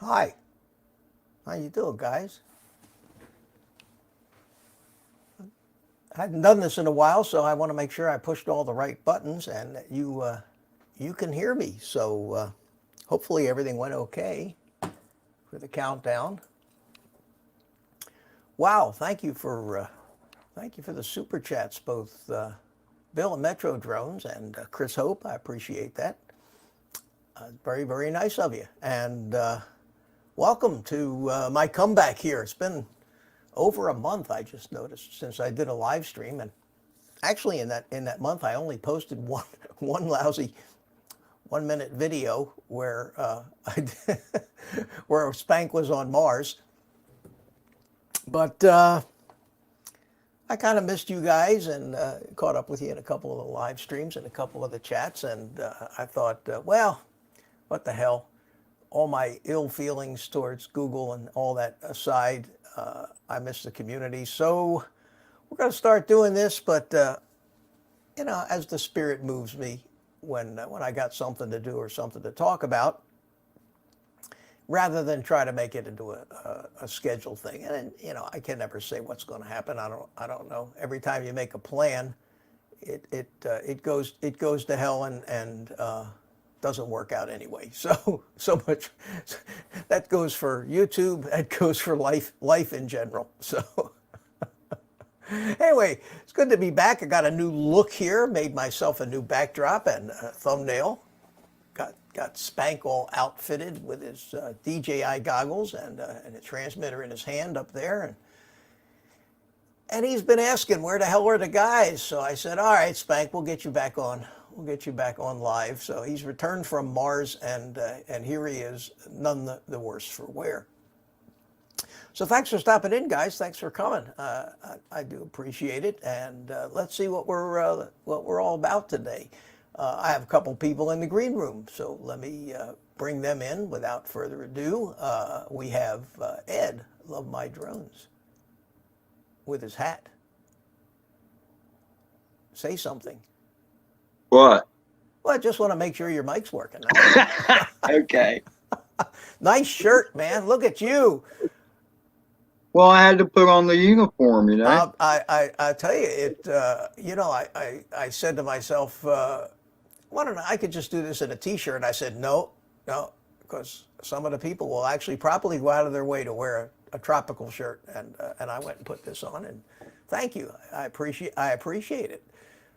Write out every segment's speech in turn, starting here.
Hi, how you doing, guys? I hadn't done this in a while, so I want to make sure I pushed all the right buttons and that you can hear me. So hopefully everything went okay for the countdown. Wow, thank you for the super chats, both Bill and Metro Drones and Chris Hope. I appreciate that. Very nice of you. And welcome to my comeback here. It's been over a month, I just noticed, since I did a live stream, and actually in that month I only posted one lousy 1 minute video where where Spank was on Mars. But I kind of missed you guys and caught up with you in a couple of the live streams and a couple of the chats, and I thought, well, what the hell? All my ill feelings towards Google and all that aside, I miss the community. So we're going to start doing this, but as the spirit moves me, when I got something to do or something to talk about, rather than try to make it into a scheduled thing. And I can never say what's going to happen. I don't know. Every time you make a plan, it goes to hell and doesn't work out anyway. So much that goes for YouTube. That goes for life in general. So anyway, it's good to be back. I got a new look here. Made myself a new backdrop and a thumbnail. Got Spank all outfitted with his DJI goggles and a transmitter in his hand up there, and he's been asking where the hell are the guys. So I said, all right, Spank, we'll get you back on. We'll get you back on live. So he's returned from Mars, and here he is, none the worse for wear. So thanks for stopping in, guys. Thanks for coming. I do appreciate it, and let's see what we're all about today. I have a couple people in the green room, so let me bring them in without further ado. We have Ed, Love My Drones, with his hat. Say something. What? Well, I just want to make sure your mic's working. Okay. Nice shirt, man. Look at you. Well, I had to put on the uniform, I tell you, I said to myself, why don't I could just do this in a T-shirt? And I said, no, because some of the people will actually probably go out of their way to wear a tropical shirt, and I went and put this on, and thank you. I appreciate it.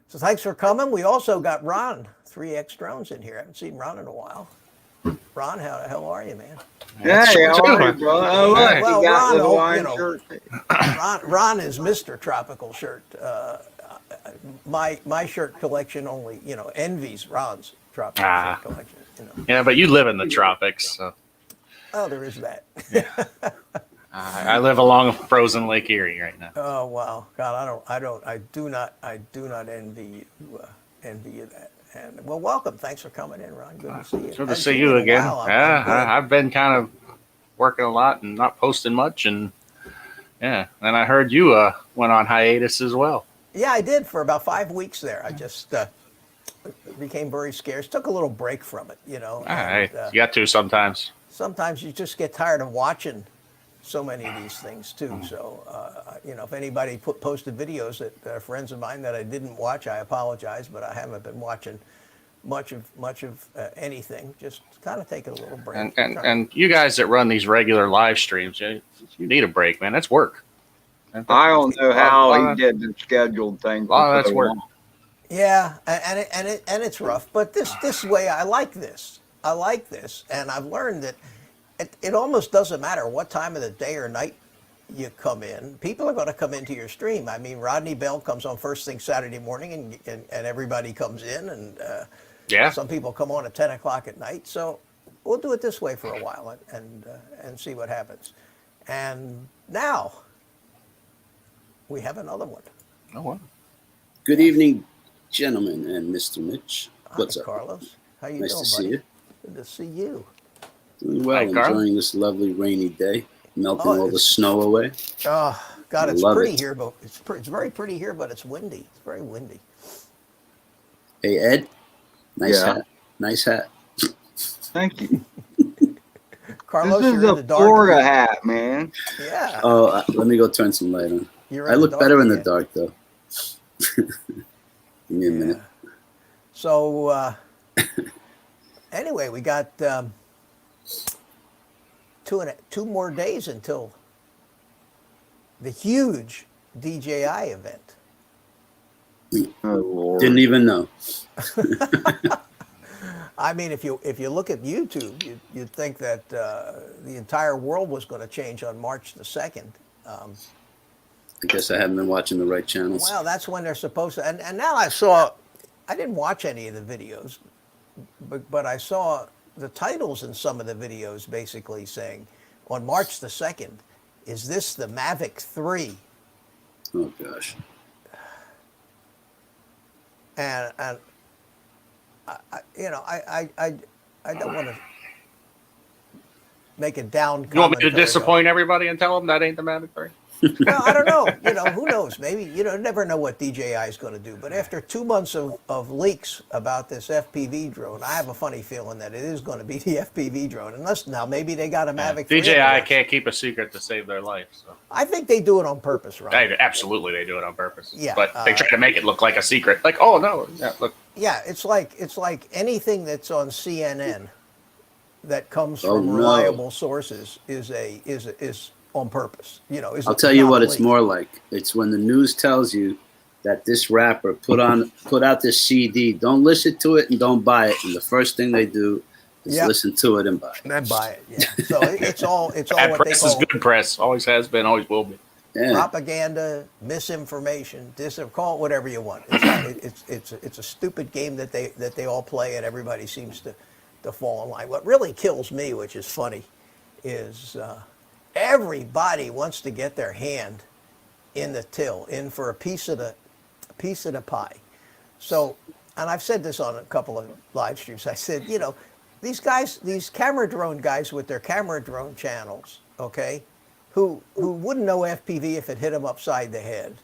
So thanks for coming. We also got Ron, 3X Drones, in here. I haven't seen Ron in a while. Ron, how the hell are you, man? Hey, how are you, bro? Oh, look, well, you got Ron, the Hawaiian shirt. Ron is Mr. Tropical Shirt. My shirt collection only, envies Ron's tropical shirt collection. Yeah, but you live in the tropics, so. Oh, there is that. Yeah. I live along Frozen Lake Erie right now. Oh wow, God, I do not envy you that. And well, welcome. Thanks for coming in, Ron. Good to see you. Good to see you again. I've been kind of working a lot and not posting much, and and I heard you went on hiatus as well. Yeah, I did for about 5 weeks there. I just became very scarce. Took a little break from it, You got to sometimes. Sometimes you just get tired of watching so many of these things too. So, if anybody posted videos that friends of mine that I didn't watch, I apologize, but I haven't been watching much of anything. Just kind of taking a little break. And you guys that run these regular live streams, you need a break, man. That's work. I don't know how he did the scheduled thing. That's work. Yeah, and it's rough, but this way I like this. And I've learned that it almost doesn't matter what time of the day or night you come in. People are going to come into your stream. I mean, Rodney Bell comes on first thing Saturday morning, and everybody comes in, and some people come on at 10 o'clock at night. So we'll do it this way for a while and see what happens. And now we have another one. Oh, wow. Good evening, gentlemen and Mr. Mitch. What's up, Carlos? How you nice doing, to see buddy? you. Good to see you. Doing well, enjoying this lovely rainy day, melting all the snow away. Oh, God, it's pretty here, but it's very pretty here, but it's windy. It's very windy. Hey, Ed, nice hat. Nice hat. Thank you. Carlos, This is you're in a the dark. Florida hat, man. Yeah. Oh, let me go turn some light on. I look better in the dark, though. Give me a minute. So anyway, we got 2 more days until the huge DJI event. Oh, Lord. Didn't even know. I mean, if you look at YouTube, you'd think that the entire world was going to change on March the 2nd. I guess I haven't been watching the right channels. Well, that's when they're supposed to. And now I didn't watch any of the videos, but I saw the titles in some of the videos basically saying, on March the 2nd, is this the Mavic 3? Oh, gosh. And I don't want to make a down You want me to commentary disappoint everybody and tell them that ain't the Mavic 3? Well, I don't know. Who knows? Maybe, never know what DJI is going to do. But after 2 months of leaks about this FPV drone, I have a funny feeling that it is going to be the FPV drone. Unless now maybe they got a Mavic 3. DJI can't keep a secret to save their life. So. I think they do it on purpose, right? Absolutely, they do it on purpose. Yeah, but they try to make it look like a secret. Like, oh no, yeah, look. Yeah, it's like anything that's on CNN that comes from reliable sources is on purpose. I'll tell you what it's more like. It's when the news tells you that this rapper put out this CD. Don't listen to it and don't buy it. And the first thing they do is listen to it and buy it. And buy it. Yeah. So it's all Bad what press they call is good press. Always has been. Always will be. Yeah. propaganda, misinformation, call it whatever you want. It's a stupid game that they all play, and everybody seems to fall in line. What really kills me, which is funny, is everybody wants to get their hand in the till, in for a piece of the pie. So, and I've said this on a couple of live streams. I said, these guys, these camera drone guys with their camera drone channels, okay, who wouldn't know FPV if it hit them upside the head,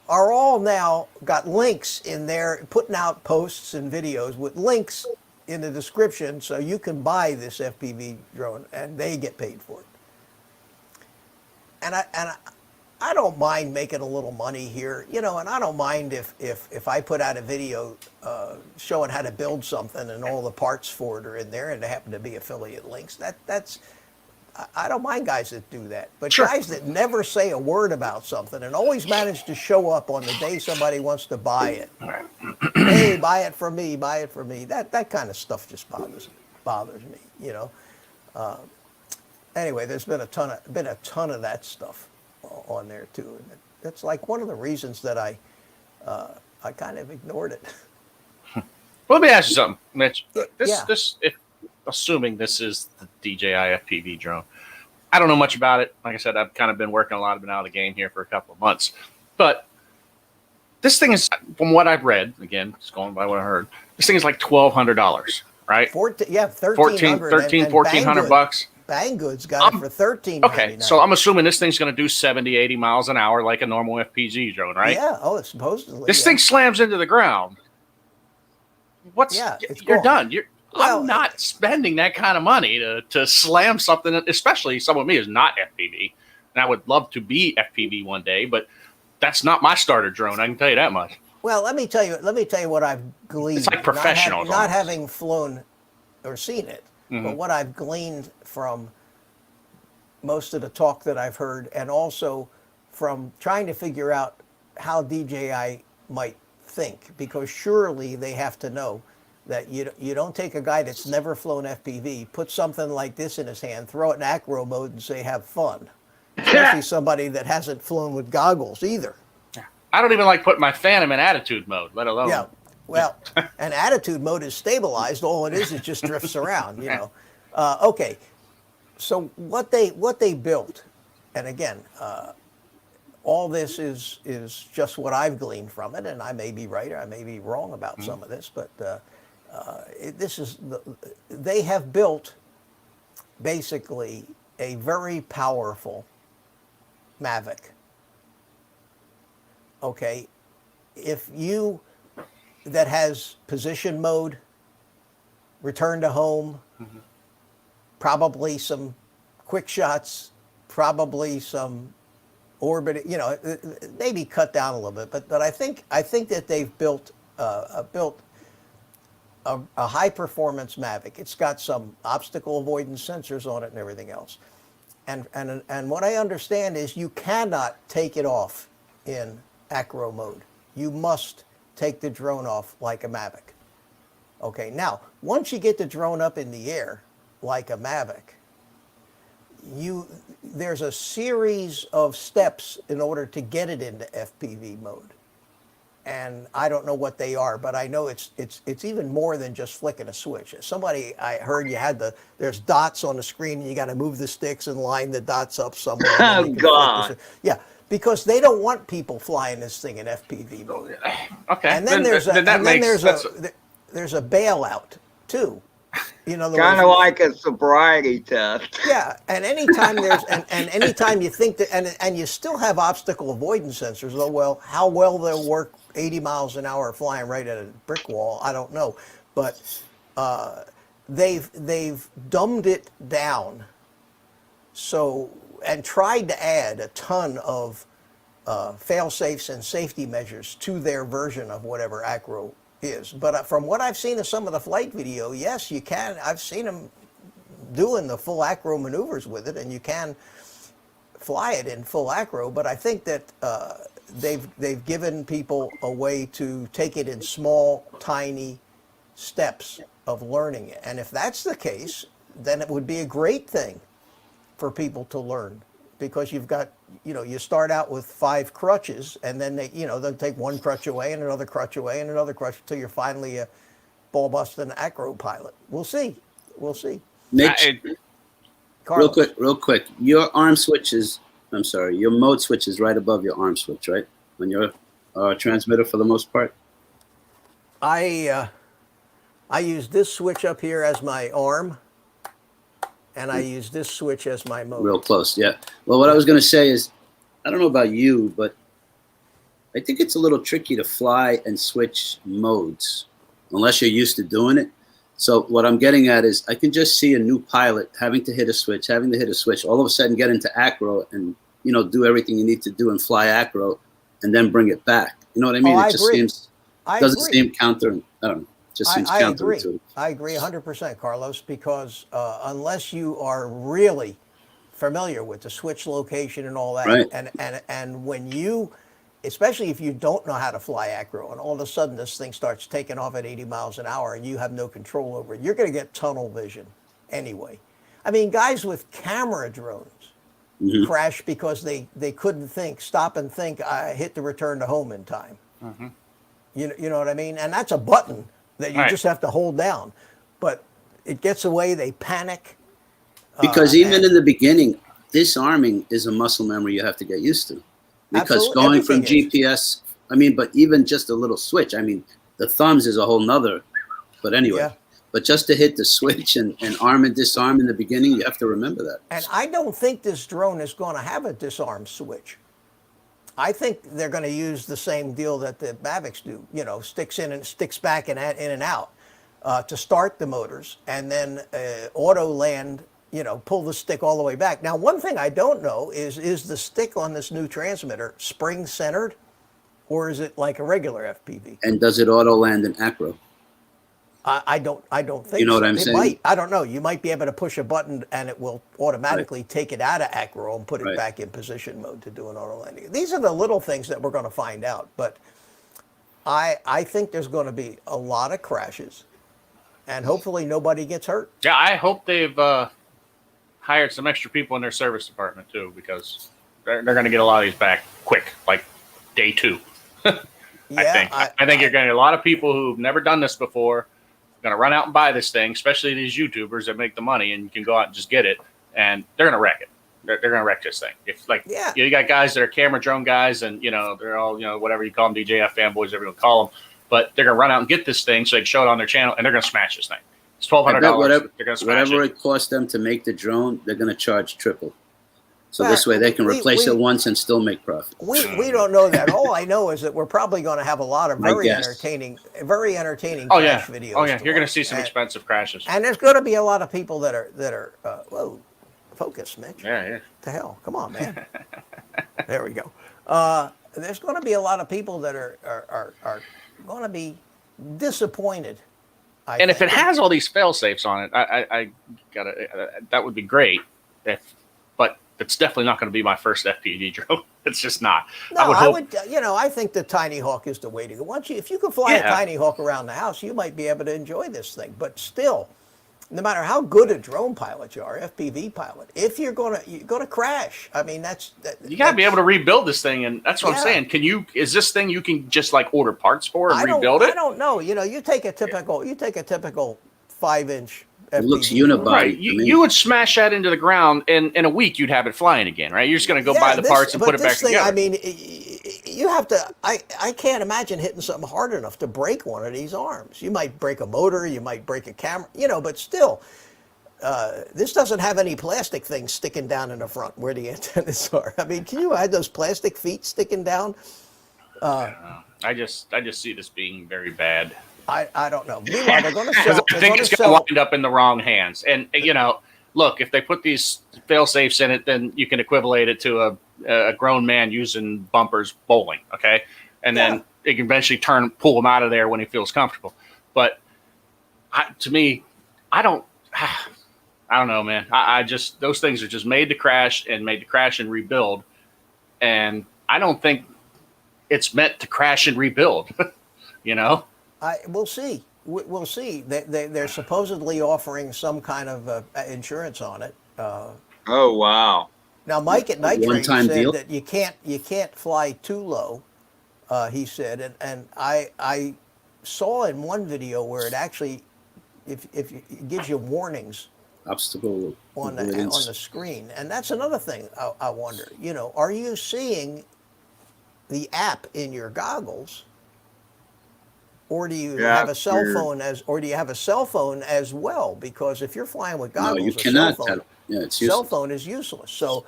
are all now got links in there, putting out posts and videos with links in the description so you can buy this FPV drone and they get paid for it. And I don't mind making a little money here, and I don't mind if I put out a video showing how to build something and all the parts for it are in there and they happen to be affiliate links. I don't mind guys that do that. But sure. Guys that never say a word about something and always manage to show up on the day somebody wants to buy it. Hey, buy it from me, buy it from me. That kind of stuff just bothers me, Anyway, there's been a ton of that stuff on there too. And that's like one of the reasons that I kind of ignored it. Well, let me ask you something, Mitch. Assuming this is the DJI FPV drone, I don't know much about it. Like I said, I've kind of been working a lot. I've been out of the game here for a couple of months. But this thing is, from what I've read, again, just going by what I heard, this thing is like $1,200, right? $1,400 bucks. Banggood's got it for $1,399. Okay, so I'm assuming this thing's going to do 70, 80 miles an hour like a normal FPV drone, right? Yeah. Oh, it's supposedly. This thing slams into the ground. You're done. I'm not spending that kind of money to slam something, especially someone me who's not FPV. And I would love to be FPV one day, but that's not my starter drone. I can tell you that much. Well, let me tell you what I've gleaned. It's like professional. Not having flown or seen it, but what I've gleaned from most of the talk that I've heard, and also from trying to figure out how DJI might think, because surely they have to know that you don't take a guy that's never flown FPV, put something like this in his hand, throw it in acro mode and say, have fun. Especially somebody that hasn't flown with goggles either. I don't even like putting my Phantom in attitude mode, let alone. Yeah, well, and attitude mode is stabilized. All it just drifts around, Okay, so what they built, and again, all this is just what I've gleaned from it, and I may be right or I may be wrong about some of this, but they have built basically a very powerful Mavic. Okay, that has position mode, return to home, probably some quick shots, probably some orbit, maybe cut down a little bit. But I think that they've built a high performance Mavic. It's got some obstacle avoidance sensors on it and everything else. And what I understand is you cannot take it off in acro mode. You must take the drone off like a Mavic. Okay, now, once you get the drone up in the air like a Mavic, there's a series of steps in order to get it into FPV mode. And I don't know what they are, but I know it's even more than just flicking a switch. I heard there's dots on the screen and you got to move the sticks and line the dots up somewhere. Oh, God. Yeah, because they don't want people flying this thing in FPV mode. Okay. And then there's a bailout too. Kind of like a sobriety test. Yeah, and anytime anytime you think that, and you still have obstacle avoidance sensors, though, well, how well they'll work 80 miles an hour flying right at a brick wall, I don't know. But they've dumbed it down and tried to add a ton of fail-safes and safety measures to their version of whatever acro is. But from what I've seen of some of the flight video, yes, you can. I've seen them doing the full acro maneuvers with it, and you can fly it in full acro. But I think that they've given people a way to take it in small, tiny steps of learning it. And if that's the case, then it would be a great thing for people to learn, because you've got, you start out with 5 crutches, and then they'll take one crutch away and another crutch away and another crutch until you're finally a ball busting acro pilot. We'll see. Mitch, real quick. Your mode switch is right above your arm switch, right? On your transmitter for the most part. I use this switch up here as my arm, and I use this switch as my mode. Real close, yeah. Well, what I was going to say is, I don't know about you, but I think it's a little tricky to fly and switch modes unless you're used to doing it. So what I'm getting at is I can just see a new pilot having to hit a switch, all of a sudden get into acro and, do everything you need to do and fly acro and then bring it back. You know what I mean? It just doesn't seem counter, I don't know. Just seems counterintuitive. I agree 100%, Carlos, because unless you are really familiar with the switch location and all that, right. and when especially if you don't know how to fly acro, and all of a sudden this thing starts taking off at 80 miles an hour and you have no control over it, you're going to get tunnel vision anyway. I mean, guys with camera drones crash because they couldn't stop and think, I hit the return to home in time. Mm-hmm. You know what I mean? And that's a button that you just have to hold down. But it gets away, they panic. Because even in the beginning, disarming is a muscle memory you have to get used to. Because going from GPS, but even just a little switch, the thumbs is a whole nother. But anyway, but just to hit the switch and arm and disarm in the beginning, you have to remember that. And I don't think this drone is going to have a disarm switch. I think they're going to use the same deal that the Mavics do, sticks in and sticks back and in and out to start the motors, and then auto land, pull the stick all the way back. Now, one thing I don't know is the stick on this new transmitter spring centered, or is it like a regular FPV? And does it auto land in acro? I don't think you know so. What I'm saying? Might. I don't know. You might be able to push a button and it will automatically take it out of acro and put it back in position mode to do an auto landing. These are the little things that we're going to find out. But I think there's going to be a lot of crashes, and hopefully nobody gets hurt. Yeah, I hope they've hired some extra people in their service department too, because they're going to get a lot of these back quick, like day 2. I think you're going to get a lot of people who've never done this before. Going to run out and buy this thing, especially these YouTubers that make the money and you can go out and just get it, and they're going to wreck it. They're going to wreck this thing. If you got guys that are camera drone guys, and they're all whatever you call them, DJI fanboys, whatever you call them, but they're going to run out and get this thing so they can show it on their channel, and they're going to smash this thing. It's $1,200. They're going to smash whatever it costs them to make the drone, they're going to charge triple. So this way they can replace it once and still make profit. We don't know that. All I know is that we're probably going to have a lot of very guess. entertaining Oh yeah, crash videos. oh yeah. You're going watch. to see some expensive crashes. And there's going to be a lot of people that are whoa, focus, Mitch. Yeah, yeah. What the hell? Come on, man. There we go. There's going to be a lot of people that are going to be disappointed. And if it has all these fail safes on it, I gotta that would be great. But it's definitely not going to be my first FPV drone. It's just not. No, I would. I think the Tiny Hawk is the way to go. If you can fly a Tiny Hawk around the house, you might be able to enjoy this thing. But still, no matter how good a drone pilot you are, FPV pilot, if you're gonna crash, I mean you gotta be able to rebuild this thing, and that's what I'm saying. Is this thing you can just like order parts for and rebuild it? I don't know. You take a typical 5-inch. It looks unibody. Right. You would smash that into the ground, and in a week you'd have it flying again, right? You're just going to go buy the parts and put it back together. I mean, you have to. I can't imagine hitting something hard enough to break one of these arms. You might break a motor, you might break a camera, but still, this doesn't have any plastic things sticking down in the front where the antennas are. I mean, can you add those plastic feet sticking down? I just see this being very bad. I don't know. Meanwhile, they're going to sell. I think it's going to wind up in the wrong hands. And look, if they put these fail safes in it, then you can equivalent it to a grown man using bumpers bowling. Okay, and then it can eventually pull him out of there when he feels comfortable. But to me, I don't know, man. I just those things are just made to crash and rebuild, and I don't think it's meant to crash and rebuild. We'll see. We'll see. They're supposedly offering some kind of insurance on it. Oh wow! Now, Mike at Night Train said deal? that you can't fly too low. He said, and I saw in one video where it actually, if it gives you warnings Obstacle on the screen, and that's another thing I wonder. Are you seeing the app in your goggles? Or do you have a cell phone as well? Because if you're flying with goggles, no, you cannot. It's cell phone is useless. So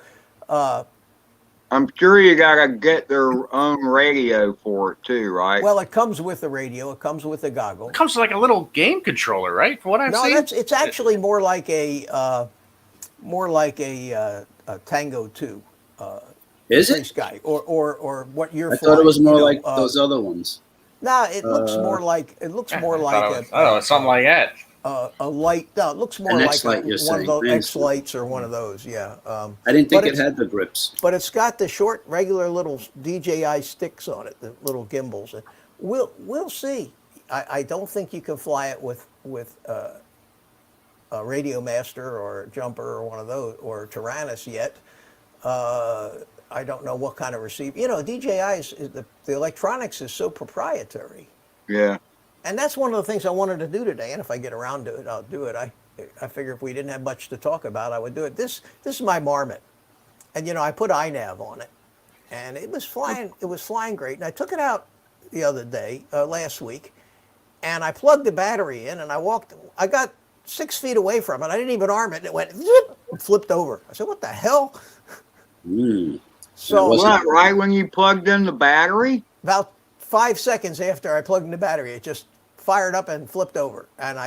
I'm sure you gotta get their own radio for it too, right? Well, it comes with the radio. It comes with the goggle. It comes with like a little game controller, right? For what I've seen. No, it's actually more like a Tango 2. Is it? Guy, or what you're flying. I thought it was more like those other ones. No, it looks more like something like that. A light. No, it looks more like one of those X lights or one of those. Yeah. I didn't think it had the grips. But it's got the short, regular little DJI sticks on it, the little gimbals. And we'll see. I don't think you can fly it with a Radio Master or a Jumper or one of those or Tyrannus yet. I don't know what kind of receiver. DJI's the electronics is so proprietary. Yeah. And that's one of the things I wanted to do today. And if I get around to it, I'll do it. I figure if we didn't have much to talk about, I would do it. This is my Marmotte, and I put iNav on it, and it was flying. It was flying great. And I took it out the other day, last week, and I plugged the battery in, and I got 6 feet away from it. I didn't even arm it, and it went flipped over. I said, "What the hell?" So was that right when you plugged in the battery? About 5 seconds after I plugged in the battery, it just fired up and flipped over. And I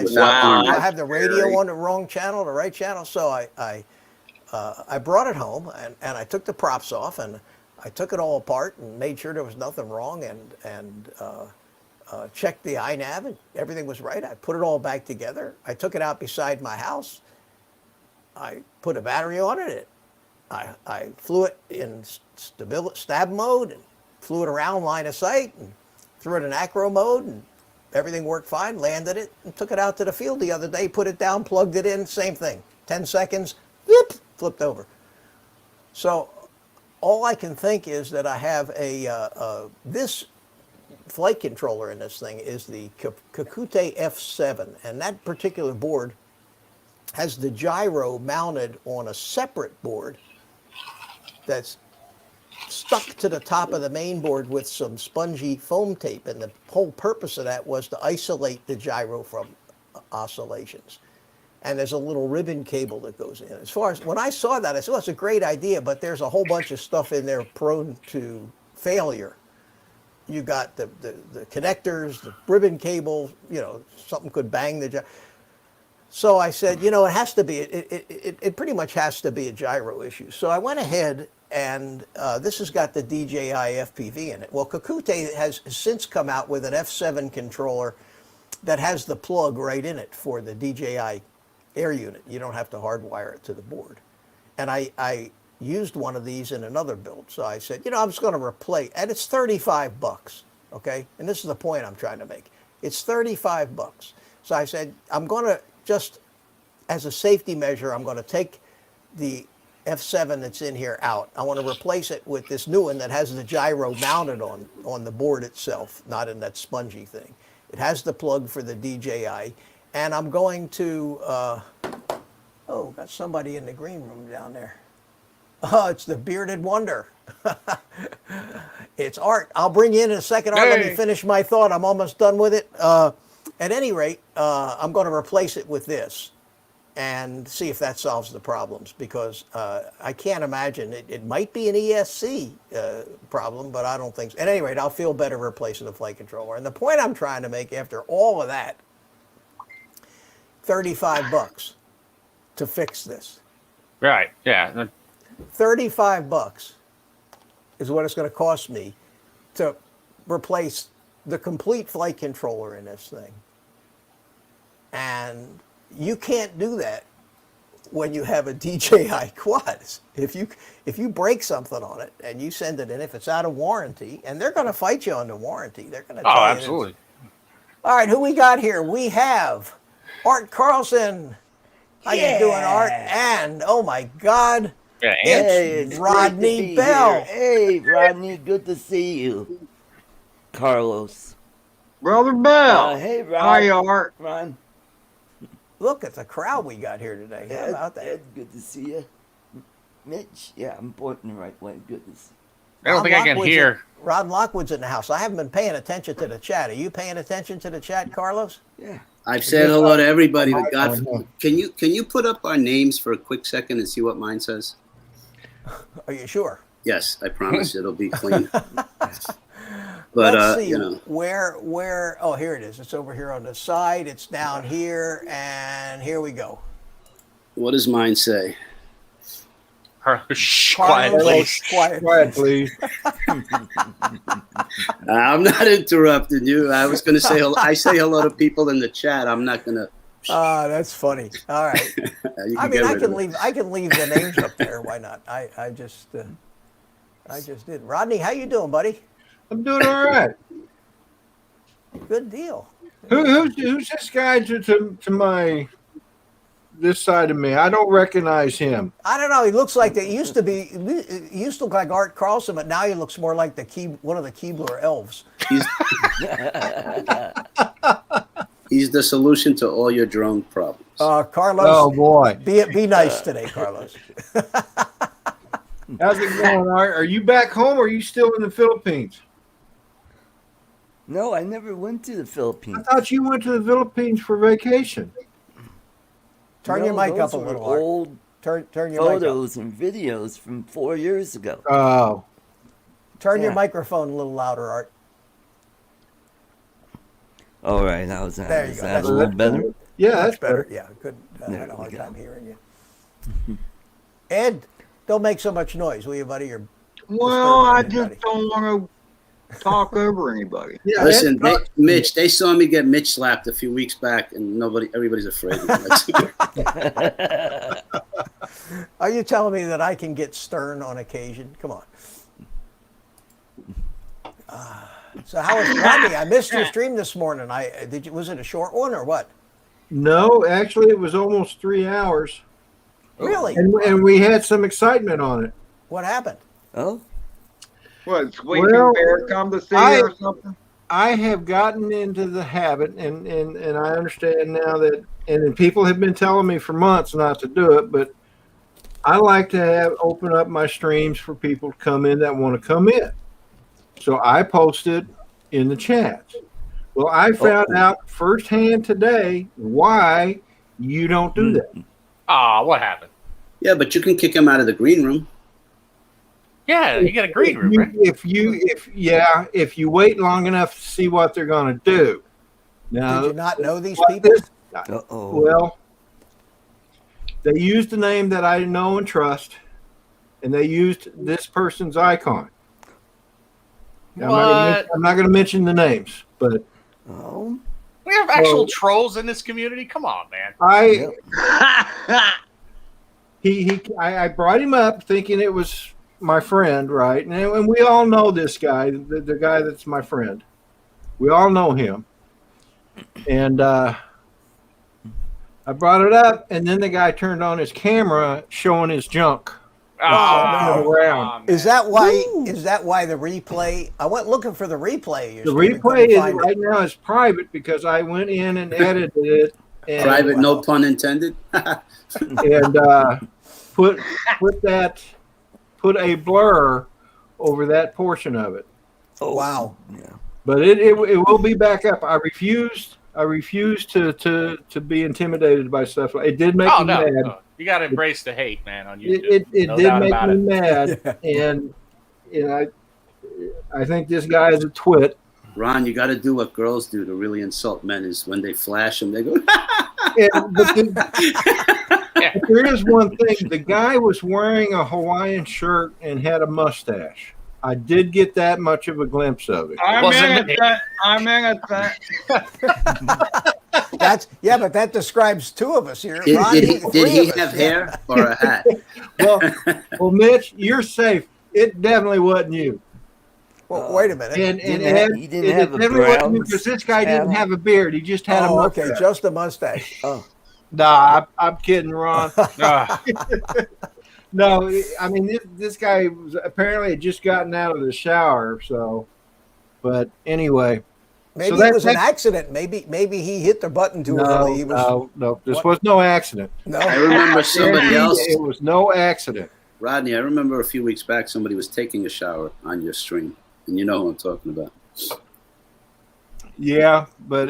have the radio on the wrong channel, the right channel. So I brought it home and I took the props off and I took it all apart and made sure there was nothing wrong and checked the iNav and everything was right. I put it all back together. I took it out beside my house. I put a battery on it. I flew it in stab mode and flew it around line of sight and threw it in acro mode and everything worked fine, landed it and took it out to the field the other day, put it down, plugged it in, same thing. 10 seconds, flipped over. So all I can think is that I have this flight controller in this thing is the Kakute F7, and that particular board has the gyro mounted on a separate board that's stuck to the top of the main board with some spongy foam tape, and the whole purpose of that was to isolate the gyro from oscillations. and there's a little ribbon cable that goes in. As far as when I saw that, I said, well, it's a great idea, but there's a whole bunch of stuff in there prone to failure. You got the connectors, the ribbon cable, something could bang the gyro. So I said, it has to be, it pretty much has to be a gyro issue. So I went ahead and this has got the DJI FPV in it. Well, Kakute has since come out with an F7 controller that has the plug right in it for the DJI air unit. You don't have to hardwire it to the board. And I used one of these in another build. So I said, I'm just going to replace, and it's $35, okay? And this is the point I'm trying to make. It's $35. So I said, I'm going to just, as a safety measure, I'm going to take the F7 that's in here out. I want to replace it with this new one that has the gyro mounted on the board itself, not in that spongy thing. It has the plug for the DJI, and I'm going to, got somebody in the green room down there. Oh, it's the Bearded Wonder. It's Art. I'll bring you in a second, Art. Let me finish my thought. I'm almost done with it. At any rate, I'm going to replace it with this and see if that solves the problems, because I can't imagine it might be an ESC problem, but I don't think so. At any rate, I'll feel better replacing the flight controller. And the point I'm trying to make after all of that, $35 to fix this. Right. Yeah. $35 is what it's going to cost me to replace the complete flight controller in this thing. And you can't do that when you have a DJI quad. If you break something on it and you send it in, if it's out of warranty, and they're going to fight you on the warranty, they're going to. Oh, absolutely. All right, who we got here? We have Art Carlson. How you doing, Art? And oh my God, Yeah. it's Rodney Bell. Hey, Rodney, good to see you. Carlos. Brother Bell. Hey, Ron. Hi, Art. Ron. Look at the crowd we got here today. How about that? Ed, good to see you. Mitch, yeah, I'm pointing the right way. Good to see you. I don't think I can hear. Ron Lockwood's in the house. I haven't been paying attention to the chat. Are you paying attention to the chat, Carlos? Yeah. I've said hello to everybody. But God, can you put up our names for a quick second and see what mine says? Are you sure? Yes, I promise it'll be clean. But let's see where. Oh, here it is. It's over here on the side. It's down here, and here we go. What does mine say? Shh, quiet, please. Quiet, please. I'm not interrupting you. I was going to say hello. I say hello to people in the chat. I'm not going to. That's funny. All right. I mean, I can leave the names up there. Why not? I just did. Rodney, how you doing, buddy? I'm doing all right. Good deal. Who's this guy to my this side of me? I don't recognize him. I don't know. He looks like he used to look like Art Carlson, but now he looks more like one of the Keebler elves. He's the solution to all your drone problems. Carlos. Oh boy. Be nice today, Carlos. How's it going, Art? Are you back home or are you still in the Philippines? No, I never went to the I Philippines. thought you went to the Philippines for vacation. Turn your mic up a little, Art. Old Turn your mic up. photos and videos from 4 years ago. Oh. Turn your microphone a little louder, Art. All right, how's that? There you Is go. that a little better? Yeah, Much that's better. Yeah, good. I had a hard we go. time hearing you. Ed, don't make so much noise, will you, buddy? You're Well, I disturbing everybody. just don't want to talk over anybody. Yeah, Listen, Mitch, they saw me get Mitch slapped a few weeks back, and everybody's afraid of me. Are you telling me that I can get stern on occasion? Come on. So how was Rodney? I missed your stream this morning. Was it a short one or what? No, actually, it was almost 3 hours, Really? and we had some excitement on it. What happened? Oh, What, Sweeping Well, Bear come to see you or something? I have gotten into the habit, and I understand now that, and people have been telling me for months not to do it, but I like to open up my streams for people to come in that want to come in. So I posted in the chat. Well, I found out firsthand today why You don't do that. Ah, what happened? Yeah, but you can kick him out of the green room. Yeah, you got a green room, right? If you wait long enough to see what they're going to do. Now, Did you not know these what people? Well, they used a name that I know and trust, and they used this person's icon. Now, I'm not going to mention the names, but We have actual trolls in this community. Come on, man. I brought him up thinking it was my friend, right? And we all know this guy, the guy that's my friend. We all know him. And I brought it up, and then the guy turned on his camera showing his junk. Around. Is that why the replay? I went looking for the replay. The replay is right now is private because I went in and edited it. And, Private, no pun intended. And put a blur over that portion of it. Oh, wow. Yeah. But it will be back up. I refused to be intimidated by stuff. It did make me mad. No. You got to embrace the hate, man, on YouTube. It did make me mad, and I think this guy is a twit. Ron, you got to do what girls do to really insult men. Is when they flash them, they go. But there is one thing: the guy was wearing a Hawaiian shirt and had a mustache. I did get that much of a glimpse of it. I'm in it. But that describes two of us here. Did he have hair or a hat? Well, Mitch, you're safe. It definitely wasn't you. Well, wait a minute. He didn't have a brown because this guy didn't have a beard. He just had a mustache. Okay, just a mustache. Oh, Nah, I'm kidding, Ron. No, I mean this guy was apparently had just gotten out of the shower. So, but anyway, maybe it was an accident. Maybe he hit the button too early. No. This was no accident. No, I remember somebody else. It was no accident. Rodney, I remember a few weeks back somebody was taking a shower on your stream, and you know who I'm talking about. Yeah, but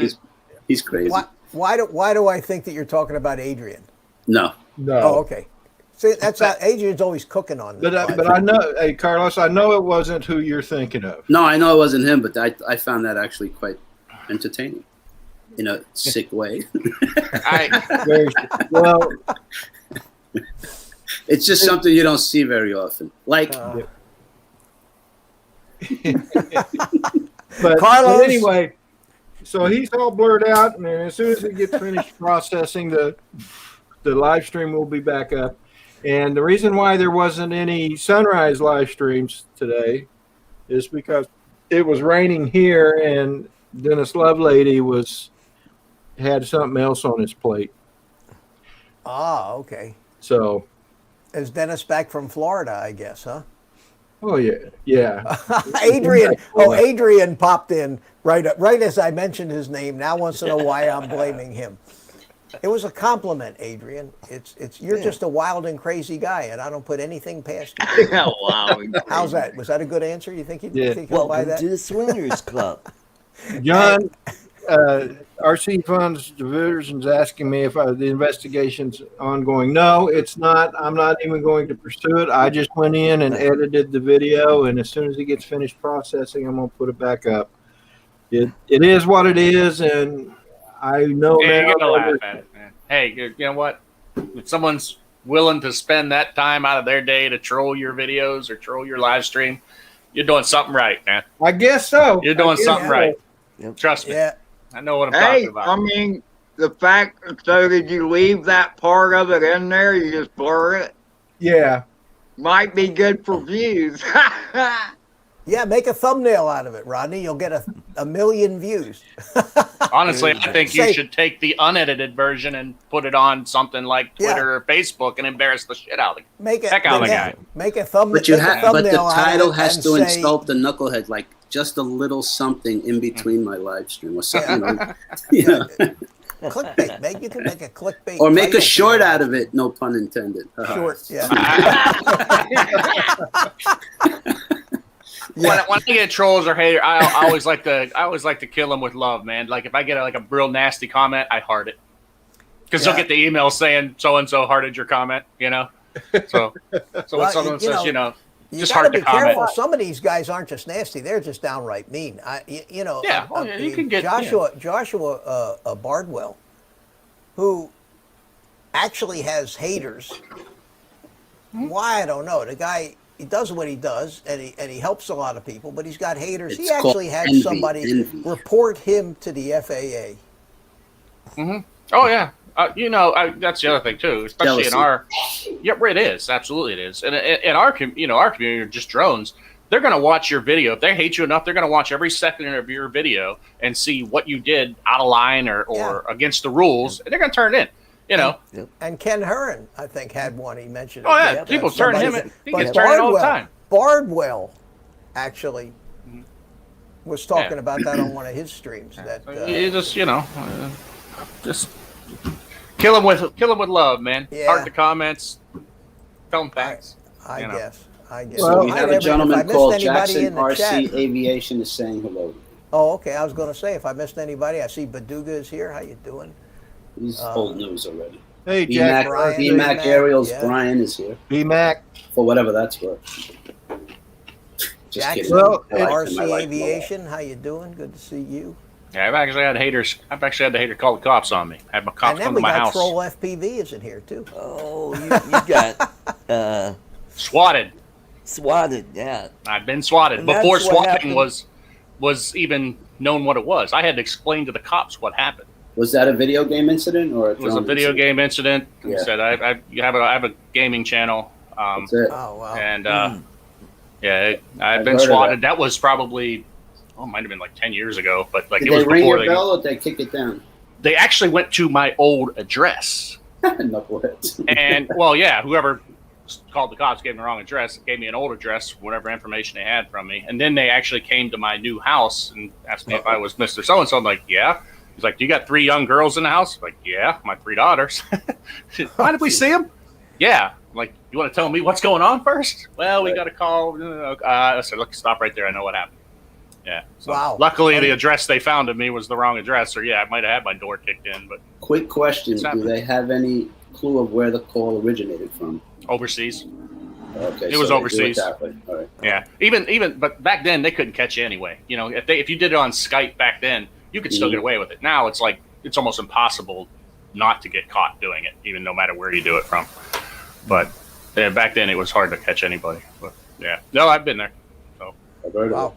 he's crazy. Why do I think that you're talking about Adrian? No. Oh, okay. See, that's not Adrian's always cooking on this. But I know, hey Carlos, I know it wasn't who you're thinking of. No, I know it wasn't him, but I found that actually quite entertaining in a sick way. Well, it's just something you don't see very often. Like, but Carlos, anyway, so he's all blurred out, and as soon as he gets finished processing, the live stream will be back up. And the reason why there wasn't any sunrise live streams today is because it was raining here, and Dennis Lovelady had something else on his plate. Ah, okay. So, is Dennis back from Florida? I guess, huh? Oh yeah. Adrian popped in right as I mentioned his name. Now wants to know why I'm blaming him. It was a compliment, Adrian. You're just a wild and crazy guy, and I don't put anything past you. Wow. How's that? Was that a good answer? You think he'll buy welcome that? to the Swingers Club. John, RC Funds Division's asking me if the investigation's ongoing. No, it's not. I'm not even going to pursue it. I just went in and edited the video, and as soon as it gets finished processing, I'm going to put it back up. It is what it is, and I know Yeah, now. you're gonna laugh at it, man. Hey, you know what? If someone's willing to spend that time out of their day to troll your videos or troll your live stream, you're doing something right, man. I guess so. You're doing something right. Yep. Trust me. Yeah. I know what I'm Hey, talking about. I mean, the fact, so did you leave that part of it in there? You just blur it? Yeah. Might be good for views. Yeah, make a thumbnail out of it, Rodney. You'll get a million views. Honestly, I think you Say- should take the unedited version and put it on something like Twitter or Facebook and embarrass the shit out of it. Make it. Heck out of the guy. Make a thumbnail. but but the out of title it has and to say, insult the knucklehead, like just a little something in between my live stream or something. You know, clickbait. You can make a clickbait. or make a title. short out of it. No pun intended. Short. Yeah. When I get trolls or haters, I always like to kill them with love, man. Like if I get a real nasty comment, I heart it. Because you'll get the email saying so and so hearted your comment. So Well, when someone says, you just gotta hard to be comment. careful. Some of these guys aren't just nasty; they're just downright mean. Yeah, you can get Joshua Bardwell, who actually has haters. Why, I don't know. The guy, he does what he does, and he helps a lot of people, but he's got haters. He It's called actually had envy, somebody envy. report him to the FAA. Oh yeah, that's the other thing too, especially in Jealousy. our. Yeah, it is absolutely it is, and in our our community are just drones. They're going to watch your video. If they hate you enough, they're going to watch every second of your video and see what you did out of line or against the rules, and they're going to turn it in. And Ken Hearn, I think, had one. He mentioned. Oh yeah, people turn him. He gets turned all the time. Bardwell actually was talking about that on one of his streams. That You just just kill him with love, man. Yeah. Heart the comments. Tell them thanks. I guess. Well, We I have never- a if I gentleman missed called anybody Jackson in the RC chat- Aviation is saying hello. Oh, okay. I was going to say, if I missed anybody, I see Baduga is here. How you doing? He's old news already. Hey, Jack. Brian, BMAC BMAC, Aerials, yeah. Brian is here B-Mac. for whatever that's worth. Just Jackson, kidding. Well, I like him. I RC like him a lot. Aviation. How you doing? Good to see you. Yeah, I've actually had haters. I've actually had the hater call the cops on me. I had my cops And then come we to my got house. Troll FPV is in here too. Oh, you got Swatted. swatted. Yeah. I've been swatted And before that's what swatting happened. was even known what it was. I had to explain to the cops what happened. Was that a video game incident or a It was a drone video incident? game incident. Like Yeah. I said I have a gaming channel, That's it. Oh wow. and Mm. I've been heard of swatted. That was probably it might have been like 10 years ago, but like Did it was they ring before your bell or did they kick it down? they actually went to my old address. Knuckleheads. And well, yeah, whoever called the cops gave me the wrong address, gave me an old address, whatever information they had from me, and then they actually came to my new house and asked me if I was Mr. So and So. I'm like, yeah. He's like, do you got 3 young girls in the house? I'm like, yeah, my 3 daughters. Mind if we see them? Yeah. I'm like, you want to tell me what's going on first? Well, we got a call. I said, look, stop right there. I know what happened. Yeah. So Wow. Luckily, the address they found of me was the wrong address, or yeah, I might have had my door kicked in, but Quick question: What's do happening? they have any clue of where the call originated from? overseas. Okay, It was they do overseas. that way. All right. Yeah, even but back then they couldn't catch you anyway. If you did it on Skype back then, you could still Mhm. get away with it. Now it's like it's almost impossible not to get caught doing it, even no matter where you do it from. But back then it was hard to catch anybody. But yeah, no, I've been there. I've heard of Wow. it.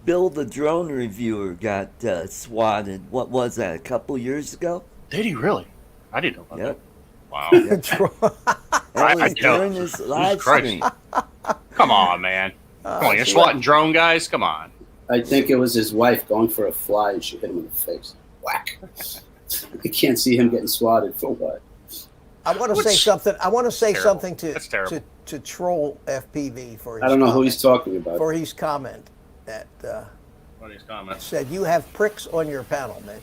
Bill, the drone reviewer, got swatted. What was that? A couple years ago? Did he really? I didn't know about Yep. that. Wow. That was I know. during this live Christ. stream. Come on, man. Come on, you're swatting drone guys. Come on. I think it was his wife going for a fly and she hit him in the face. Whack. I can't see him getting swatted for what? I want to say Which- something. I want to say Terrible. something That's terrible. to troll FPV for his I don't know who comment- he's talking about. for his comment that What are these comments? said you have pricks on your panel, Mitch.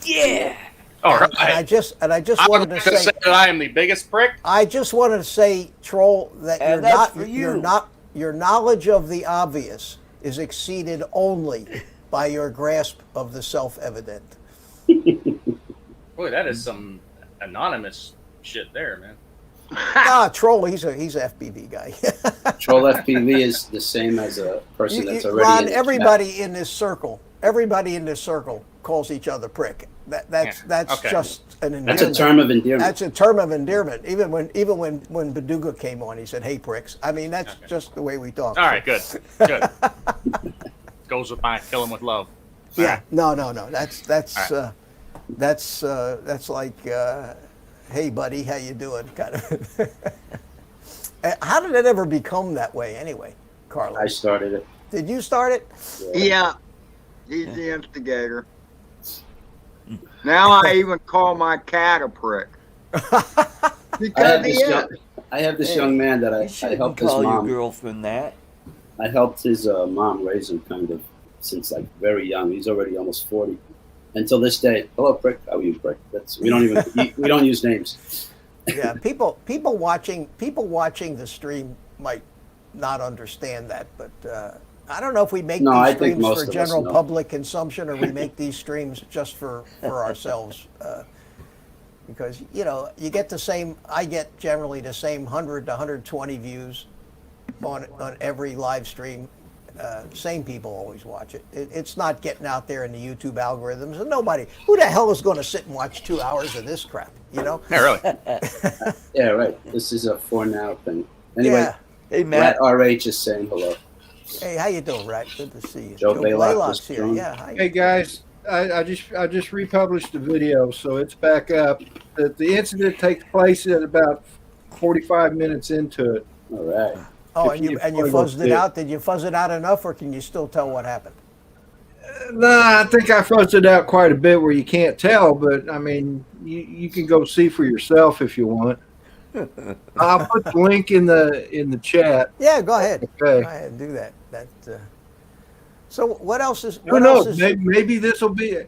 Yeah. All right. And I just I wanted would to like say that I am the biggest prick. I just wanted to say, troll, that And you're that's not for you're you. not your knowledge of the obvious is exceeded only by your grasp of the self-evident. Boy, that is some anonymous shit there, man. Troll, he's a FPV guy. Troll FPV is the same as a person that's already Ron, in the everybody in this circle calls each other prick. That's okay. just an endearment. That's a term of endearment. That's a term of endearment. Even when Baduga came on, he said, "Hey, pricks." I mean, that's just the way we talk. All right, good. Good. Goes with my kill him with love. Yeah. No. That's All that's like, hey, buddy, how you doing? Kind of. How did it ever become that way, anyway, I Carlos? started it. Did you start it? Yeah, he's the instigator. Now I even call my cat a prick. I Because have he this is. Hey, young man that You I shouldn't helped his call your mom. girlfriend that. I helped his mom raise him kind of since like very young. He's already almost 40. Until this day, hello, prick. How are you, prick? We don't use names. Yeah. People watching the stream might not understand that, but I don't know if we make No, I these think streams most for of us general know. public consumption or we make these streams just for ourselves. because you get the same. I get generally the same 100 to 120 views on every live stream. Same people always watch it. It's not getting out there in the YouTube algorithms, and who the hell is going to sit and watch 2 hours of this crap? Yeah, really. Yeah, right. This is a for now thing. Anyway, Yeah. Hey, Matt. Rat RH is saying hello. Hey, how you doing, Rat? Good to see you. Joe Blaylock was here. doing- Yeah. Hi. Hey guys, I just republished the video, so it's back up. The incident takes place at about 45 minutes into it. All right. Oh, If and you you and you follow fuzzed it it. out. Did you fuzz it out enough, or can you still tell what happened? Nah, I think I fussed it out quite a bit where you can't tell, but I mean, you can go see for yourself if you want. I'll put the link in the chat. Yeah, go ahead. Okay. Go ahead and do that. So what else is? Who What knows? else is? Maybe this will be.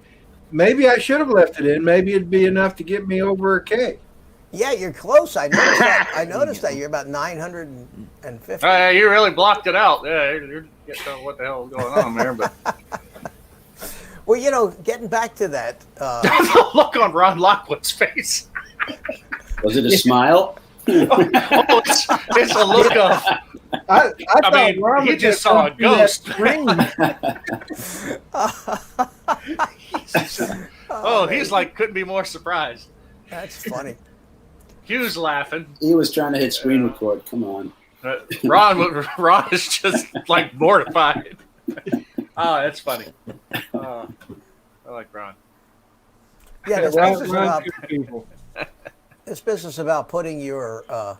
Maybe I should have left it in. Maybe it'd be enough to get me over a K. Yeah, you're close. I noticed that. I noticed that you're about 950. You really blocked it out. Yeah, you're getting what the hell is going on there. But Well, getting back to that. look on Ron Lockwood's face. Was it a smile? Oh, it's a look of. I I mean, Ron he was just gonna saw a come through that screen. Oh, he's like couldn't be more surprised. That's funny. Hugh's laughing. He was trying to hit screen record. Come on. Ron is just like mortified. Oh, that's funny. I like Ron. Yeah, Ron's good people. this business about putting your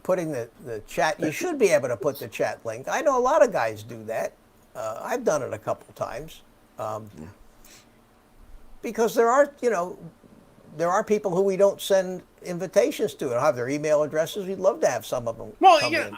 putting the chat. You should be able to put the chat link. I know a lot of guys do that. I've done it a couple times. Because there are people who we don't send invitations to and have their email addresses. We'd love to have some of them. Well, come yeah, in.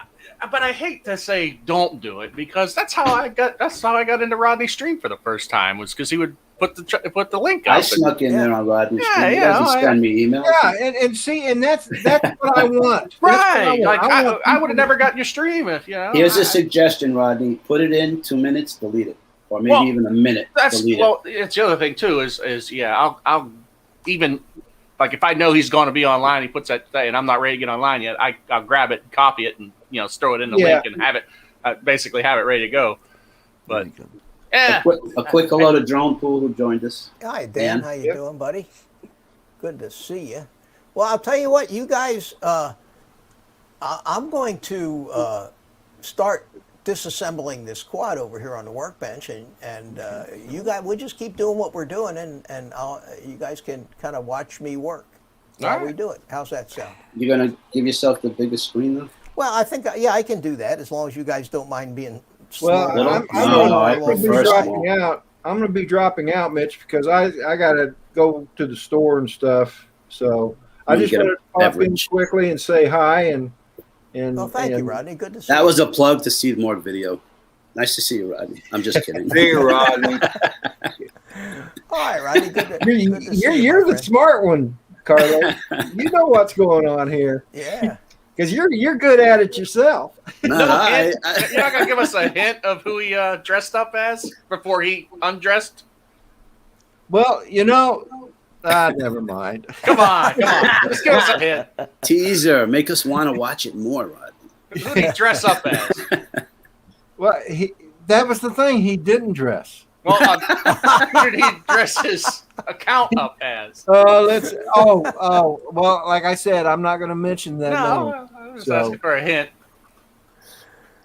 but I hate to say don't do it because that's how I got into Rodney's stream for the first time was because he would put the link up. I snuck in there on Rodney's Yeah, screen. He yeah, doesn't send me emails. Yeah, and see, and that's what I want. That's what Right, like I want I would have never gotten your stream if Here's a suggestion, Rodney. Put it in 2 minutes, delete it. Or maybe Well, even a minute. Delete it. It's the other thing too is I'll even like if I know he's going to be online, he puts that and I'm not ready to get online yet. I'll grab it, copy it, and throw it in the link and have it basically have it ready to go. But yeah, A quick hello to Drone Pool who joined us. Hi, Dan. How you doing, buddy? Good to see you. Well, I'll tell you what, you guys. I'm going to start disassembling this quad over here on the workbench, and you guys, we'll just keep doing what we're doing, and you guys can kind of watch me work while we do it. How's that sound? You're gonna give yourself the biggest screen though? Well, I think I can do that as long as you guys don't mind being Well, small. I'm I going to be prefer dropping small. out. I'm going to be dropping out, Mitch, because I got to go to the store and stuff. So I You just get a want to pop in beverage. quickly and say hi and Well, thank you, and- Rodney. Good to see That you. was a plug to see more video. Nice to see you, Rodney. I'm just kidding. See you, Rodney. All right, Rodney. Good to see You're you, my the friend. smart one, Carlos. You know what's going on here Yeah. because you're good at it yourself. No, you're I- not gonna give us a hint of who he dressed up as before he undressed. Well, never mind. Come on, just give us a hint. teaser. Make us want to watch it more, Rodney. Who did he dress up as? Well, that was the thing. He didn't dress. Well, who did he dress his account up as? Well, like I said, I'm not going to mention that name. No, I was just So- asking for a hint.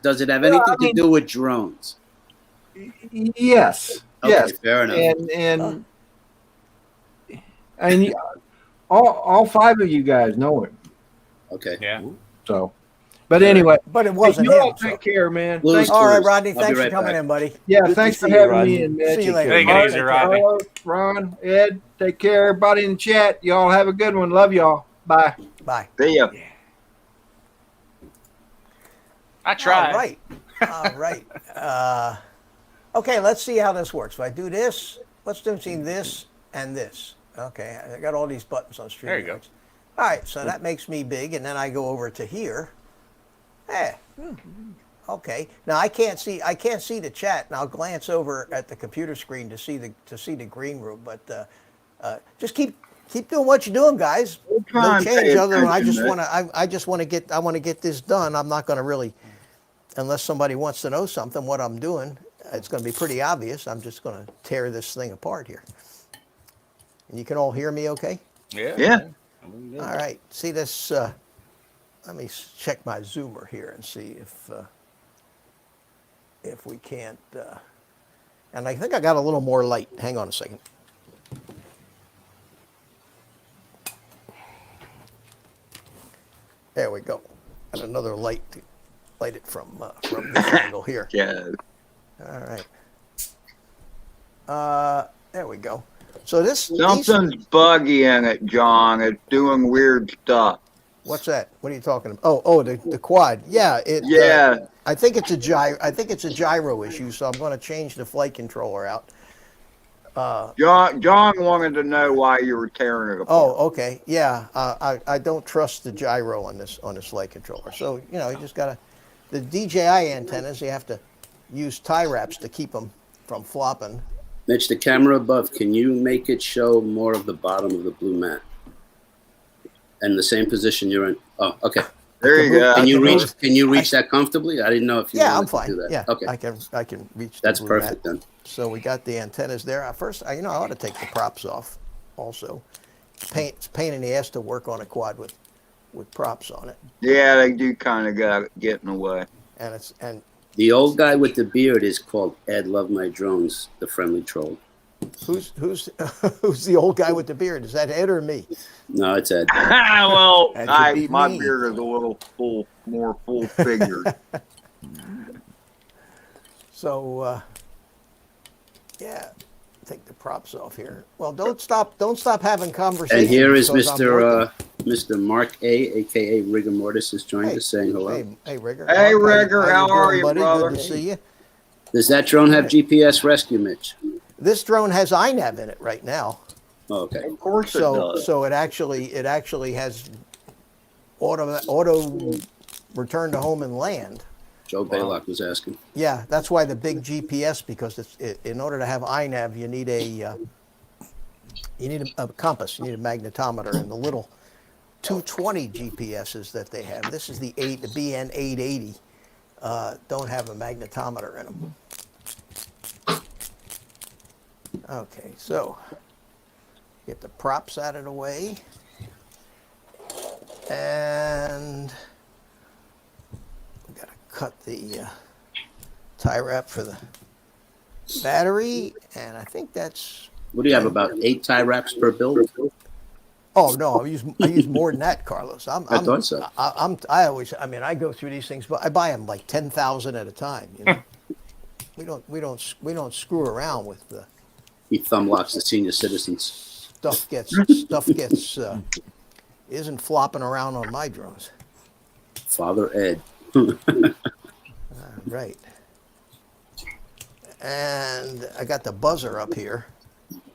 Does it have anything to do with drones? Yes. Okay, Yes. fair enough. And all five of you guys know him. Okay. Yeah. So, but anyway, But it wasn't you all him. so- take care, man. Blues Thanks, All right, Clues. Rodney. I'll be Thanks for right coming back. in, buddy. yeah, Good to thanks for see you, having Rodney. me in, Mitch. See you later. Take it easy, Rodney. Carlos, Ron, Ed, take care. Everybody in the chat, y'all have a good one. Love y'all. Bye. Bye. See ya. I tried. All right. All right. Okay, let's see how this works. If I do this, let's do this and this. Okay, I got all these buttons on stream. There you go. All right, so that makes me big, and then I go over to here. Okay. Now I can't see the chat, and I'll glance over at the computer screen to see the green room. But just keep Keep doing what you're doing, guys. We'll try No and change pay other than I attention, just Nick. want to I want to get this done. I'm not going to really, unless somebody wants to know something, what I'm doing. It's going to be pretty obvious. I'm just going to tear this thing apart here. And you can all hear me okay? Yeah. All right. See this, let me check my zoomer here and see if we can't, and I think I got a little more light. Hang on a second. There we go. Got another light to light it from this angle here. Yeah. All right. There we go. So these, Something's buggy in it, John. It's doing weird stuff. what's that? What are you talking about? Oh, the quad. Yeah. Yeah. I think it's a gyro issue. So I'm going to change the flight controller out. John wanted to know why you were tearing it apart. Oh, okay. Yeah. I don't trust the gyro on this flight controller. So you just got to the DJI antennas. You have to use tie wraps to keep them from flopping. Mitch, the camera above, can you make it show more of the bottom of the blue mat? And the same position you're in. Oh, okay. There you go. Can you reach that comfortably? I didn't know if you Yeah, I'm wanted fine. to do that. Yeah, Okay. I can reach. That's the blue perfect mat. then. So we got the antennas there. First, I ought to take the props off. Also, it's a pain in the ass to work on a quad with props on it, Yeah, they do kind of get in the way. and The old guy with the beard is called Ed Love My Drones, the friendly troll. who's who's the old guy with the beard? Is that Ed or me? No, it's Ed. Well, That could be my me. beard is a little more full figured. So yeah, take the props off here. Well, don't stop having conversations. And here is because I'm working. Mr. Mark A, aka Rigor Mortis, has joined us saying hello. Hey, Rigger. Hey, Mark, Rigger, how are doing, you, buddy? brother? Good to see you. Does that drone have GPS rescue, Mitch? This drone has iNav in it right now. Oh, okay. Of course it does. So it actually has auto return to home and land. Joe Baylock was asking. Yeah, that's why the big GPS, because in order to have iNav, you need a compass, you need a magnetometer, and the little 220 GPSs that they have. This is the BN 880. Don't have a magnetometer in them. Okay, so get the props out of the way, and we got to cut the tie wrap for the battery, and I think that's. What do you have, about 8 tie wraps per build? Oh no, I use more than that, Carlos. I thought so. I go through these things, but I buy them like 10,000 at a time. We don't screw around with the He thumb locks the senior citizens. stuff. Isn't flopping around on my drones. Father Ed. Right. And I got the buzzer up here,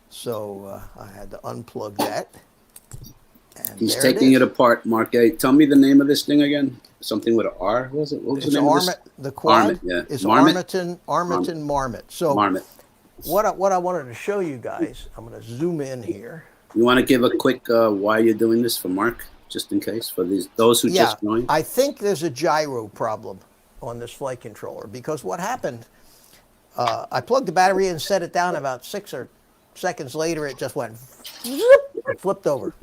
so I had to unplug that. And He's there taking is. it apart, Mark A. Tell me the name of this thing again. Something with an R, was it? What was It's the name of this? the quad Marmot, yeah. is Marmot? Armatttan Marmotte. So Marmot. what I wanted to show you guys, I'm going to zoom in here. You want to give a quick why you're doing this for Mark, just in case, for those who just joined? I think there's a gyro problem on this flight controller, because what happened, I plugged the battery in and set it down. About 6 or seconds later, it just went and flipped over.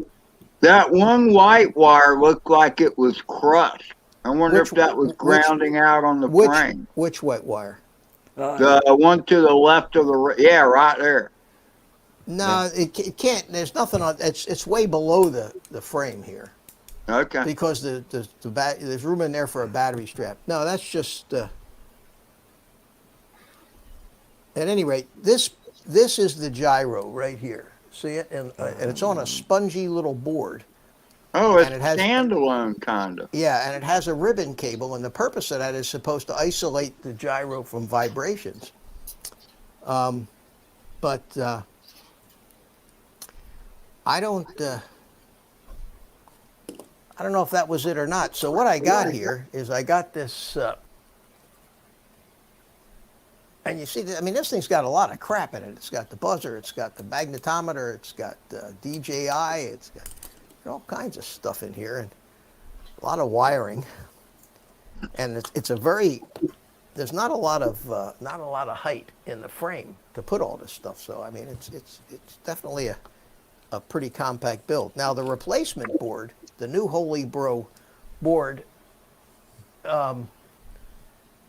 That one white wire looked like it was crushed. I wonder if that was grounding out on the frame. Which white wire? The one to the left of the right there. No, it can't. There's nothing on. It's way below the frame here, Okay. because there's room in there for a battery strap. No, that's just. At any rate, this is the gyro right here. See it, and it's on a spongy little board. Oh, it's And it has- standalone kind of. Yeah, and it has a ribbon cable, and the purpose of that is supposed to isolate the gyro from vibrations. But I don't know if that was it or not. So what I got here is I got this And you see, I mean, this thing's got a lot of crap in it. It's got the buzzer, it's got the magnetometer, it's got DJI, it's got all kinds of stuff in here, and a lot of wiring. And it's a very, there's not a lot of height in the frame to put all this stuff. So I mean, it's definitely a pretty compact build. Now the replacement board, the new Holy Bro board.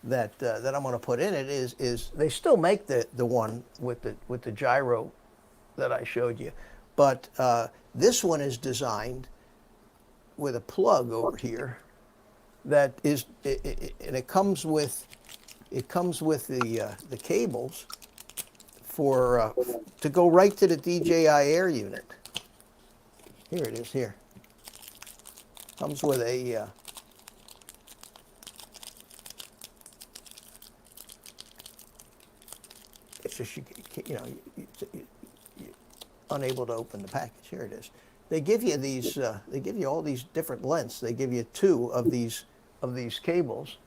That I'm going to put in it is they still make the one with the gyro that I showed you, but this one is designed with a plug over here that is and it comes with the cables for to go right to the DJI Air unit. Here it is. Here comes with a it's just you're unable to open the package. Here it is. They give you these. They give you all these different lengths. They give you 2 of these cables,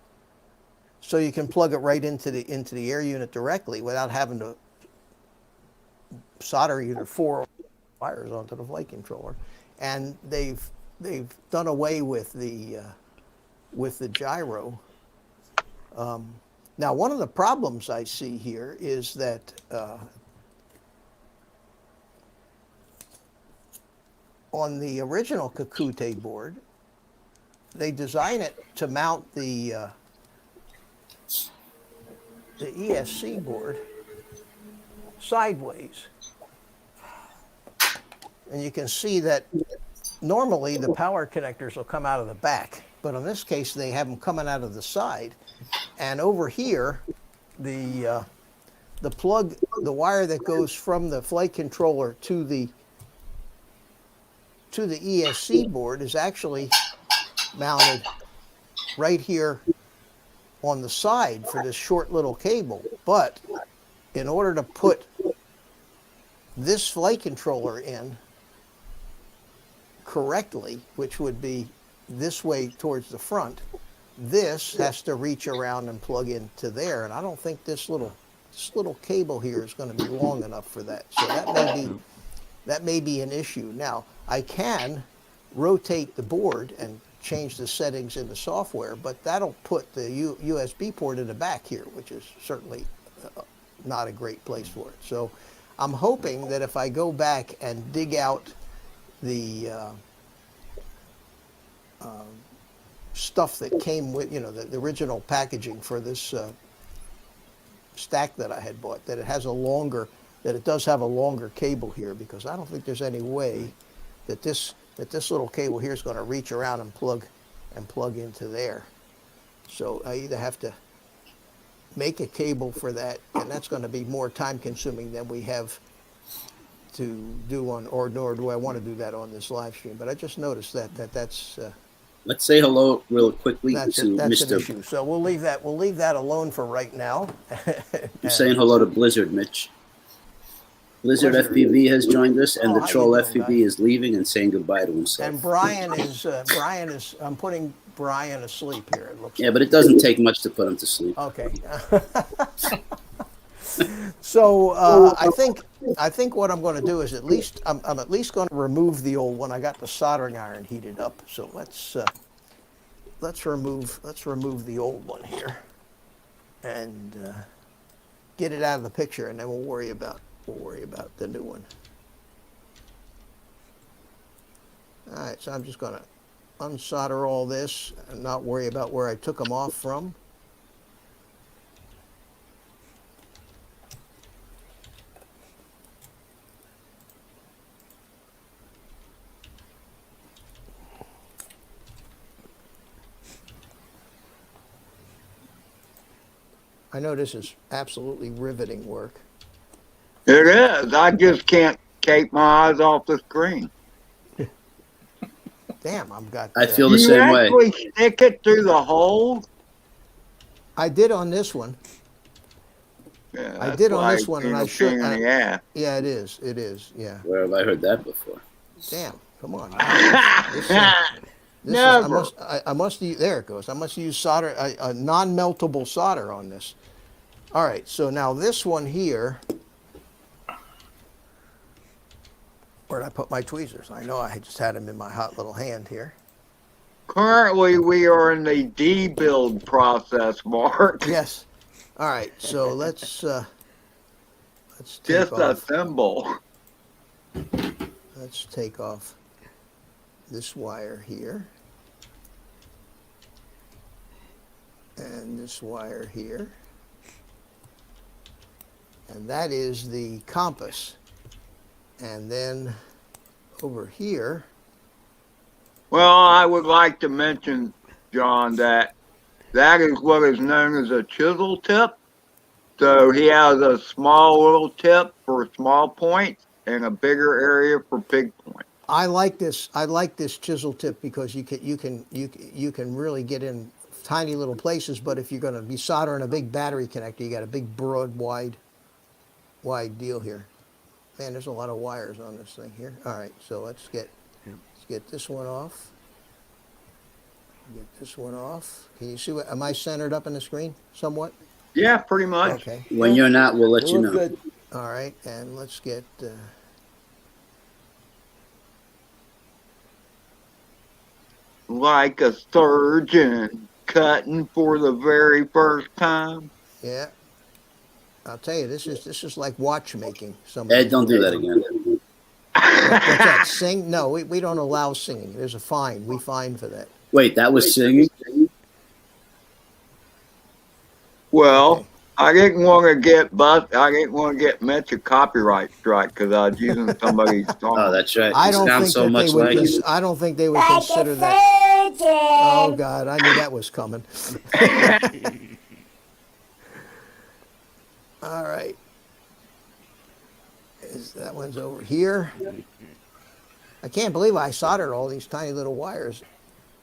so you can plug it right into the air unit directly without having to solder either 4 wires onto the flight controller. And they've done away with the gyro. Now, one of the problems I see here is that on the original Kakute board, they design it to mount the ESC board sideways. And you can see that normally the power connectors will come out of the back, but in this case they have them coming out of the side. And over here, the plug, the wire that goes from the flight controller to the ESC board is actually mounted right here on the side for this short little cable. But in order to put this flight controller in correctly, which would be this way towards the front, this has to reach around and plug into there, and I don't think this little cable here is going to be long enough for that. So that may be an issue. Now I can rotate the board and change the settings in the software, but that'll put the USB port in the back here, which is certainly not a great place for it. So I'm hoping that if I go back and dig out the stuff that came with, the original packaging for this stack that I had bought, that it does have a longer cable here, because I don't think there's any way that this little cable here is going to reach around and plug into there. So I either have to make a cable for that, and that's going to be more time consuming than we have to do on, or nor do I want to do that on this live stream. But I just noticed that's let's say hello real quickly that's to an Mr. issue. So we'll leave that alone for right now. I'm saying hello to Blizzard, Mitch. Blizzard FPV has joined us, and the Troll FPV is leaving and saying goodbye to himself. And Brian is I'm putting Brian asleep here. It looks yeah, but it doesn't take much to put him to sleep. okay. So I think what I'm going to do is I'm at least going to remove the old one. I got the soldering iron heated up, so let's remove the old one here and get it out of the picture, and then we'll worry about the new one. All right, so I'm just going to unsolder all this and not worry about where I took them off from. I know this is absolutely riveting work. It is. I just can't take my eyes off the screen. Damn, I've got. I feel the same way. You actually stick it through the hole? I did on this one. Yeah, I did on this one, and I should. Yeah. Yeah, it is. It is. Yeah. Where have I heard that before? Damn. Come on. Never. I must use. There it goes. I must use solder, a non-meltable solder on this. All right, so now this one here, where did I put my tweezers? I know I just had them in my hot little hand here. Currently, we are in the debuild process, Mark. Yes. All right, so let's take off. Disassemble. Let's take off this wire here. And this wire here. And that is the compass. And then over here. Well, I would like to mention, John, that is what is known as a chisel tip. So he has a small little tip for small points and a bigger area for big points. I like this. I like this chisel tip because you can really get in tiny little places. But if you're going to be soldering a big battery connector, you got a big, broad, wide deal here. Man, there's a lot of wires on this thing here. All right, so let's get this one off. Get this one off. Can you see what? Am I centered up in the screen somewhat? Yeah, pretty much. Okay. When you're not, we'll let you know. Good. All right, and let's get. Like a surgeon cutting for the very first time. Yeah. I'll tell you, this is like watchmaking. Ed, don't do that again. What's that? Sing? No, we don't allow singing. There's a fine. We fine for that. Wait, that was singing? Well, Okay. I didn't want to get I didn't want to get Mitch a copyright strike because I was using somebody's song. Oh, that's right. I You don't sound think so that much they would. like you. I don't think they would consider that. Oh God, I knew that was coming. All right. That one's over here. I can't believe I soldered all these tiny little wires.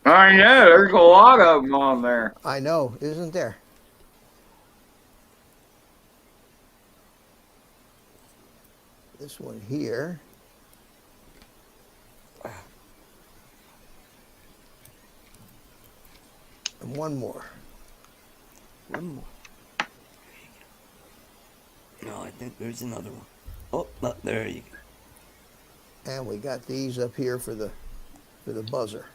I know, there's a lot of them on there. I know, isn't there? This one here. And one more. One more. No, I think there's another one. Oh, no, there you go. And we got these up here for the buzzer.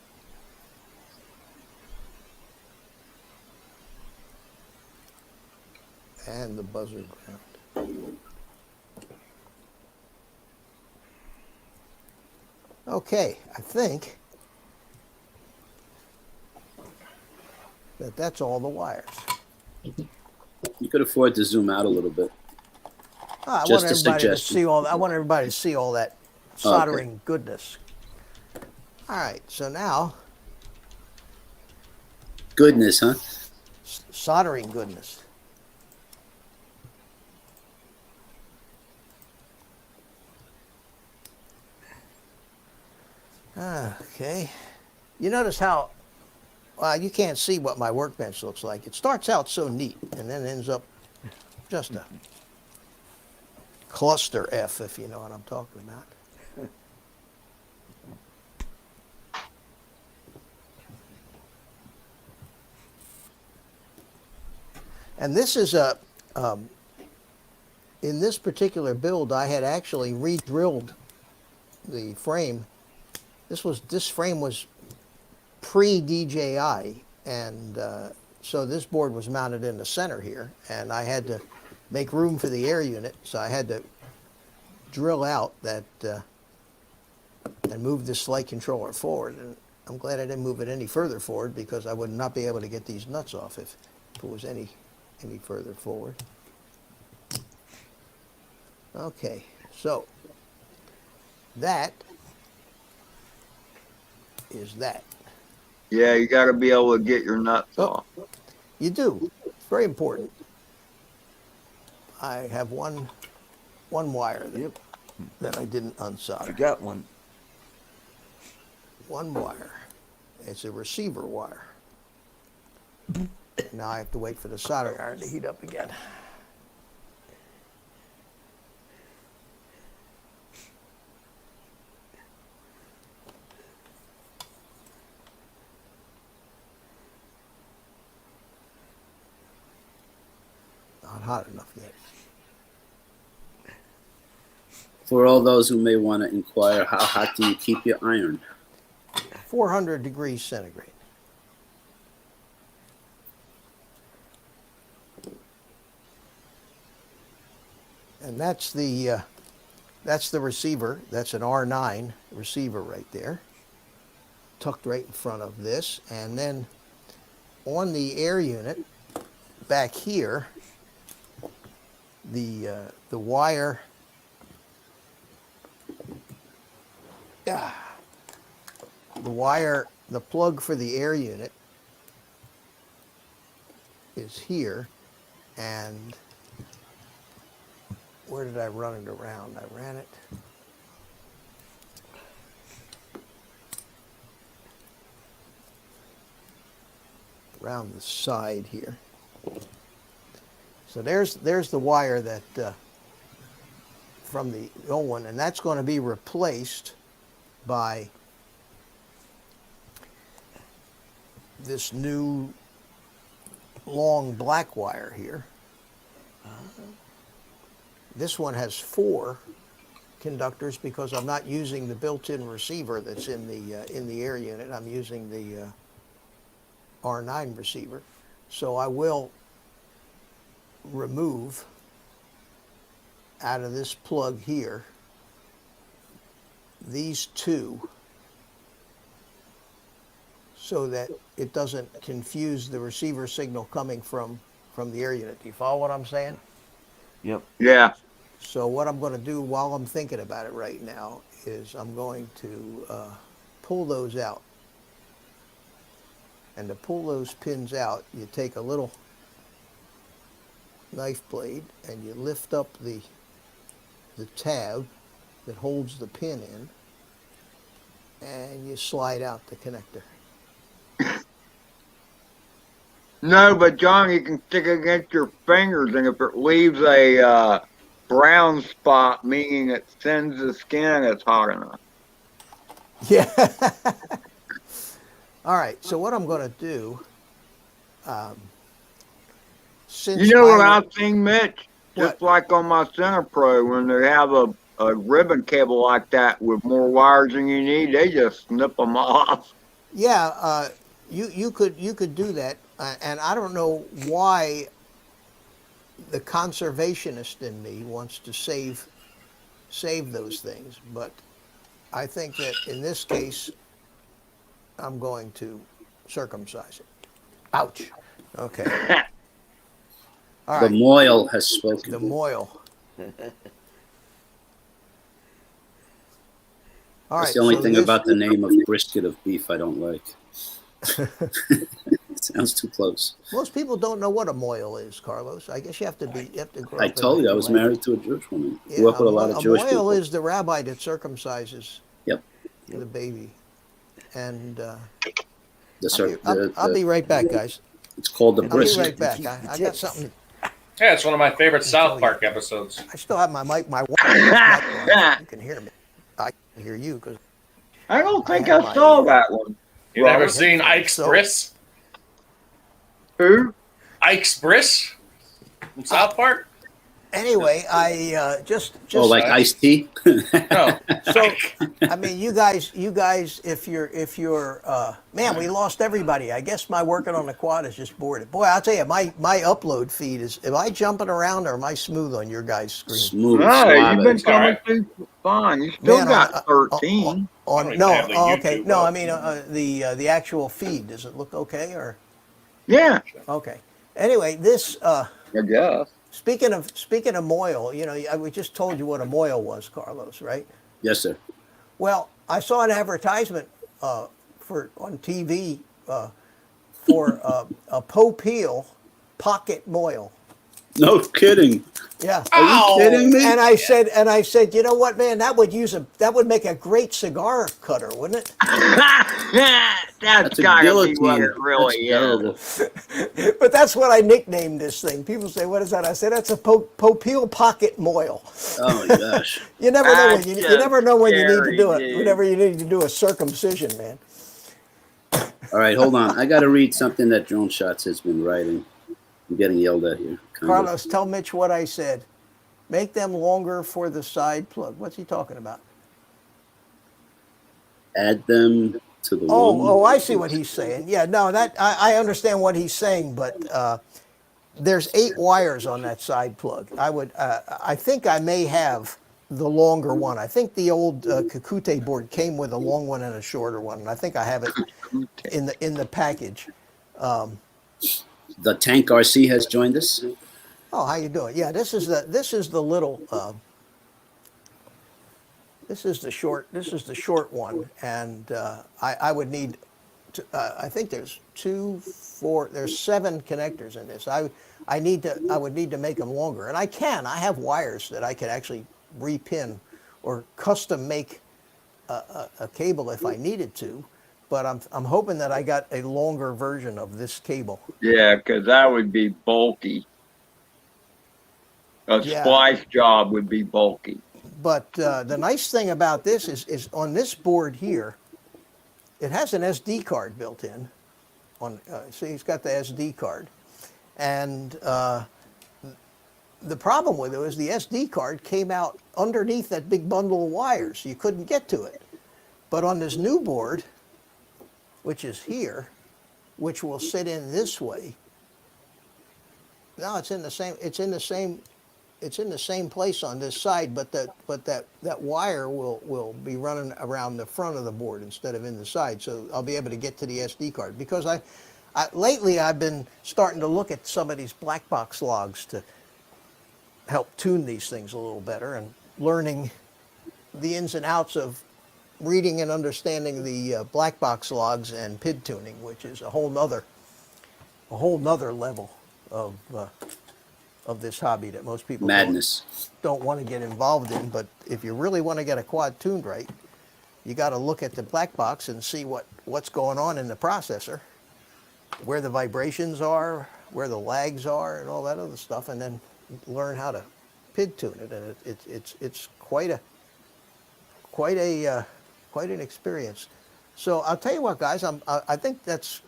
And the buzzer ground. Okay, I think that's all the wires. You could afford to zoom out a little bit. I Just want a everybody to suggestion. see all. I want everybody to see all that soldering goodness. All right, so now Goodness, huh? soldering goodness. Okay. You notice how you can't see what my workbench looks like. It starts out so neat and then ends up just a cluster F, if you know what I'm talking about. And this is in this particular build, I had actually re-drilled the frame. This frame was pre-DJI, and so this board was mounted in the center here, and I had to make room for the air unit, so I had to drill out that and move this flight controller forward. And I'm glad I didn't move it any further forward because I would not be able to get these nuts off if it was any further forward. Okay, so that is that. Yeah, you got to be able to get your nuts off. You do. It's very important. I have one wire that I didn't I unsolder. got one. One wire. It's a receiver wire. Now I have to wait for the soldering iron to heat up again. Not hot enough yet. For all those who may want to inquire, how hot do you keep your iron? 400 degrees centigrade. And that's the receiver. That's an R9 receiver right there, tucked right in front of this. And then on the air unit back here, the wire. The plug for the air unit is here, and where did I run it around? I ran it around the side here. So there's the wire that from the old one, and that's going to be replaced by this new long black wire here. This one has 4 conductors because I'm not using the built-in receiver that's in the air unit. I'm using the R9 receiver. So I will remove out of this plug here these 2 so that it doesn't confuse the receiver signal coming from the air unit. Do you follow what I'm saying? Yep. Yeah. So what I'm going to do while I'm thinking about it right now is I'm going to pull those out. And to pull those pins out, you take a little knife blade and you lift up the tab that holds the pin in, and you slide out the connector. No, but John, you can stick it against your fingers, and if it leaves a brown spot, meaning it sends the skin, it's hot enough. Yeah. All right. So what I'm going to do, since You know what I've seen, Mitch? Just like on my Center Pro, when they have a ribbon cable like that with more wires than you need, they just snip them off. Yeah, you could do that, and I don't know why the conservationist in me wants to save those things, but I think that in this case, I'm going to circumcise it. Ouch. Okay. All The right. moil has spoken. The moil. All That's right. the only so thing this- about the name of brisket of beef I don't like. It sounds too close. Most people don't know what a moil is, Carlos. I guess you have to grow I up in told you I was land. married to a Jewish woman. Yeah, Grew up with a lot of Jewish moil people. is the rabbi that circumcises Yep. the baby. And The I'll be right back, guys. It's called the I'll be brisket. right back. I got something. Yeah, it's one of my favorite South Park episodes. I still have my mic. My mic on. You can hear me. I can hear you because I don't think have I my- saw that one. You never Robert? seen Ike's So- Briss? Who? Ike's Briss from South Park? anyway, I just Oh, like iced tea? No. so I mean, you guys, if you're man, we lost everybody. I guess my working on the quad is just bored. Boy, I'll tell you, my upload feed is. Am I jumping around or am I smooth on your guys' screen? Smooth. No, suave. you've been coming Alright. through fine. You still Man, got 13. don't No, even have the okay, YouTube no, up. I mean the actual feed. Does it look okay or Yeah, okay? Anyway, this I guess. speaking of moil, you know, we just told you what a moil was, Carlos, right? Yes, sir. Well, I saw an advertisement for on TV for a Popeil pocket moil. No kidding. Yeah. Are you kidding me? And I said, you know what, man, that would make a great cigar cutter, wouldn't it? That's a gotta be what guillotine. it really That's is. terrible. But that's what I nicknamed this thing. People say, "What is that?" I said, "That's a Popeil pocket moil." Oh my gosh. You never know when That's you never know when you need to scary, do it. dude. Whenever you need to do a circumcision, man. All right, hold on. I got to read something that Drone Shots has been writing. I'm getting yelled at here. Kind of. Carlos, tell Mitch what I said. Make them longer for the side plug. What's he talking about? Add them to the Oh, one. I see what he's saying. Yeah, no, that I understand what he's saying, but there's 8 wires on that side plug. I think I may have the longer one. I think the old Kakute board came with a long one and a shorter one, and I think I have it in the package. The Tank RC has joined us. Oh, how you doing? Yeah, this is the little this is the short one, and I would need to, I think there's 2, 4, there's 7 connectors in this. I would need to make them longer, and I have wires that I could actually repin or custom make a cable if I needed to, but I'm hoping that I got a longer version of this cable. Yeah, because that would be bulky. A Yeah. splice job would be bulky. But the nice thing about this is on this board here, it has an SD card built in. See, it's got the SD card. And the problem with it was the SD card came out underneath that big bundle of wires. You couldn't get to it. But on this new board, which is here, which will sit in this way, no, it's in the same place on this side, but that wire will be running around the front of the board instead of in the side, so I'll be able to get to the SD card. Because lately I've been starting to look at some of these black box logs to help tune these things a little better, and learning the ins and outs of reading and understanding the black box logs and PID tuning, which is a whole nother level of this hobby that most people don't want to get involved in. But if you really want to get a quad tuned right, you got to look at the black box and see what's going on in the processor, where the vibrations are, where the lags are, and all that other stuff, and then learn how to PID tune it. And it's quite an experience. So I'll tell you what, guys, I think that's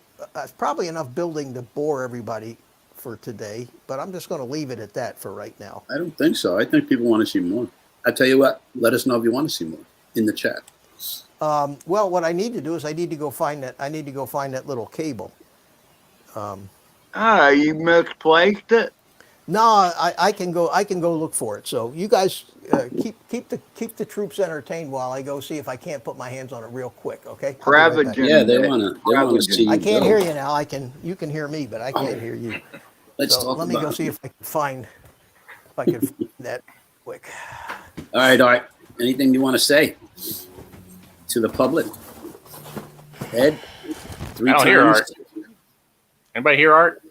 probably enough building to bore everybody for today, but I'm just going to leave it at that for right now. I don't think so. I think people want to see more. I tell you what, let us know if you want to see more in the chat. Well, what I need to do is I need to go find that little cable. You misplaced it? No, I can go look for it. So you guys keep the troops entertained while I go see if I can't put my hands on it real quick. Okay. I'll be right back. Yeah, they want to see you. I can't hear you now. You can hear me, but I can't hear you. Let's so talk let me about go see if I can find that quick. All right, Art. Anything you want to say to the public? Ed, 3 I don't times. hear Art. Anybody hear Art?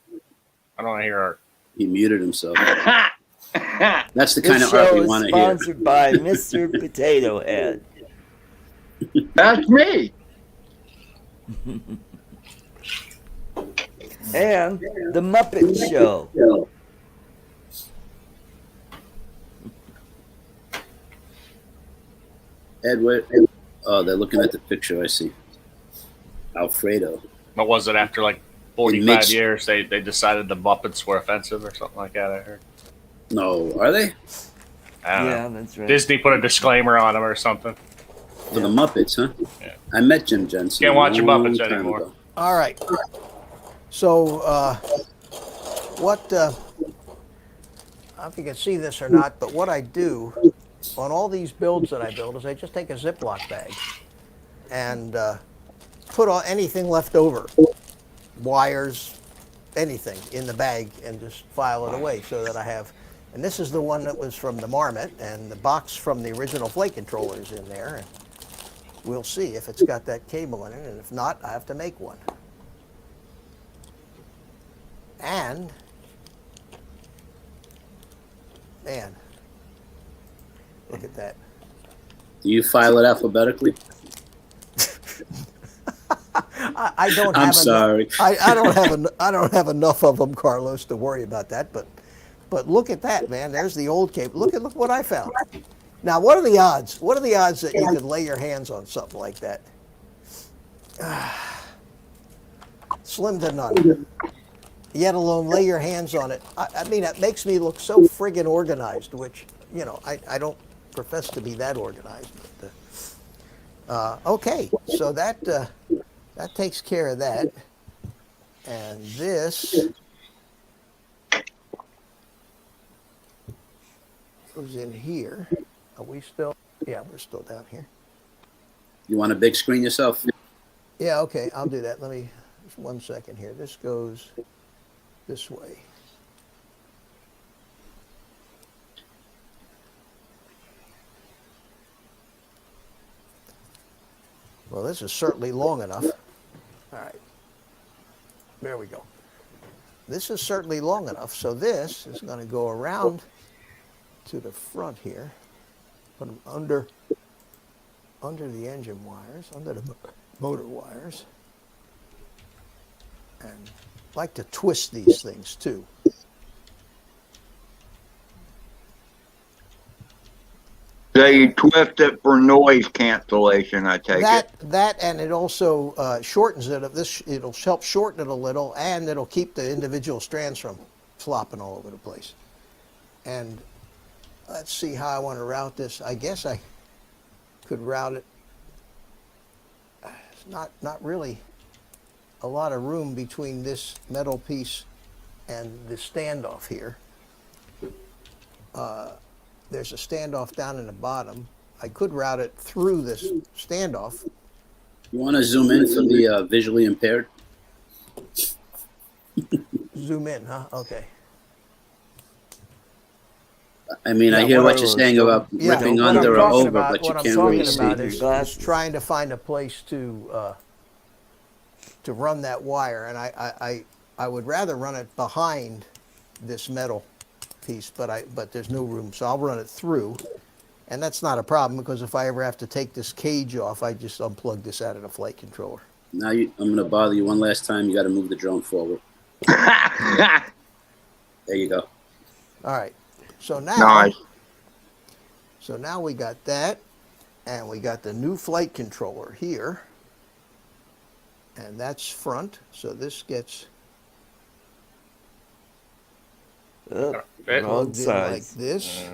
I don't hear Art. He muted himself. That's the This kind of art show we is want to hear. sponsored by Mr. Potato Head. That's me. And The Muppet Show. Ed, oh, they're looking at the picture. I see. Alfredo. What was it after like 45 mixed- years? They decided the Muppets were offensive or something like that. I heard. No, are they? I don't Yeah, know. that's right. Disney put a disclaimer on them or something. For the Muppets, huh? Yeah. I met Jim Jensen. Can't watch a the long Muppets time anymore. ago. All right. So what? I don't know if you can see this or not, but what I do on all these builds that I build is I just take a Ziploc bag and put anything left over, wires, anything in the bag, and just file it away so that I have. And this is the one that was from the Marmotte, and the box from the original Flake controller is in there. And we'll see if it's got that cable in it, and if not, I have to make one. And man, look at that. Do you file it alphabetically? I don't have I'm sorry. I don't have enough of them, Carlos, to worry about that. But look at that, man. There's the old cable. Look what I found. Now, what are the odds? What are the odds that you could lay your hands on something like that? Slim to none. yet alone lay your hands on it. I mean, it makes me look so friggin' organized, which, you know, I don't profess to be that organized. But, okay, so that takes care of that. And this goes in here. Are we still? Yeah, we're still down here. You want a big screen yourself? Yeah, okay, I'll do that. Let me, just 1 second here. This goes this way. Well, this is certainly long enough. All right. There we go. This is certainly long enough. So this is going to go around to the front here. Put them under the engine wires, under the motor wires. And I like to twist these things too. So you twist it for noise cancellation, I take it. That and it also shortens it. It'll help shorten it a little, and it'll keep the individual strands from flopping all over the place. And let's see how I want to route this. I guess I could route it. It's not really a lot of room between this metal piece and the standoff here. There's a standoff down in the bottom. I could route it through this standoff. You want to zoom in for the visually impaired? Zoom in, huh? Okay. I mean, I Yeah, hear what what you're saying about ripping what under I'm or talking over, about- but you what I'm can't talking really about see. is Glasses. trying to find a place to run that wire, and I would rather run it behind this metal piece, but there's no room, so I'll run it through, and that's not a problem because if I ever have to take this cage off, I just unplug this out of the flight controller. Now I'm going to bother you one last time. You got to move the drone forward. There you go. All right, so now, Nice. so now we got that, and we got the new flight controller here, and that's front, so this gets Oh, Fit. wrong plugged in like size. this.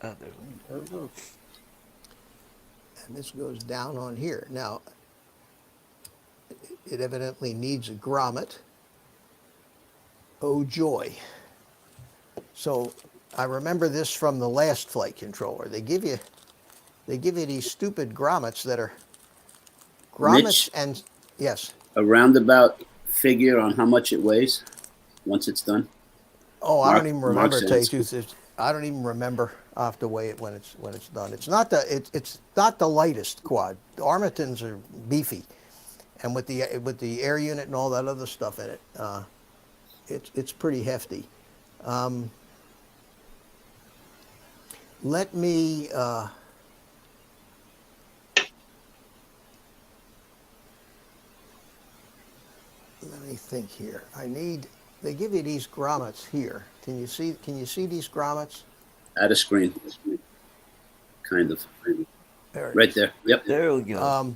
Oh, there. And this goes down on here. Now, it evidently needs a grommet. Oh joy. So I remember this from the last flight controller. They give you these stupid grommets that are grommets Mitch? and yes. A roundabout figure on how much it weighs once it's done. Oh, I Mark- don't even remember Mark to tell you says. the truth. I don't even remember. I'll have to weigh it when it's done. It's not the lightest quad. The Armattans are beefy, and with the air unit and all that other stuff in it, it's pretty hefty. Let me think here. They give you these grommets here. Can you see these grommets? Add a screen. Kind of. There it Right is. there. Yep. There we go.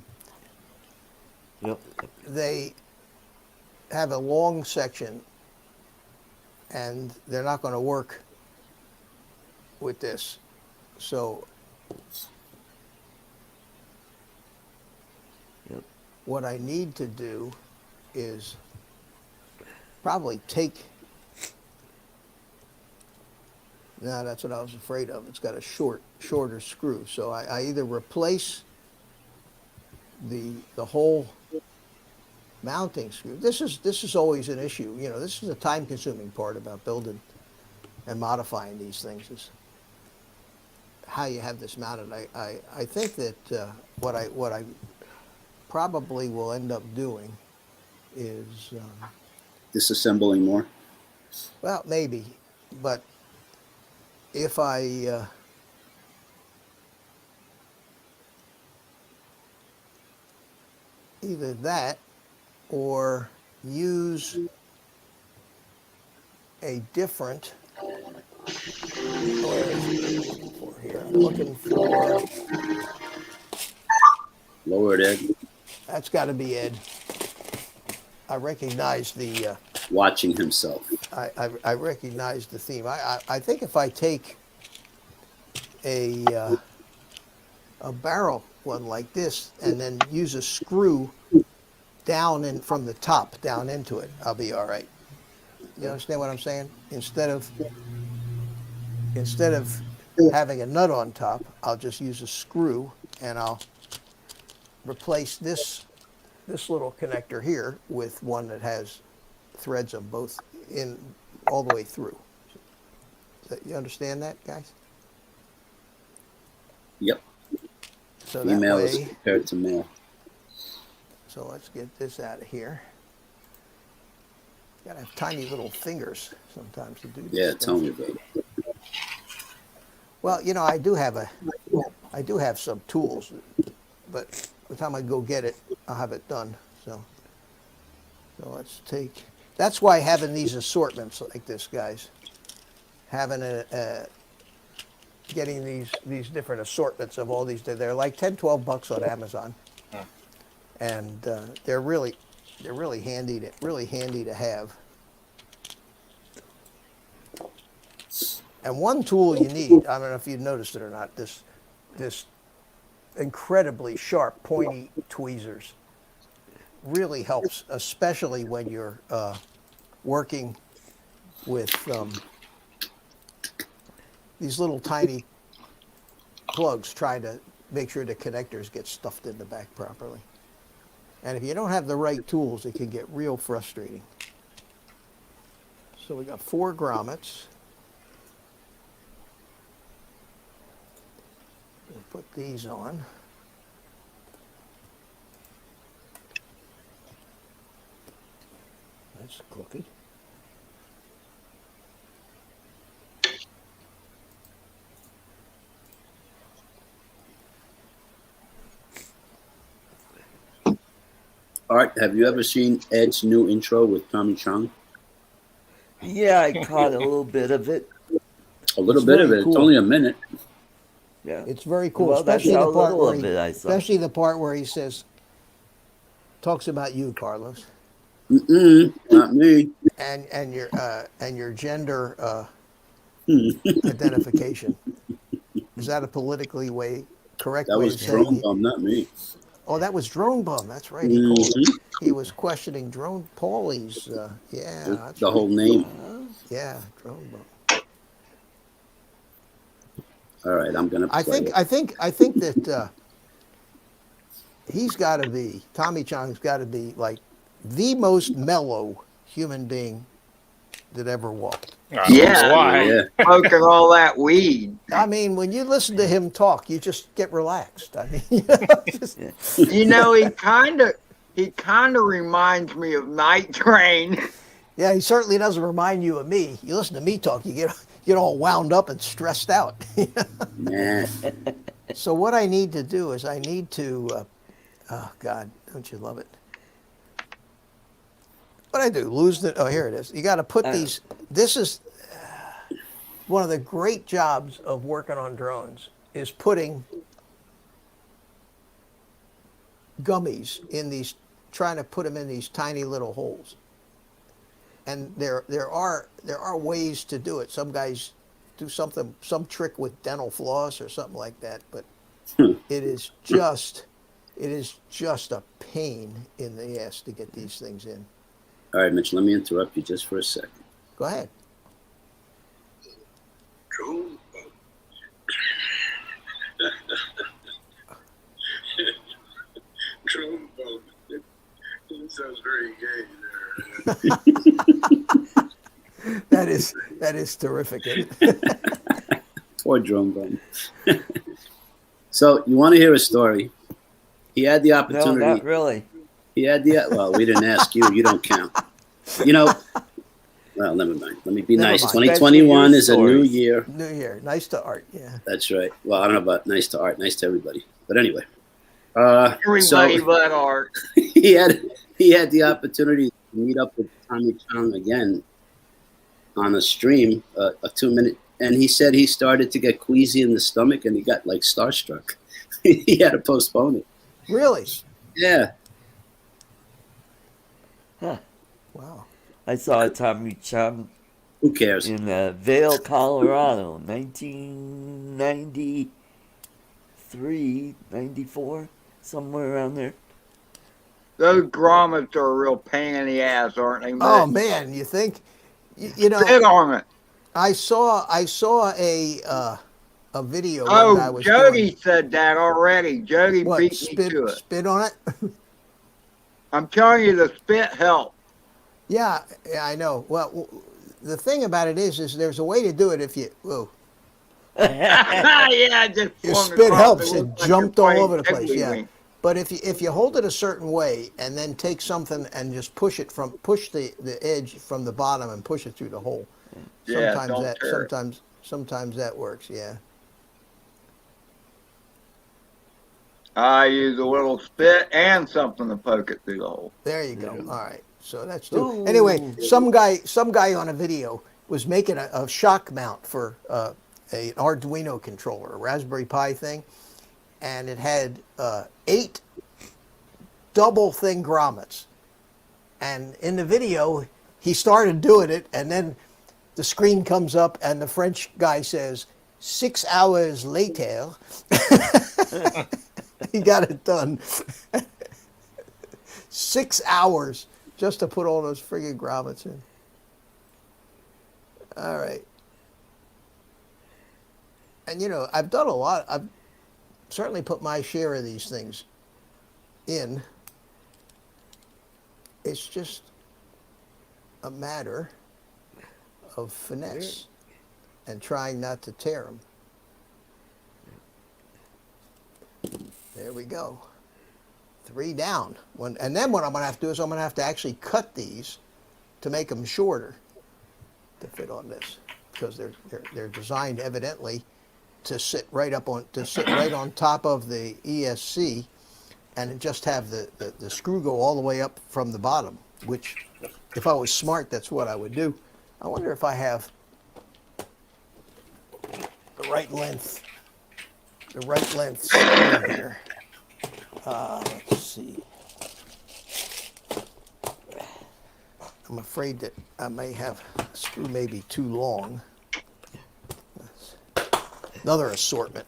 Yep. They have a long section, and they're not going to work with this. So Yep. what I need to do is probably take. No, that's what I was afraid of. It's got a shorter screw. So I either replace the whole mounting screw. This is always an issue. You know, this is a time-consuming part about building and modifying these things is how you have this mounted. I think that what I probably will end up doing is Disassembling more. well, maybe, but if I either that or use a different. Where is it I'm looking for here? I'm looking for. Lower it, Ed. That's got to be Ed. I recognize the watching himself. I recognize the theme. I think if I take a barrel one like this and then use a screw down in from the top down into it, I'll be all right. You understand what I'm saying? Instead of having a nut on top, I'll just use a screw and I'll replace this little connector here with one that has threads on both in all the way through. You understand that, guys? Yep. So that Email is way, compared to mail. so let's get this out of here. Gotta have tiny little fingers sometimes to do this. Yeah, stuff. tell me about it. Well, you know, I do have some tools, but by the time I go get it, I'll have it done. So let's take. That's why having these assortments like this, guys. Having getting these different assortments of all these. They're like $10-12 on Amazon, and they're really handy to have. And one tool you need, I don't know if you've noticed it or not, this incredibly sharp, pointy tweezers really helps, especially when you're working with these little tiny plugs, trying to make sure the connectors get stuffed in the back properly. And if you don't have the right tools, it can get real frustrating. So we got 4 grommets. We'll put these on. That's crooked. Art, have you ever seen Ed's new intro with Tommy Chong? Yeah, I caught a little bit of it. A little It's bit of very it. cool. It's only a minute. Yeah. It's very cool, Well, that's especially how the part little where of it I saw. especially the part where he says, talks about you, Carlos, Not me. and your gender identification. Is that a politically correct That way was of saying? Drone Bum, not me. Oh, that was Drone Bum. That's right. He was questioning Drone Paulie's. Yeah, that's The right. whole name. Yeah, Drone Bum. All right, I'm gonna play I think that he's got to be, Tommy Chong's got to be like the most mellow human being that ever walked. Yeah. Why? Yeah. Smoking all that weed. I mean, when you listen to him talk, you just get relaxed. I mean, just, You know, he kind of reminds me of Night Train. yeah, he certainly doesn't remind you of me. You listen to me talk, you get all wound up and stressed out. Nah. So what I need to do is I need to, oh God, don't you love it? What I do, oh, here it is. You got to put these, this is one of the great jobs of working on drones is putting gummies in these, trying to put them in these tiny little holes. And there are ways to do it. Some guys do some trick with dental floss or something like that, but it is just a pain in the ass to get these things in. All right, Mitch, let me interrupt you just for a second. Go ahead. Drone Bum. Drone Bum. It sounds very gay there. That is terrific. Isn't it? Poor Drone Bum. So you want to hear a story? He had the No, opportunity. not really. He had the well. We didn't ask you. You don't count. You know. Well, never mind. Let me be Never nice. mind. 2021 is a new Stories. year. New Year. Nice to Art. Yeah. That's right. Well, I don't know about nice to Art. Nice to everybody. But anyway. Everybody but Art. he had the opportunity to meet up with Tommy Chong again on a stream, a 2-minute, and he said he started to get queasy in the stomach and he got like starstruck. He had to postpone it. Really? Yeah. Wow. I saw a Tommy Chum Who cares? in Vail, Colorado, 1993, 94, somewhere around there. Those grommets are a real pain in the ass, aren't they, Oh Mitch? man, you think? You know, Sit on it. I saw a video one guy Oh, was doing. Jody said that already. Jody What, beat me to it. spit on it? I'm telling you, the spit helps. Yeah, yeah, I know. Well, the thing about it is there's a way to do it if you. Whoa, Yeah, just your flung spit across. helps. It It looks like you're jumped all playing over the place. Yeah, tiddlywink. but if you hold it a certain way and then take something and just push the edge from the bottom and push it through the hole, Yeah, don't tear it. sometimes that works. Yeah. I use a little spit and something to poke it through the hole. There you go. All right. So that's two. Ooh. Anyway, some guy on a video was making a shock mount for an Arduino controller, a Raspberry Pi thing, and it had 8 double thing grommets. And in the video, he started doing it, and then the screen comes up, and the French guy says, 6 hours later. He got it done. 6 hours just to put all those friggin' grommets in. All right. And you know, I've done a lot. I've certainly put my share of these things in. It's just a matter of finesse and trying not to tear them. There we go. 3 down. And then what I'm going to have to do is I'm going to have to actually cut these to make them shorter to fit on this, because they're designed evidently to sit right on top of the ESC and just have the screw go all the way up from the bottom, which if I was smart, that's what I would do. I wonder if I have the right length screw here. Let's see. I'm afraid that I may have a screw maybe too long. Another assortment.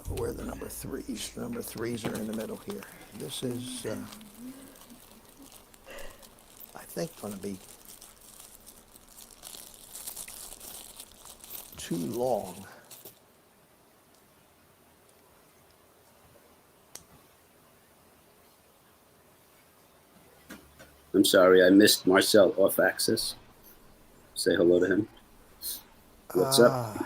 Where are the number 3s? The number 3s are in the middle here. This is, I think, going to be too long. I'm sorry, I missed Marcel off access. Say hello to him. What's up?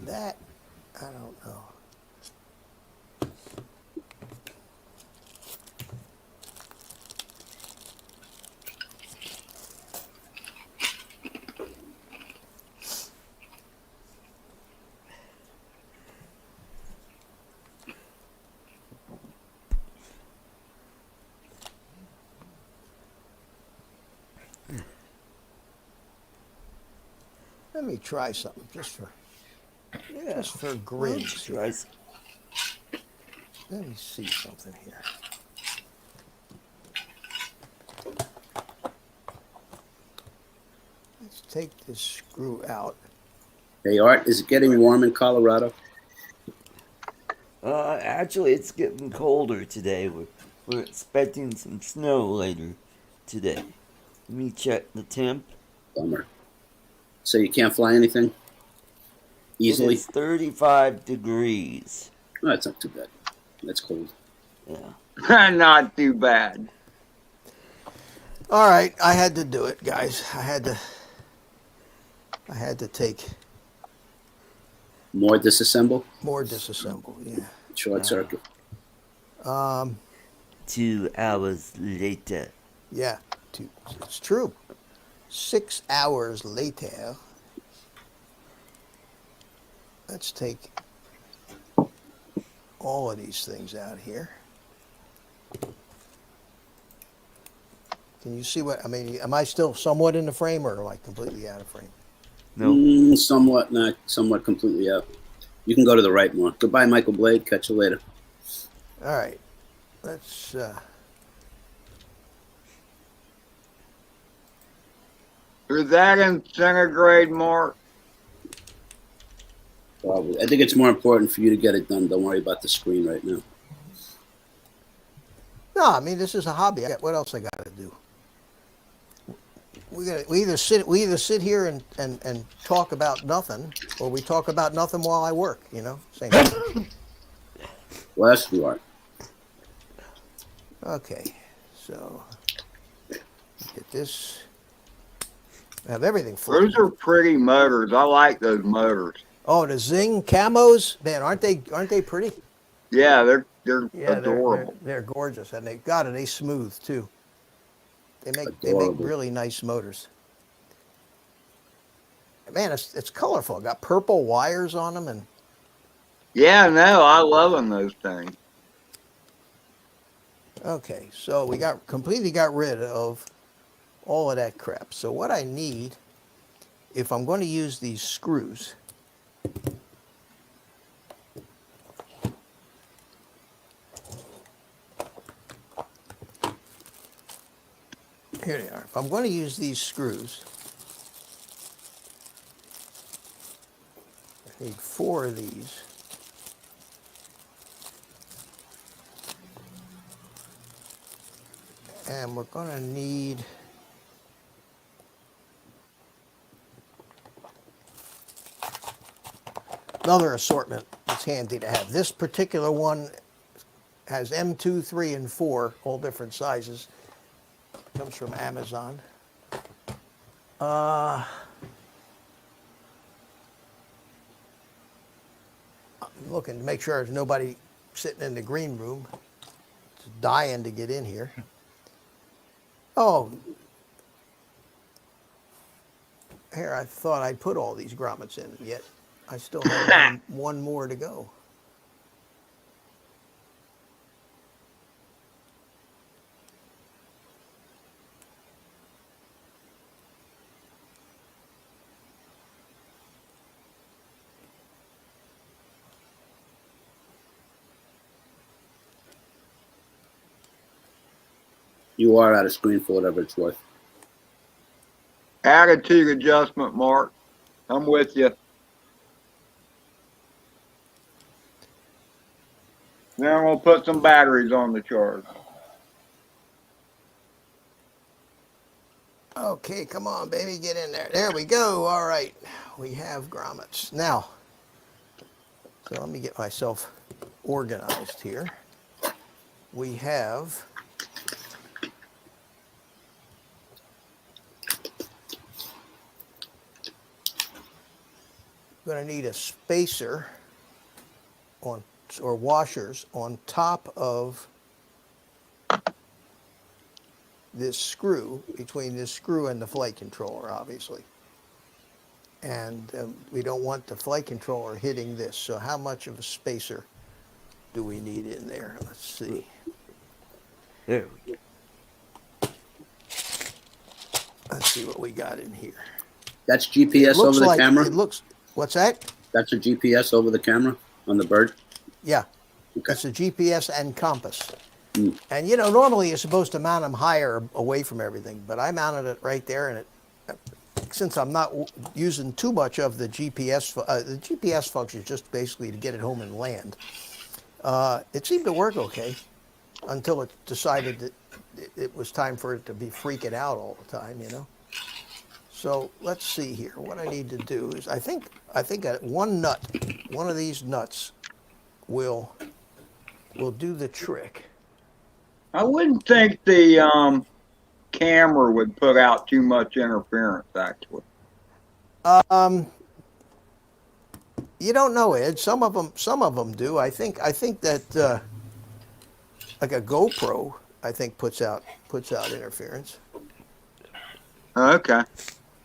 That, I don't know. Let me try something just for grins. Tries. Let me see something here. Let's take this screw out. Hey, Art, is it getting warm in Colorado? Actually, it's getting colder today. We're expecting some snow later today. Let me check the temp. Bummer. So you can't fly anything easily? It is 35 degrees. Oh, that's not too bad. That's cold. Yeah. Not too bad. All right, I had to do it, guys. I had to take More disassemble? more disassemble. Yeah. Short circuit. 2 hours later. Yeah. It's true. 6 hours later. Let's take all of these things out here. Can you see what I mean? Am I still somewhat in the frame, or am I completely out of frame? No. Somewhat, not somewhat completely out. You can go to the right more. Goodbye, Michael Blade. Catch you later. All right. Let's. Is that in centigrade, Mark? Probably. I think it's more important for you to get it done. Don't worry about the screen right now. No, I mean this is a hobby. What else I got to do? We either sit here and talk about nothing, or we talk about nothing while I work. You know, same thing. Well, that's you are. Okay, so get this. I have everything flipped. Those are pretty motors. I like those motors. Oh, the Zing camos, man, aren't they pretty? Yeah, they're Yeah, adorable. they're gorgeous, and they smooth too. They make Adorable. really nice motors. Man, it's colorful. Got purple wires on them, and Yeah, no, I love them, those things. okay, so we completely got rid of all of that crap. So what I need, if I'm going to use these screws, here they are. If I'm going to use these screws, I need 4 of these. And we're going to need another assortment. It's handy to have. This particular one has M2, 3, and 4, all different sizes. Comes from Amazon. I'm looking to make sure there's nobody sitting in the green room. It's dying to get in here. Oh, here, I thought I'd put all these grommets in, yet I still have one more to go. You are out of screen for whatever it's worth. Attitude adjustment, Mark. I'm with you. Then we'll put some batteries on the charge. Okay, come on, baby, get in there. There we go. All right, we have grommets. Now, so let me get myself organized here. We have going to need a spacer on, or washers on top of this screw, between this screw and the flight controller, obviously. And we don't want the flight controller hitting this. So how much of a spacer do we need in there? Let's see. There we go. Let's see what we got in here. That's GPS over the camera? It looks, what's that? That's a GPS over the camera on the bird? Yeah. Okay. It's a GPS and compass. And you know, normally you're supposed to mount them higher away from everything, but I mounted it right there, and since I'm not using too much of the GPS function is just basically to get it home and land. It seemed to work okay until it decided that it was time for it to be freaking out all the time, you know. So let's see here. What I need to do is I think one of these nuts will do the trick. I wouldn't think the camera would put out too much interference, actually. You don't know, Ed. Some of them do. I think that like a GoPro, I think puts out interference. Okay.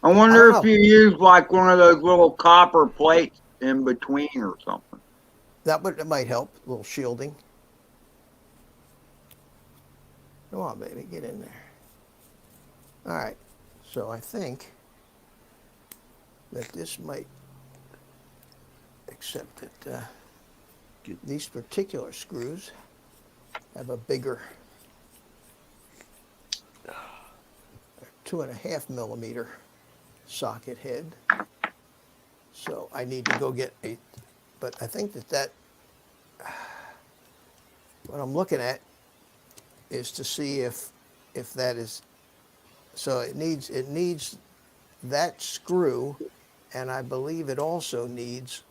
I wonder if you use like one of those little copper plates in between or something. That might help. A little shielding. Come on, baby, get in there. All right. So I think that this might accept it. These particular screws have a bigger 2.5 millimeter socket head. So I need to go get but I think that what I'm looking at is to see if that is, so it needs that screw, and I believe it also needs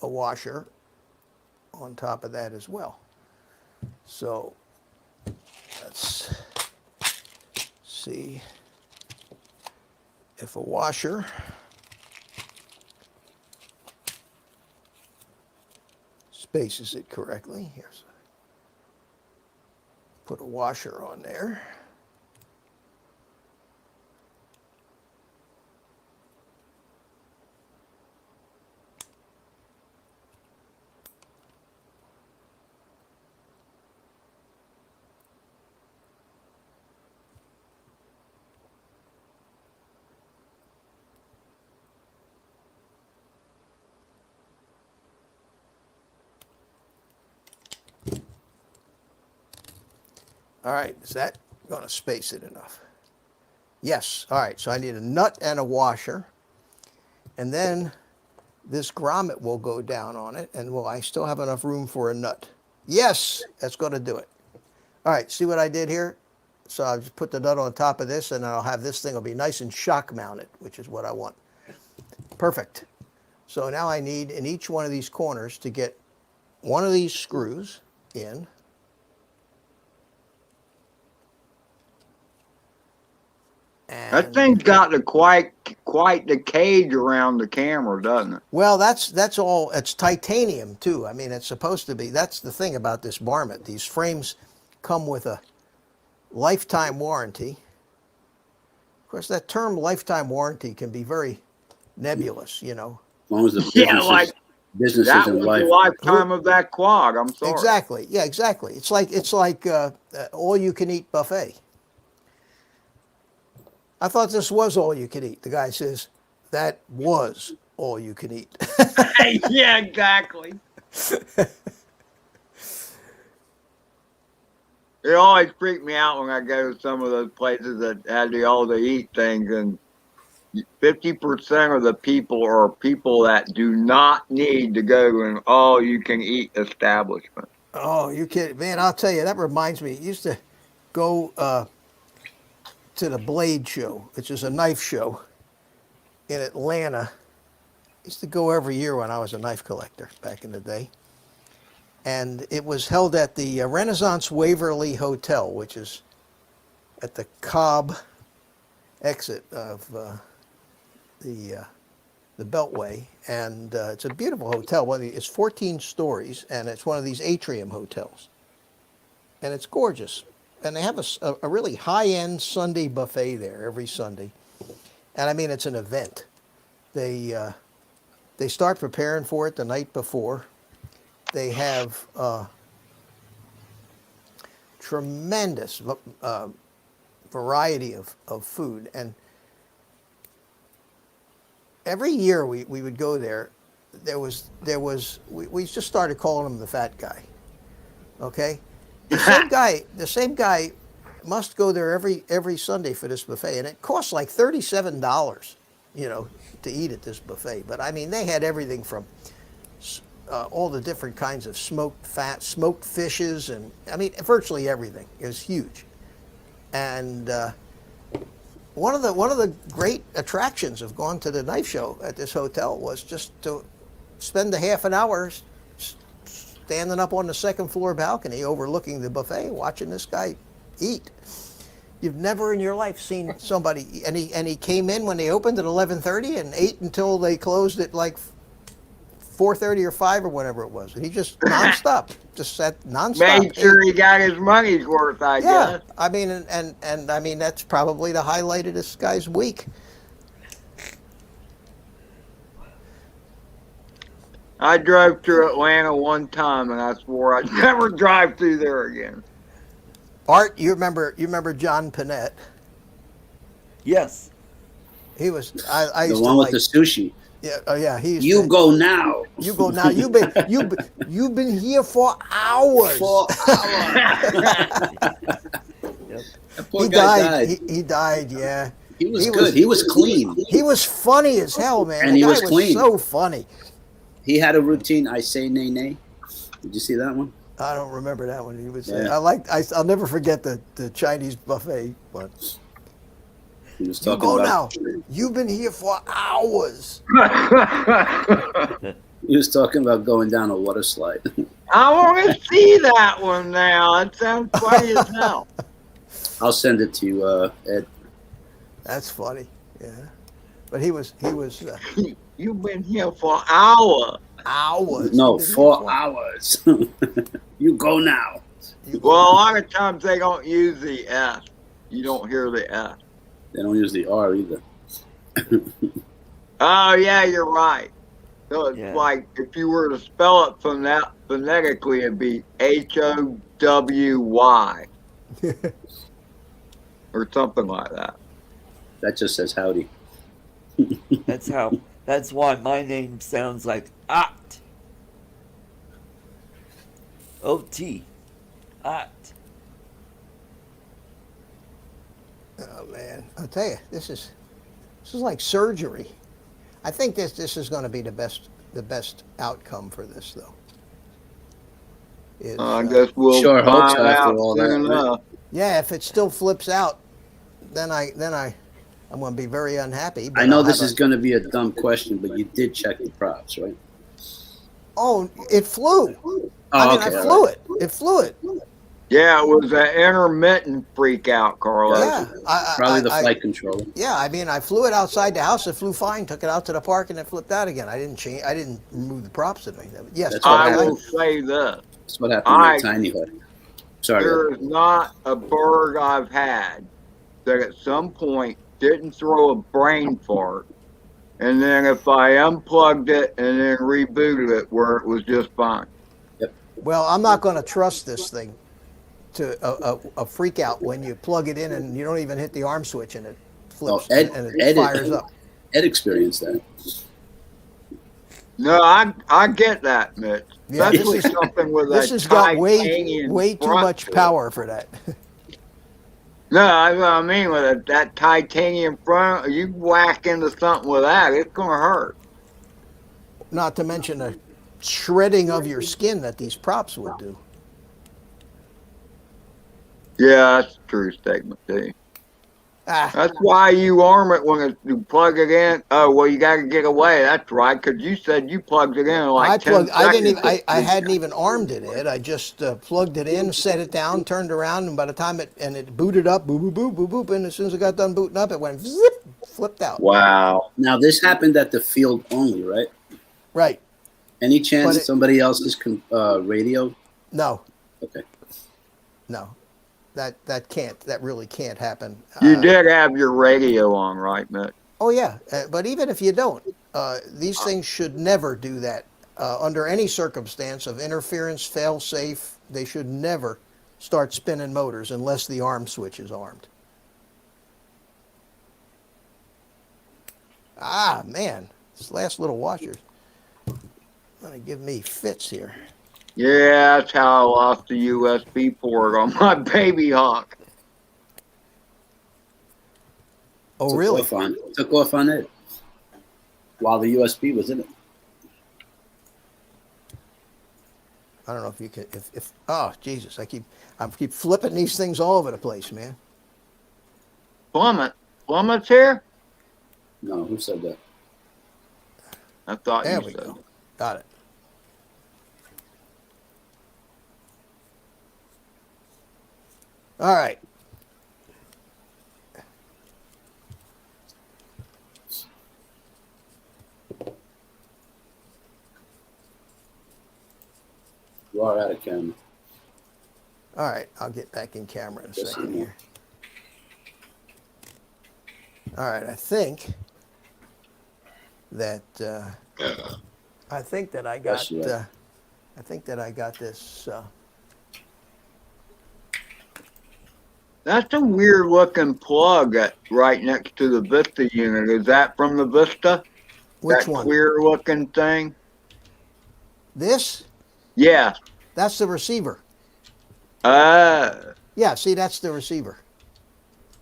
a washer on top of that as well. So let's see if a washer spaces it correctly. Here's put a washer on there. All right, is that going to space it enough? Yes. All right, so I need a nut and a washer. And then this grommet will go down on it, and will I still have enough room for a nut? Yes, that's going to do it. All right, see what I did here? So I'll just put the nut on top of this, and I'll have this thing will be nice and shock mounted, which is what I want. Perfect. So now I need in each one of these corners to get one of these screws in. That thing's got quite the cage around the camera, doesn't it? Well, that's all. It's titanium too. I mean, it's supposed to be. That's the thing about this Marmotte. These frames come with a lifetime warranty. Of course, that term "lifetime warranty" can be very nebulous. You know. As long as the business that isn't was life. the lifetime of that quad. I'm sorry. Exactly. Yeah. Exactly. It's like all you can eat buffet. I thought this was all you could eat. The guy says, that was all you can eat. Yeah, exactly. It always freaked me out when I go to some of those places that had the all-to-eat things, and 50% of the people are people that do not need to go to an all-you-can-eat establishment. Oh, you kidding? Man, I'll tell you, that reminds me. I used to go to the Blade Show, which is a knife show in Atlanta. I used to go every year when I was a knife collector back in the day. And it was held at the Renaissance Waverly Hotel, which is at the Cobb exit of the Beltway. And it's a beautiful hotel. It's 14 stories, and it's one of these atrium hotels. And it's gorgeous. And they have a really high-end Sunday buffet there every Sunday. And I mean, it's an event. They start preparing for it the night before. They have tremendous variety of food. And every year we would go there. We just started calling him the fat guy. Okay? The same guy must go there every Sunday for this buffet, and it costs like $37, to eat at this buffet. But I mean, they had everything from all the different kinds of smoked fishes, and I mean, virtually everything. It was huge. And one of the great attractions of going to the knife show at this hotel was just to spend a half an hour standing up on the second floor balcony overlooking the buffet, watching this guy eat. You've never in your life seen somebody, and he came in when they opened at 11:30 and ate until they closed at like 4:30 or 5 or whatever it was. And he just nonstop, just sat nonstop. Made sure he got his money's worth, I guess. I mean, and I mean, that's probably the highlight of this guy's week. I drove through Atlanta one time, and I swore I'd never drive through there again. Art, you remember John Panette? Yes. He was. I The used to one with like. the sushi. Yeah. Oh yeah. He used You to, go now. You go now. You've been here for hours. 4 hours. Yep. That poor He guy died. died. He died. Yeah. He was good. He was clean. He was funny as hell, man. And The he guy was clean. so funny. He had a routine. I say nay nay. Did you see that one? I don't remember that one. He was. Yeah. I'll never forget the Chinese buffet. But He was you talking go about. now. You've been here for hours. He was talking about going down a water slide. I want to see that one now. It sounds funny as hell. I'll send it to you, Ed. That's funny. Yeah. But he was. You've been here for hours. Hours. No, He been here 4 hours. You go now. You go Well, a now. lot of times they don't use the S. You don't hear the S. They don't use the R either. Oh, yeah, you're right. So it's Yeah. like if you were to spell it phonetically, it'd be HOWY or something like that. That just says howdy. That's why my name sounds like Ot. O-T. Ot. Oh man, I'll tell you, this is like surgery. I think this is going to be the best outcome for this though. Is, I guess we'll Sure hope find so after out all that, soon right? enough. yeah, if it still flips out, then I'm going to be very unhappy. But I know I'll this have is going to be a dumb question, but you did check the props, right? Oh, it flew. Oh, I okay. flew it. It flew it. Yeah, it was an intermittent freak out, Carlos. Yeah, Probably the flight controller. Yeah, I mean, I flew it outside the house. It flew fine. Took it out to the park, and it flipped out again. I didn't change. I didn't remove the props or anything. Yes, That's what I happened. will say this. That's what happened I- in my tiny hut. Sorry. There is not a bird I've had that at some point didn't throw a brain fart. And then if I unplugged it and then rebooted it where it was just fine. Well, I'm not going to trust this thing to a freak out when you plug it in and you don't even hit the arm switch and it flips and it fires up. Ed experienced that. No, I get that, Mitch. Yeah, Especially something with This a has got titanium way too front much to it. power for that. No, that's what I mean with that titanium front. You whack into something with that, it's gonna hurt. Not to mention the shredding of your skin that these props would do. Yeah, that's a true statement, too. Ah, That's why you arm it when you plug it in. Oh, well, you got to get away. That's right, because you said you plugged it in in like 10 I didn't seconds. even. I hadn't even armed it. Ed. I just plugged it in, set it down, turned around, and by the time it booted up, boop boop boop boop boop, and as soon as it got done booting up, it went zip, flipped out. Wow. Now, this happened at the field only, right? Right? Any chance But it- somebody else's radio? No, Okay. no. That really can't happen. You did have your radio on, right, Mitch? Oh yeah, but even if you don't, these things should never do that. Under any circumstance of interference, fail safe, they should never start spinning motors unless the arm switch is armed. Ah man, this last little washer's gonna give me fits here. Yeah, that's how I lost the USB port on my Baby Hawk. Oh really? Took off on it while the USB was in it. I don't know if you could. If oh Jesus, I keep flipping these things all over the place, man. Plummet's here? No, who said that? I thought There you we said go. Got it. All right. You are out of camera. All right, I'll get back in camera in a second here. All right, I think that I got Yes, you are. That's a weird looking plug right next to the Vista unit. Is that from the Vista? Which That one? clear looking thing? This? Yeah. That's the receiver. Uh, Yeah, see, that's the receiver.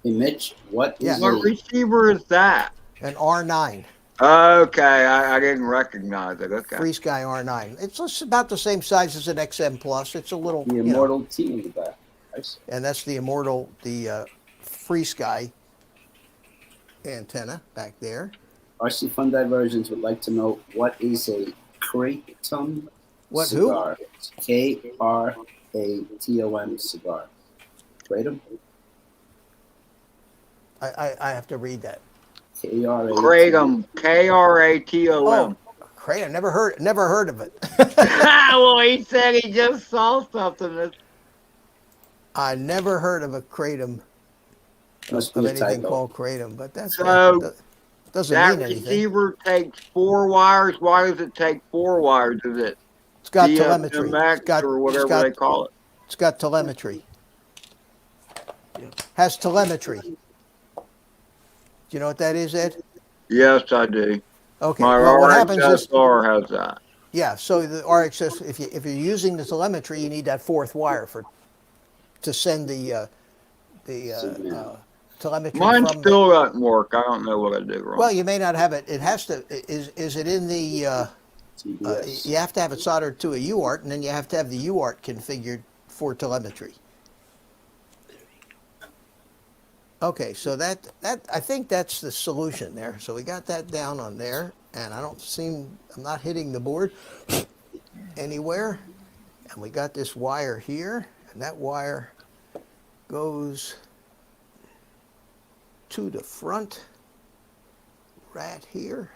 Hey, Mitch, what Yeah. is what a receiver is that? An R9. Okay, I didn't recognize it. Okay. Free Sky R9. It's just about the same size as an XM Plus. It's a little, the Immortal T in the back? I see. and that's the Immortal, the Free Sky antenna back there. RC Fun Diversions would like to know what is a kratom What, who? cigar? It's Kratom cigar. Kratom? I have to read that. Kratom. Kratom. Kratom. Oh, Kratom. Never heard of it. Well, he said he just saw something. I never heard of a Kratom, Must of be a anything typo. called Kratom, but that's So, doesn't that mean anything. receiver takes 4 wires. Why does it take 4 wires? Is it It's got telemetry. DFMX or whatever they call it? It's got telemetry. Has telemetry. Do you know what that is, Ed? Yes, I do. Okay. My Well, what happens is, RXSR has that. yeah. So the RXS, if you're using the telemetry, you need that 4th wire to send the telemetry Mine from. still doesn't work. I don't know what I did wrong. Well, you may not have it. It has to. Is it in the? TBS. You have to have it soldered to a UART, and then you have to have the UART configured for telemetry. Okay, so that I think that's the solution there. So we got that down on there, and I'm not hitting the board anywhere. And we got this wire here, and that wire goes to the front right here,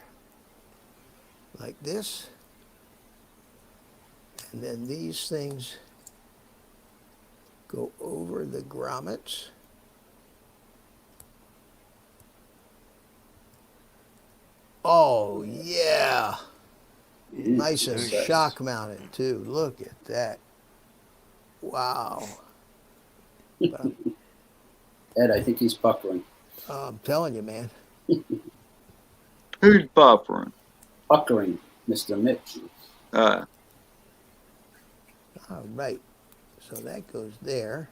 like this. And then these things go over the grommets. Oh, yeah. Nice and Very nice. shock mounted, too. Look at that. Wow. But Ed, I think he's puckering. I'm telling you, man. Who's buffering? Puckering, Mr. Mitch. All right. So that goes there.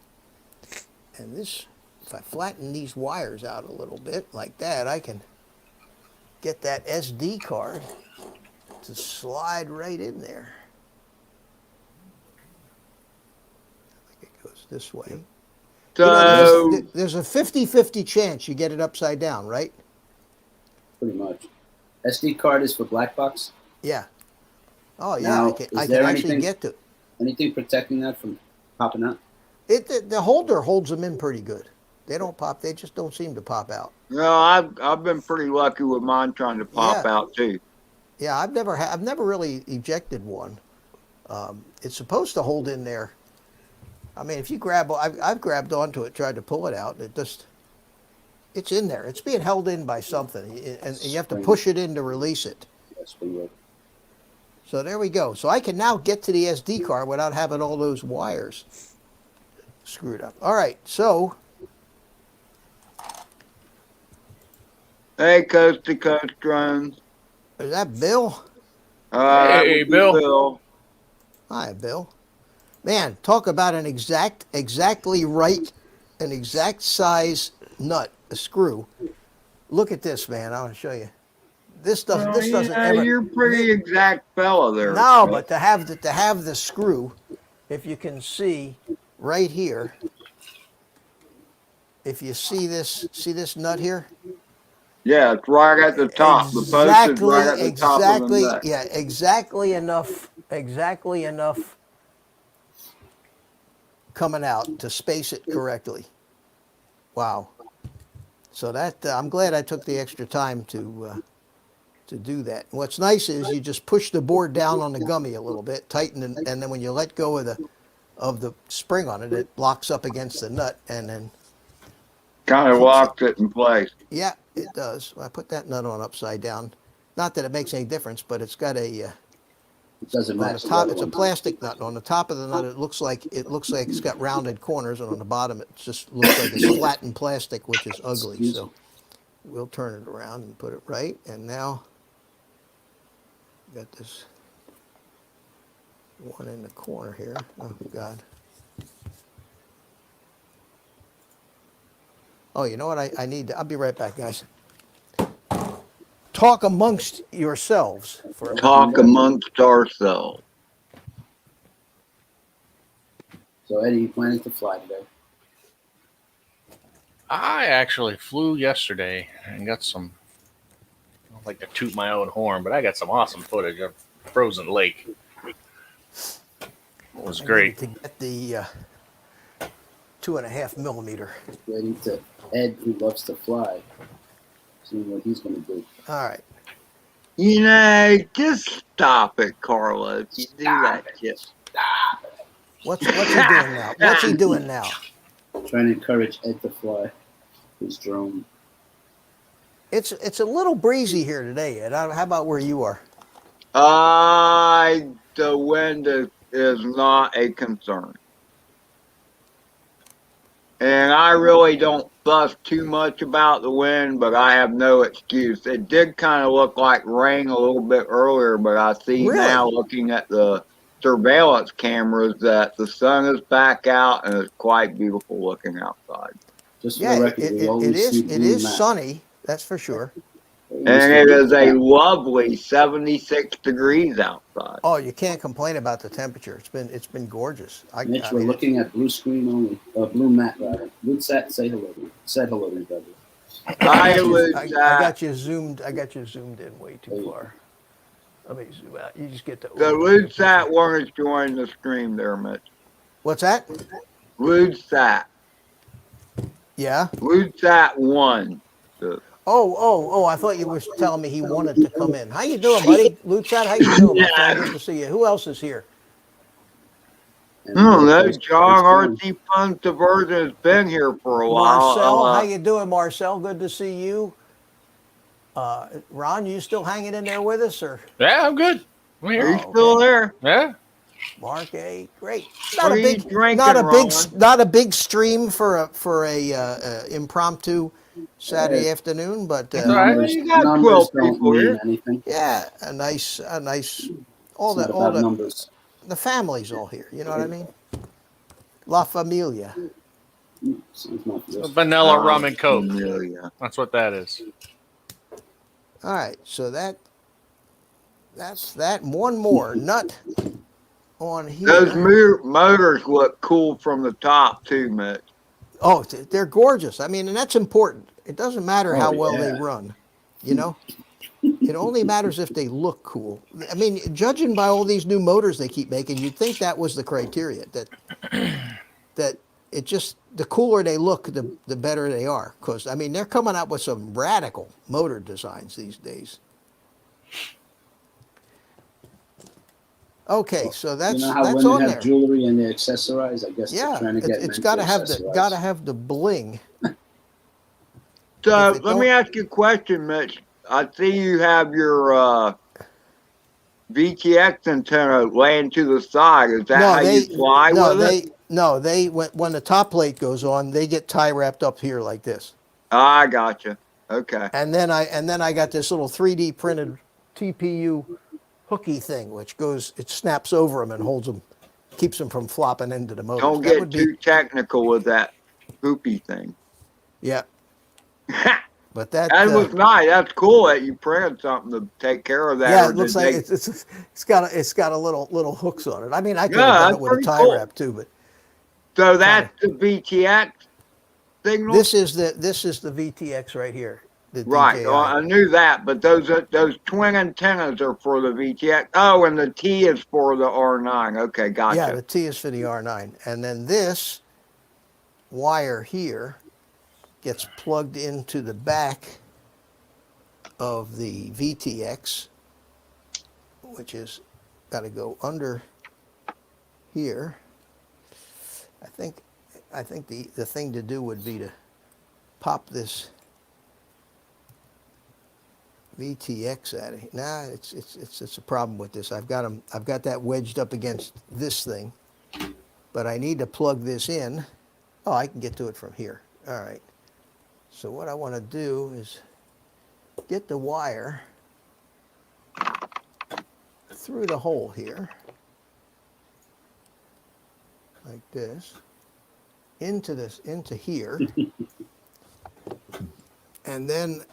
And this, if I flatten these wires out a little bit like that, I can get that SD card to slide right in there. I think it goes this way. So, You know, there's a 50-50 chance you get it upside down, right? Pretty much. SD card is for black box. Yeah. Oh, yeah. Now, I can is there actually anything- get to it. Anything protecting that from popping out? The holder holds them in pretty good. They don't pop. They just don't seem to pop out. no, I've been pretty lucky with mine trying to pop Yeah. out too. Yeah, I've never really ejected one. It's supposed to hold in there. I mean, if you grab, I've grabbed onto it, tried to pull it out. It's in there. It's being held in by something, and you have to push it in to release it. Yes, we would. So there we go. So I can now get to the SD card without having all those wires screwed up. All right, so Hey, Coast to Coast drones. is that Bill? Hey, Bill. Bill. Hi, Bill. Man, talk about an exactly right, an exact size nut, a screw. Look at this, man. I want to show you. This doesn't. This doesn't ever. You're a pretty exact fella there. No, but to have the screw, if you can see right here, if you see this nut here. Yeah, it's right at the top. The post is right at the top of the nut. Yeah, exactly enough coming out to space it correctly. Wow. So that I'm glad I took the extra time to do that. What's nice is you just push the board down on the gummy a little bit, tighten, and then when you let go of the spring on it, it locks up against the nut, and then Kind of locks it in place. yeah, it does. I put that nut on upside down. Not that it makes any difference, but it's got a It doesn't On the match the top, other it's a one. plastic nut. On the top of the nut, it looks like it's got rounded corners, and on the bottom, it just looks like it's flattened plastic, which is ugly. Excuse So me. we'll turn it around and put it right. And now, got this one in the corner here. Oh God. Oh, you know what? I need to, I'll be right back, guys. Talk amongst yourselves for a minute. Talk amongst ourselves. So Eddie, you planning to fly today? I actually flew yesterday and got some. I don't like to toot my own horn, but I got some awesome footage of Frozen Lake. It was I great. needed to get the 2.5 millimeter. Waiting to Ed, who loves to fly, seeing what he's going to do. All right. You know, just stop it, Carla. If you do that shit. What's he doing now? What's he doing now? Trying to encourage Ed to fly his drone. It's a little breezy here today, Ed. How about where you are? The wind is not a concern. And I really don't fuss too much about the wind, but I have no excuse. It did kind of look like rain a little bit earlier, but I see Really? now looking at the surveillance cameras that the sun is back out and it's quite beautiful looking outside. Just for Yeah, the record, we always see it blue is map. sunny. That's for sure. And it is a lovely 76 degrees outside. Oh, you can't complain about the temperature. It's been gorgeous. Mitch, I we're mean, looking at blue screen only. Blue map, rather. Ludsat, say hello. Said hello to me, brother. I got you zoomed. I got you zoomed in way too far. Let me zoom out. You just get the. The Ludsat one is joining the stream there, Mitch. What's that? Ludsat. Yeah. Ludsat 1. Oh! I thought you were telling me he wanted to come in. How you doing, buddy? Lutzat, how you doing, my friend? Good to see you. Who else is here? And No, John R.C. Fun Diversion has been here for a while. Marcel, how you doing, Marcel? Good to see you. Ron, you still hanging in there with us, or? Yeah, I'm good. I'm here. He's still there. Yeah. Mark A, great. What are you drinking, Not a big stream for a impromptu Saturday afternoon, but Numbers, You got numbers 12 don't people mean here. anything. yeah, a nice. All It's the not about numbers. the family's all here. You know what I mean? La familia. Sounds not good. Vanilla rum and coke. Yeah. That's what that is. All right, so that's that. One more nut on here. Those motors look cool from the top too, Mitch. Oh, they're gorgeous. I mean, and that's important. It doesn't matter how well they yeah. run, you know? It only matters if they look cool. I mean, judging by all these new motors they keep making, you'd think that was the criteria, that it just, the cooler they look, the better they are. Because, I mean, they're coming out with some radical motor designs these days. Okay, so that's You know how that's women on have there. jewelry and they accessorize? I guess Yeah, they're trying to get it's men got to to have accessorize. the bling. So If it let me don't- ask you a question, Mitch. I see you have your VTX antenna laying to the side. Is that how you fly with it? When the top plate goes on, they get tie wrapped up here like this. I gotcha. Okay. And then I got this little 3D printed TPU hooky thing, which it snaps over them and holds them, keeps them from flopping into the motor. Don't get too technical with that poopy thing. Yeah, That but that was nice. That's cool that you printed something to take care of that. yeah, or it looks did like they- it's got a little hooks on it. I mean, I could Yeah, have done that's it with a pretty tie cool. wrap too, but So that's the VTX signal. this is the VTX right here. The Right. DJI. Well, I knew that, but those twin antennas are for the VTX. Oh, and the T is for the R9. Okay, gotcha. Yeah, the T is for the R9. And then this wire here gets plugged into the back of the VTX, which is got to go under here. I think the thing to do would be to pop this VTX out of here. Nah, it's a problem with this. I've got that wedged up against this thing, but I need to plug this in. Oh, I can get to it from here. All right. So what I want to do is get the wire through the hole here, like this, into here, and then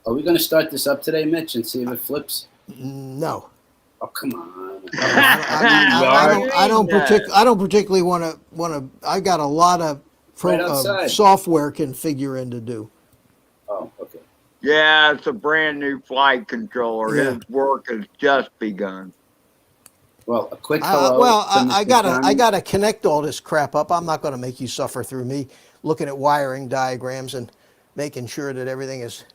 Are we going to start this up today, Mitch, and see if it flips? no. Oh, come on. I don't particularly want to. I got a lot of Right outside. software configuring to do. Oh, okay. Yeah, it's a brand new flight controller. Yeah. His work has just begun. Well, a quick hello. I gotta connect all this crap up. I'm not going to make you suffer through me looking at wiring diagrams and making sure that everything is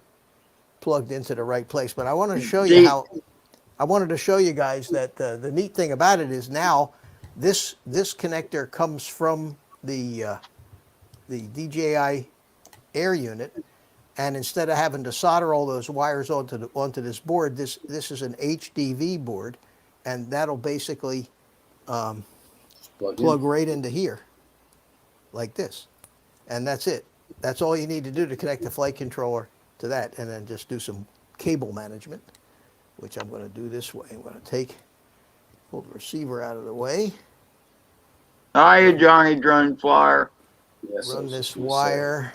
plugged into the right place. But I wanted to show you how. I wanted to show you guys that the neat thing about it is now this connector comes from the DJI Air unit, and instead of having to solder all those wires onto this board, this is an HDV board, and that'll basically plug right into here, like this, and that's it. That's all you need to do to connect the flight controller to that, and then just do some cable management, which I'm going to do this way. I'm going to pull the receiver out of the way. Hiya, Johnny Drone Flyer. Yes, Run this wire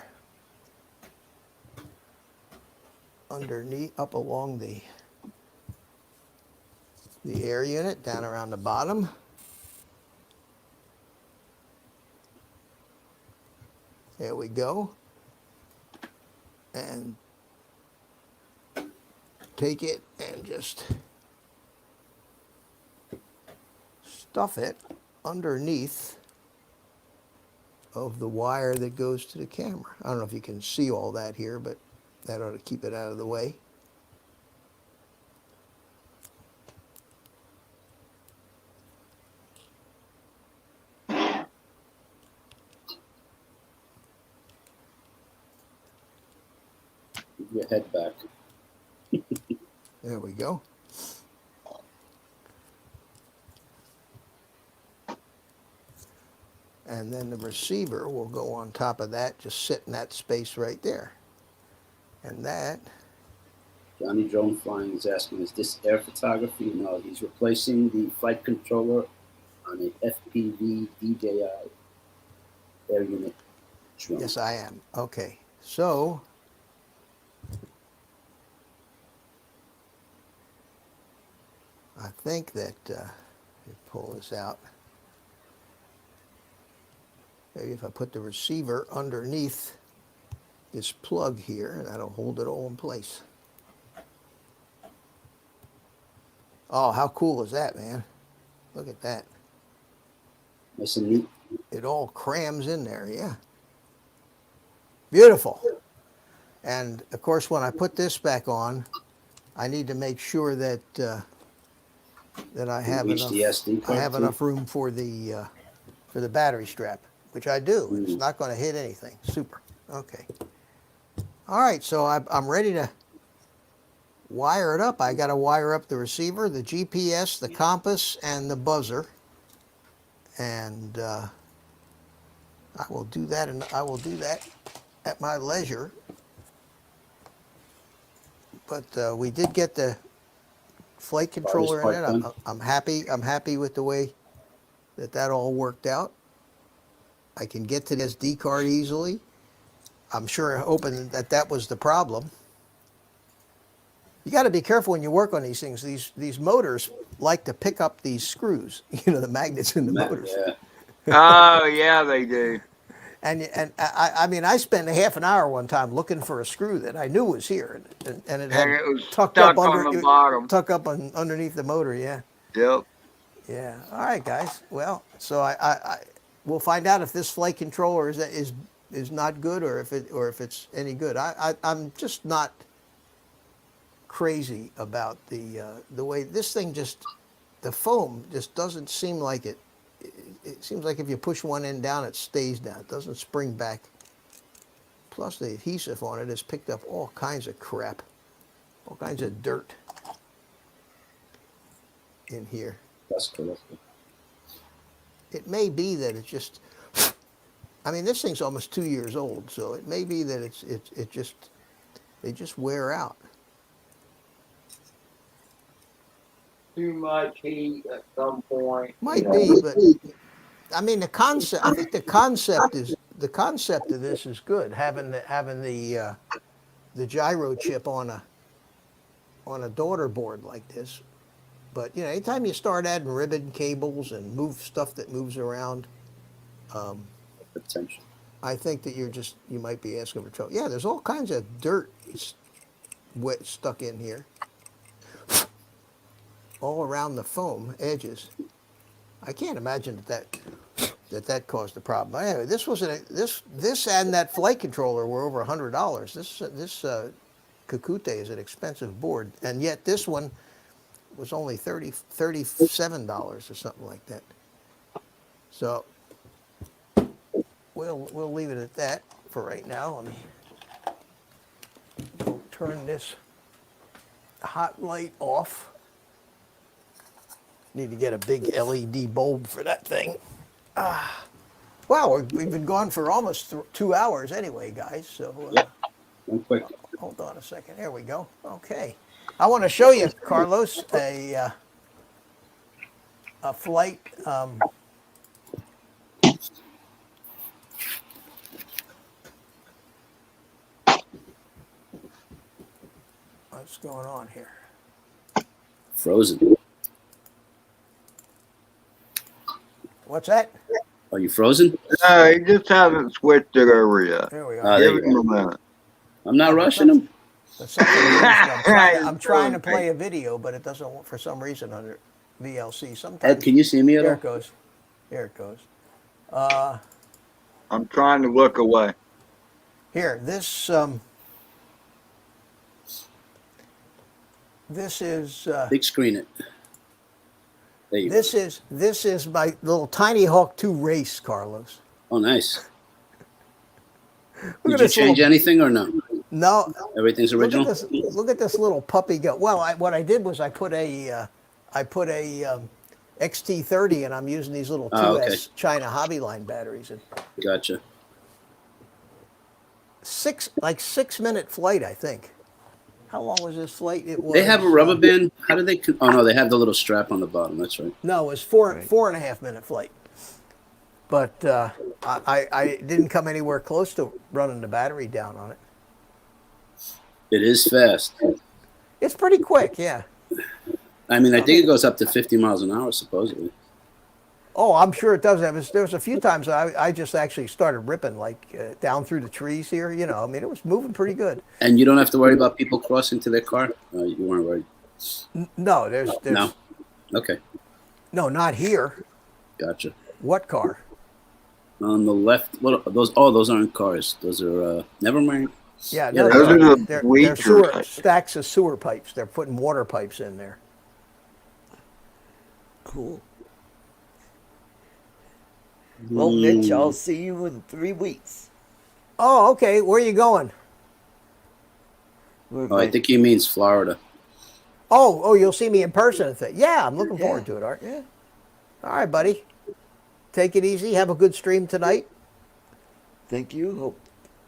underneath, up along the air unit, down around the bottom. There we go. And take it and just stuff it underneath of the wire that goes to the camera. I don't know if you can see all that here, but that ought to keep it out of the way. Give your head back. There we go. And then the receiver will go on top of that, just sit in that space right there. And that, Johnny Drone Flying is asking, is this air photography? No, he's replacing the flight controller on a FPV DJI Air unit drone. yes, I am. Okay, so I think that, pull this out. Maybe if I put the receiver underneath this plug here, that'll hold it all in place. Oh, how cool is that, man? Look at that. Nice and neat. It all crams in there, yeah. Beautiful. And of course, when I put this back on, I need to make sure that that I have Reach the SD enough. I card have too? enough room for the battery strap, which I do. It's not going to hit anything. Super. Okay. All right. So I'm ready to wire it up. I got to wire up the receiver, the GPS, the compass, and the buzzer. And I will do that, and I will do that at my leisure. But we did get the flight controller in it. I'm happy. I'm happy with the way that all worked out. I can get to the SD card easily. I'm sure, hoping that was the problem. You got to be careful when you work on these things. These motors like to pick up these screws. You know, the magnets in the motors. Yeah. Oh, yeah, they do. And I mean, I spent a half an hour one time looking for a screw that I knew was here, and it had And it was tucked stuck up under on the bottom. tucked up underneath the motor. Yeah, Yep. yeah. All right, guys. Well, so I we'll find out if this flight controller is not good, or if it's any good. I'm just not crazy about the way this thing the foam just doesn't seem like it. It seems like if you push one end down, it stays down. It doesn't spring back plus the adhesive on it has picked up all kinds of crap, all kinds of dirt in here. That's good. It may be that it's just, I mean, this thing's almost 2 years old, so it may be that they just wear out. Too much heat at some point. Might be, but I mean, I think the concept of this is good. Having the gyro chip on a daughter board like this. But you know, anytime you start adding ribbon cables and move stuff that moves around, Potential. I think that you might be asking for trouble. Yeah, there's all kinds of dirt wet stuck in here, all around the foam edges. I can't imagine that caused the problem. Anyway, this and that flight controller were over $100. This Kakute is an expensive board, and yet this one was only $37 or something like that. So we'll leave it at that for right now. Let me turn this hot light off. Need to get a big LED bulb for that thing. Wow, we've been gone for almost 2 hours anyway, guys. So One quick. hold on a second. There we go. Okay. I want to show you, Carlos, a flight. What's going on here? Frozen. What's that? Are you frozen? No, he just hasn't switched it over yet. There we Oh, are. there Give you him a go. minute. I'm not rushing them. That's something weird. I'm trying to play a video, but it doesn't work for some reason under VLC. Sometimes. Ed, can you see me at There all? it goes. There it goes. I'm trying to look away. Here, this is Big screen it. There you go. this is my little Tiny Hawk 2 race, Carlos. Oh, nice. Look Did at you this change little, anything or no? No, Everything's original? look at this little puppy go. Well, what I did was I put a XT30, and I'm using these little 2S Oh, okay. China Hobbyline batteries. And Gotcha. 6-minute flight, I think. How long was this flight? It was. They have a rubber band. How do they? Oh no, they have the little strap on the bottom. That's right. No, it was four and a half minute flight. But I didn't come anywhere close to running the battery down on it. It is fast. It's pretty quick, yeah. I mean, I think it goes up to 50 miles an hour supposedly. Oh, I'm sure it does. There was a few times I just actually started ripping, like down through the trees here. You know, I mean, it was moving pretty good. And you don't have to worry about people crossing to their car. You weren't worried. No, there's No. Okay, no, not here. gotcha. What car? On the left, what are those? Oh, those aren't cars. Those are. Never mind. Yeah, Yeah, no, those are the they're bleachers. stacks of sewer pipes. They're putting water pipes in there. Cool. Well, Mitch, I'll see you in 3 weeks. Oh, okay. Where are you going? Where Oh, I my- think he means Florida. Oh, you'll see me in person. I think. Yeah, I'm looking forward to it, Art. Yeah. All right, buddy. Take it easy. Have a good stream tonight. Thank you.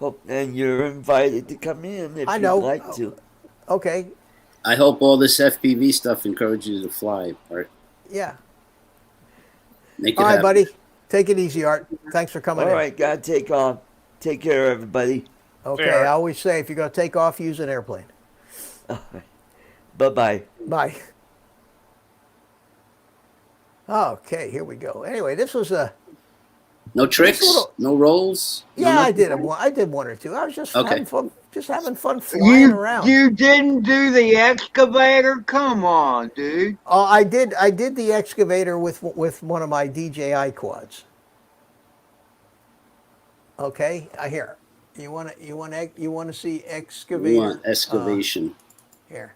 Hope, and you're invited to come in if I know. you'd like to. Okay. I hope all this FPV stuff encourages you to fly. Or Yeah. make it All right, happen. buddy. Take it easy, Art. Thanks for coming All in. right, gotta take off. Take care, everybody. Okay. Fair. I always say if you're going to take off, use an airplane. Bye-bye. Bye. Okay, here we go. Anyway, this was a. No tricks, little- no rolls. no Yeah, I nothing? did. I did one or two. I was just Okay. having fun flying around. You didn't do the excavator? Come on, dude. I did the excavator with one of my DJI quads. Okay, here. You want to see We excavator? want excavation. Here.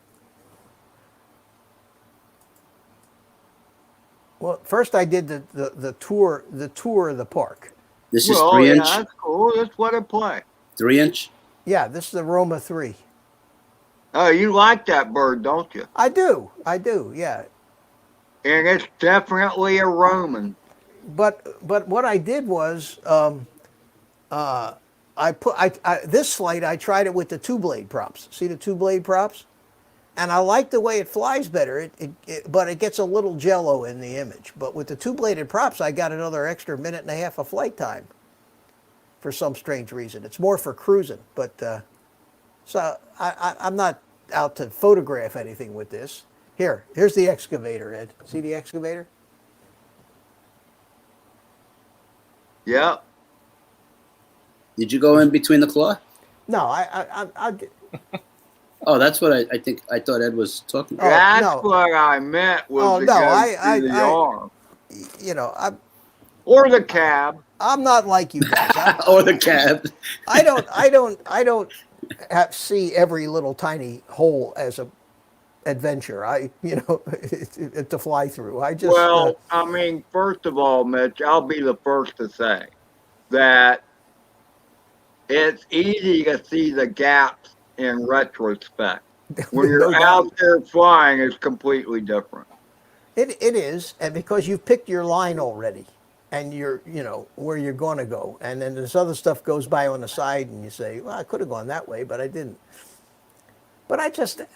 Well, first I did the tour of the park. This is Well, 3 yeah, inch. that's cool. That's what I play. 3-inch? Yeah, this is the Roma 3. Oh, you like that bird, don't you? I do, yeah. And it's definitely a Roman. But what I did was this flight I tried it with the 2-blade props. See the 2-blade props? And I like the way it flies better. But it gets a little jello in the image. But with the 2-bladed props, I got another extra minute and a half of flight time. For some strange reason, it's more for cruising. But so I'm not out to photograph anything with this. Here's the excavator, Ed. See the excavator? Yep. Did you go in between the claw? No, Oh, that's what I think. I thought Ed was talking about. That's no. what I meant was Oh, to no, go through the arm. you know, Or the cab. I'm not like you guys. Or the cab. I don't see every little tiny hole as a adventure. To fly through. I just Well, I mean, first of all, Mitch, I'll be the first to say that it's easy to see the gaps in retrospect. When you're No out doubt. there flying, it's completely different. It is, and because you've picked your line already, and you're where you're going to go, and then this other stuff goes by on the side, and you say, well, I could have gone that way, but I didn't. But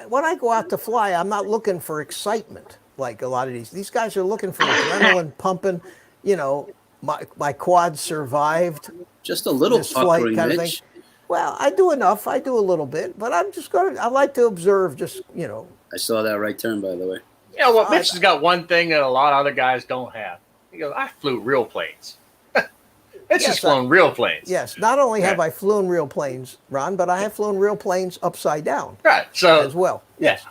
when I go out to fly, I'm not looking for excitement like a lot of these guys are looking for adrenaline pumping. My quad survived Just a little this flight puckering, kind of Mitch. thing. Well, I do enough. I do a little bit, but I like to observe. I saw that right turn, by the way. You know what? Mitch has got one thing that a lot of other guys don't have. He goes, I flew real planes. It's just flown real planes. Yes, not only have I flown real planes, Ron, but I have flown real planes upside down. Right. So as well. Yes.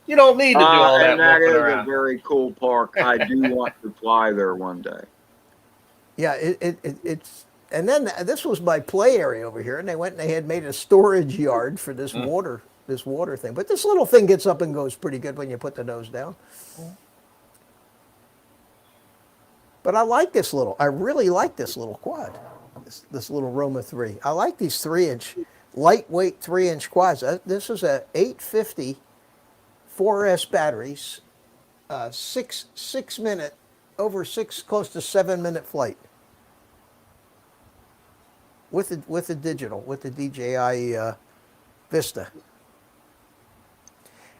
You don't need to do all that And that working is around. a very cool park. I do want to fly there one day. Yeah, it's and then this was my play area over here, and they went and they had made a storage yard for this water thing. But this little thing gets up and goes pretty good when you put the nose down. But I really like this little quad, this little Roma 3. I like these 3-inch, lightweight 3-inch quads. This is a 850 4S batteries, 6 minute, close to 7 minute flight. With the digital, with the DJI Vista.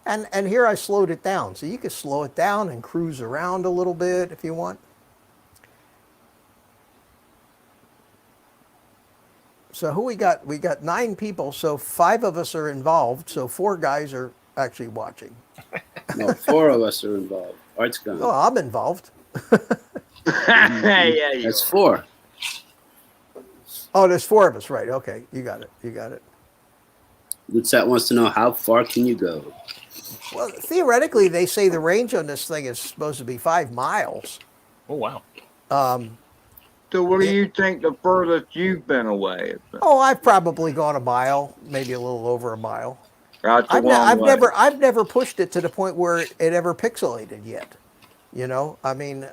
And here I slowed it down. So you can slow it down and cruise around a little bit if you want. So who we got? We got 9 people, so 5 of us are involved, so 4 guys are actually watching. No, 4 of us are involved. Art's gone. Oh, I'm involved. Yeah, you That's 4. Oh, there's 4 of us, right? Okay, you got it. Lutzat wants to know, how far can you go? Well, theoretically, they say the range on this thing is supposed to be 5 miles. Oh, wow. So what do you think the furthest you've been away has been? Oh, I've probably gone a mile, maybe a little over a mile. That's a long way. I've never pushed it to the point where it ever pixelated yet. I mean,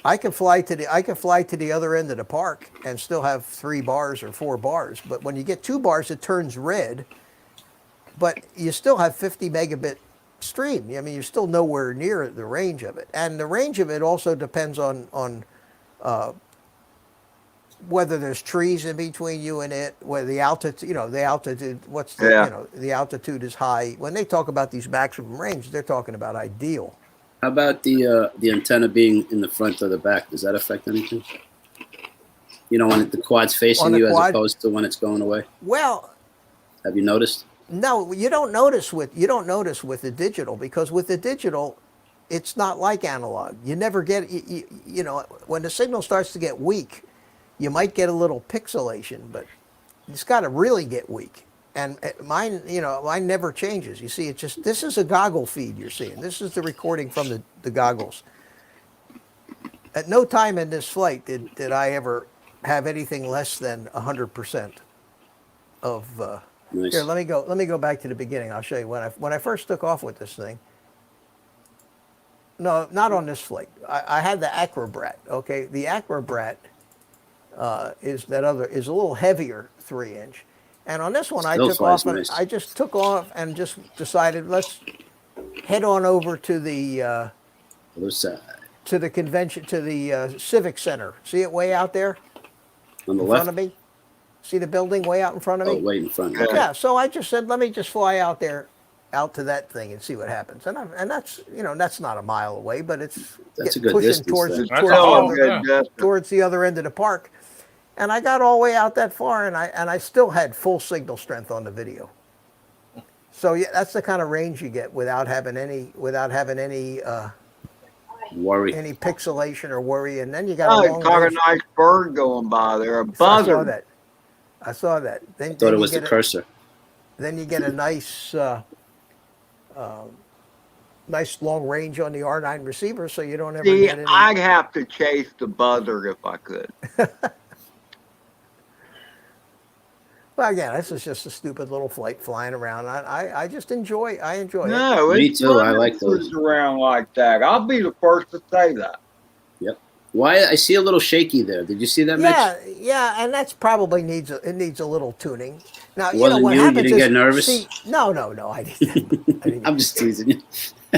I can fly to the other end of the park and still have 3 bars or 4 bars. But when you get 2 bars, it turns red. But you still have 50 megabit stream. I mean, you're still nowhere near the range of it. And the range of it also depends on whether there's trees in between you and it, whether the altitude, the altitude is high. When they talk about these maximum range, they're talking about ideal. How about the antenna being in the front or the back? Does that affect anything? When the quad's facing you as opposed to when it's going away? Well, have you noticed? No, you don't notice with the digital, because with the digital, it's not like analog. You never get when the signal starts to get weak, you might get a little pixelation, but it's got to really get weak. And mine never changes. You see, this is a goggle feed you're seeing. This is the recording from the goggles. At no time in this flight did I ever have anything less than 100% of. Nice. Here, let me go back to the beginning. I'll show you when I first took off with this thing. No, not on this flight. I had the Acrobrat. Okay, the Acrobrat. is a little heavier 3-inch. And on this one, I Still took flies off and nice. I just took off and just decided let's head on over to the Other side. convention, to the Civic Center. See it way out there On the in left? front of me? See the building way out in front of Oh, me? wait in front. Okay. Yeah, so I just said, let me just fly out there, out to that thing and see what happens. And that's, that's not a mile away, but it's That's a getting good pushing distance towards, there. That's towards, the all other, good. distance. towards the other end of the park. And I got all the way out that far, and I still had full signal strength on the video. So yeah, that's the kind of range you get without having any Worry. any pixelation or worry. And then you got a I long caught a range. nice bird going by there, a I saw buzzard. that. I saw that. Then, Thought then it you was the get cursor. Then you get a nice, nice long range on the R9 receiver, so you don't ever See, get any. I'd have to chase the buzzard if I could. Well, again, this is just a stupid little flight flying around. I just enjoy. I enjoy it. No, Me it's too, fun I to like those. cruise around like that. I'll be the first to say that. Yep. Why? I see a little shaky there. Did you see that, Mitch? Yeah, and that's probably needs a little tuning. Now Wasn't what you? You happens didn't is, get nervous? See, no, I didn't. I didn't I'm just teasing you.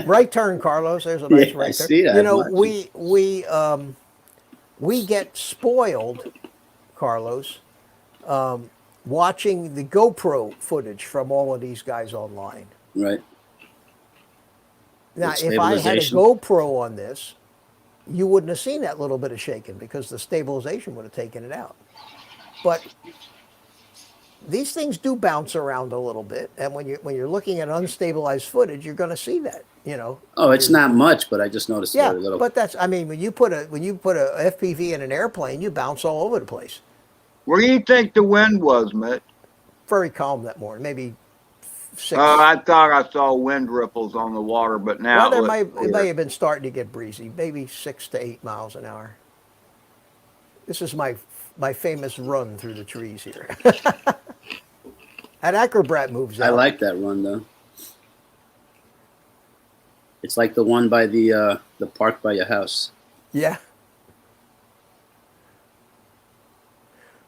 right turn, Carlos. There's a nice Yeah, right I turn. see that. You know, I'm we get spoiled, Carlos, watching the GoPro footage from all of these guys online. Right. Now, With if I had a stabilization. GoPro on this, you wouldn't have seen that little bit of shaking because the stabilization would have taken it out. But these things do bounce around a little bit, and when you're looking at unstabilized footage, you're going to see that. Oh, it's not much, but I just noticed Yeah, very little. but when you put a FPV in an airplane, you bounce all over the place. Where do you think the wind was, Mitch? Very calm that morning, maybe 6. I thought I saw wind ripples on the water, but now Well, it it may have been starting to get breezy, maybe 6 to 8 miles an hour. This is my famous run through the trees here. That acrobat moves out. I like that run though. It's like the one by the park by your house. Yeah.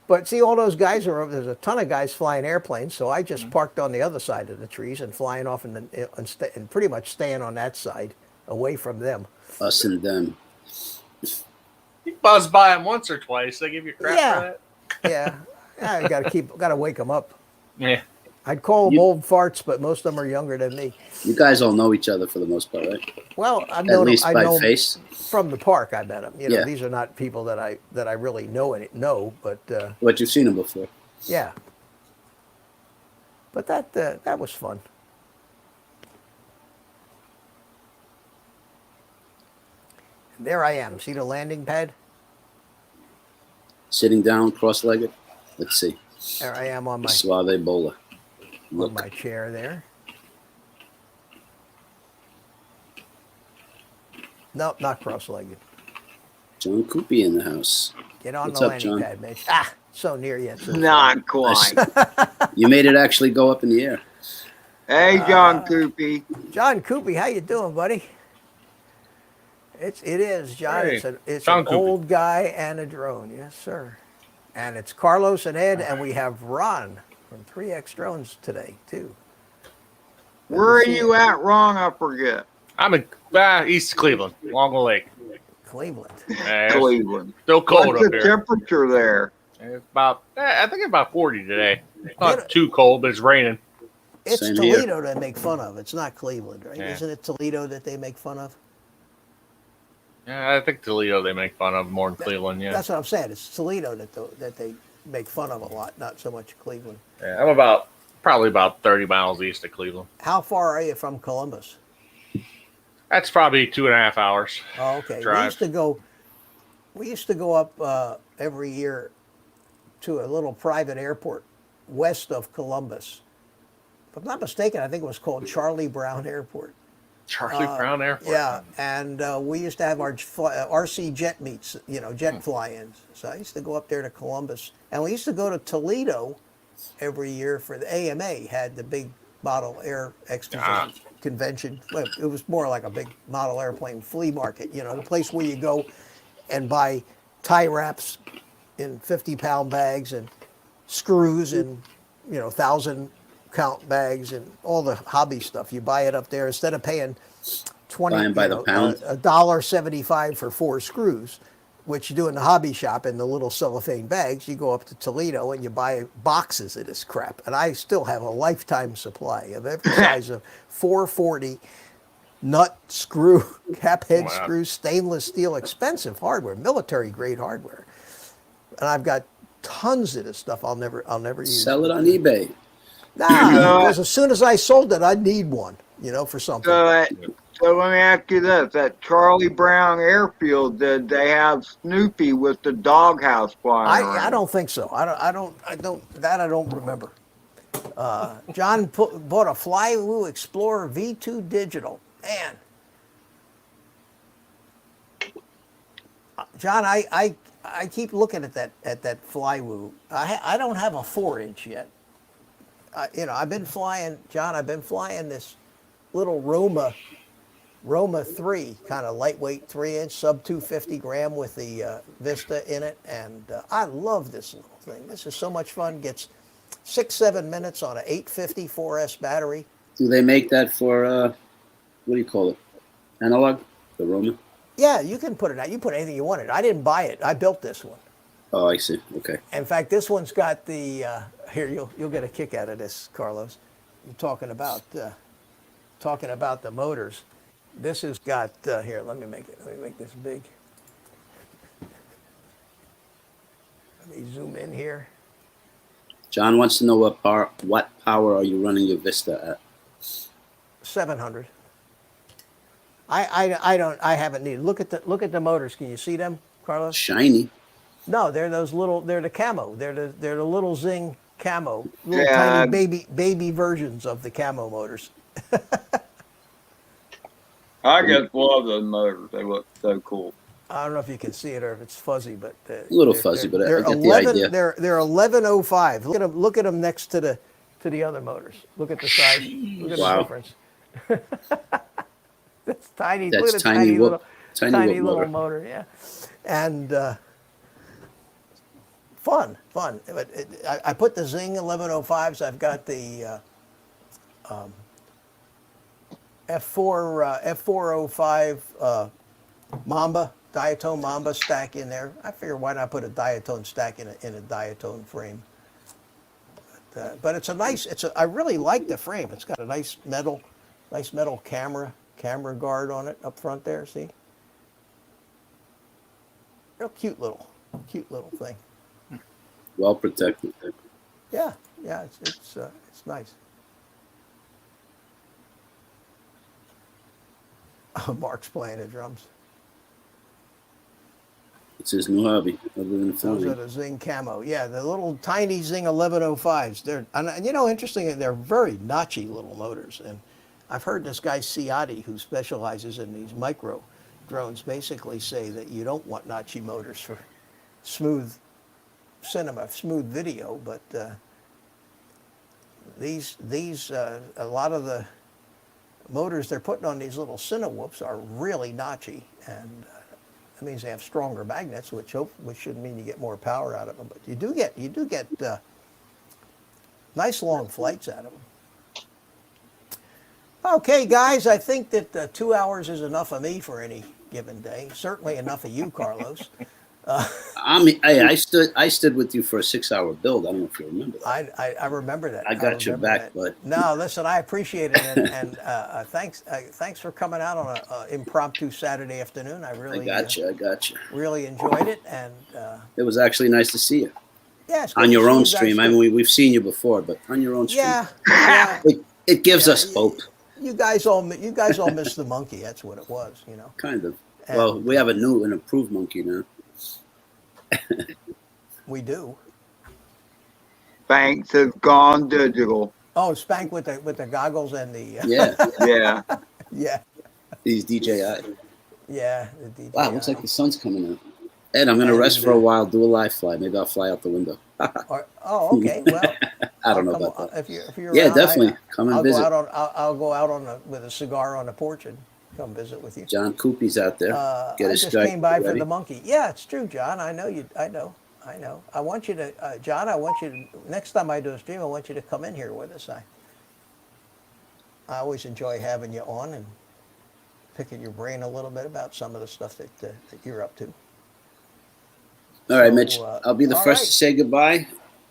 But see, all those guys there's a ton of guys flying airplanes, so I just parked on the other side of the trees and flying off and pretty much staying on that side, away from them. Us and them. You buzz by them once or twice. They give you crap Yeah. for that. Yeah, I got to wake them up. Yeah. I'd call them old farts, but most of them are younger than me. You guys all know each other for the most part, right? Well, I've At known least I by know face. from the park. I met them. Yeah. These are not people that I really know, but But you've seen them before. yeah. But that was fun. And there I am. See the landing pad? Sitting down, cross-legged. Let's see. There I am on Suave bowler. Look. my chair there. Nope, not cross-legged. John Coopy in the house. Get on What's the up, landing John? pad, Mitch. Ah, so near yet. So far. not quite. You made it actually go up in the air. Hey, John Coopy. John Coopy, how you doing, buddy? It is, John. Hey, It's John an Coopy. old guy and a drone, yes, sir. And it's Carlos and Ed, and we have Ron from 3X Drones today too. Where are you at, Ron? I forget. I'm in East Cleveland, along the lake. Cleveland. It's Cleveland. still cold What's up the here. temperature there? It's about, I think it's about 40 today. It's Get not it. too cold, but it's raining. It's Same here. Toledo they make fun of. It's not Cleveland, right? Yeah. Isn't it Toledo that they make fun of? Yeah, I think Toledo they make fun of more than Cleveland. Yeah, That's what I'm saying. It's Toledo that they make fun of a lot, not so much Cleveland. yeah. I'm probably about 30 miles east of Cleveland. How far are you from Columbus? That's probably 2.5 hours. Oh, okay. Drive. We used to go up every year to a little private airport west of Columbus. If I'm not mistaken, I think it was called Charlie Brown Airport. Charlie Brown Airport. Yeah, and we used to have our RC jet meets, jet fly-ins. So I used to go up there to Columbus, and we used to go to Toledo every year for the AMA had the big model air exposition convention. Well, it was more like a big model airplane flea market, the place where you go and buy tie wraps, in 50-pound bags and screws in 1,000 count bags and all the hobby stuff. You buy it up there instead of paying Buying by the pound. $1.75 for 4 screws, which you do in the hobby shop in the little cellophane bags. You go up to Toledo and you buy boxes of this crap. And I still have a lifetime supply of every size of 440 nut screw, cap head Wow. screws, stainless steel, expensive hardware, military grade hardware. And I've got tons of this stuff I'll never use. Sell it on eBay. Nah, because as soon as I sold it, I'd need one, for something. So let me ask you this: at Charlie Brown Airfield, did they have Snoopy with the doghouse flying around? I don't think so. I don't remember. John bought a Flywoo Explorer V2 Digital. Man, John, I keep looking at that Flywoo. I don't have a 4-inch yet. I've been flying, John. I've been flying this little Roma 3, kind of lightweight 3-inch, sub 250 gram with the Vista in it, and I love this little thing. This is so much fun. Gets 6-7 minutes on an 850 4S battery. Do they make that for what do you call it? Analog, the Roman. Yeah, you can put it out. You put anything you wanted. I didn't buy it. I built this one. Oh, I see. Okay. In fact, this one's got the here. You'll get a kick out of this, Carlos. You're talking about the motors. This has got here. Let me make this big. Let me zoom in here. John wants to know what power are you running your Vista at? 700. I haven't needed. Look at the motors. Can you see them, Carlos? Shiny. No, they're those little. They're the camo. They're the little Zing camo. Little Yeah. tiny baby versions of the camo motors. I just love those motors. They look so cool. I don't know if you can see it or if it's fuzzy, but A little fuzzy, but I they're get the idea. They're 1105. Look at them next to the other motors. Look at the size. Look at Wow. the difference. That's tiny. That's Look at the tiny whoop- tiny tiny whoop little motor. motor. Yeah, and fun. But I put the Zing 1105s. I've got the F405 Mamba diatone Mamba stack in there. I figure why not put a diatone stack in a diatone frame. But it's a nice. I really like the frame. It's got a nice metal camera guard on it up front there. See, real cute little thing. Well protected. Yeah, it's nice. Mark's playing the drums. It's his new hobby, other than Those are filming. the Zing camo. Yeah, the little tiny Zing 1105s. Interestingly, they're very notchy little motors. And I've heard this guy Ciotti, who specializes in these micro drones, basically say that you don't want notchy motors for smooth cinema, smooth video. But these a lot of the motors they're putting on these little Cinewhoops are really notchy, and that means they have stronger magnets, which should mean you get more power out of them. But you do get nice long flights out of them. Okay, guys, I think that 2 hours is enough of me for any given day. Certainly enough of you, Carlos. I stood with you for a 6-hour build. I don't know if you remember that. I remember that. I got your back, bud. No, listen, I appreciate it, and thanks for coming out on an impromptu Saturday afternoon. I I got you. really enjoyed it, and It was actually nice to see you yeah, it's good on to your see own you guys stream. I too. mean, we've seen you before, but on your own stream, Yeah, it gives Yeah, us hope, you guys all missed the monkey. That's what it was, kind of. And Well, we have a new and improved monkey now. we do. Banks has gone digital. Oh, Spank with the goggles and the Yeah, Yeah. yeah. he's DJI. Yeah, the DJI. Wow, looks like the sun's coming out. Ed, I'm gonna rest for a while, do a live fly. Maybe I'll fly out the window. Okay. Well, I don't know I'll about come- that. If you're Yeah, around, definitely. Come and I'll visit. I'll go out with a cigar on the porch and come visit with you. John Coopy's out there. I Get his just strike came by for ready. the monkey. Yeah, it's true, John. I know you. I know. I know. I want you to, John. I want you to, next time I do a stream, I want you to come in here with us. I always enjoy having you on and picking your brain a little bit about some of the stuff that you're up to. All right, So, Mitch. I'll be the all first right. to say goodbye.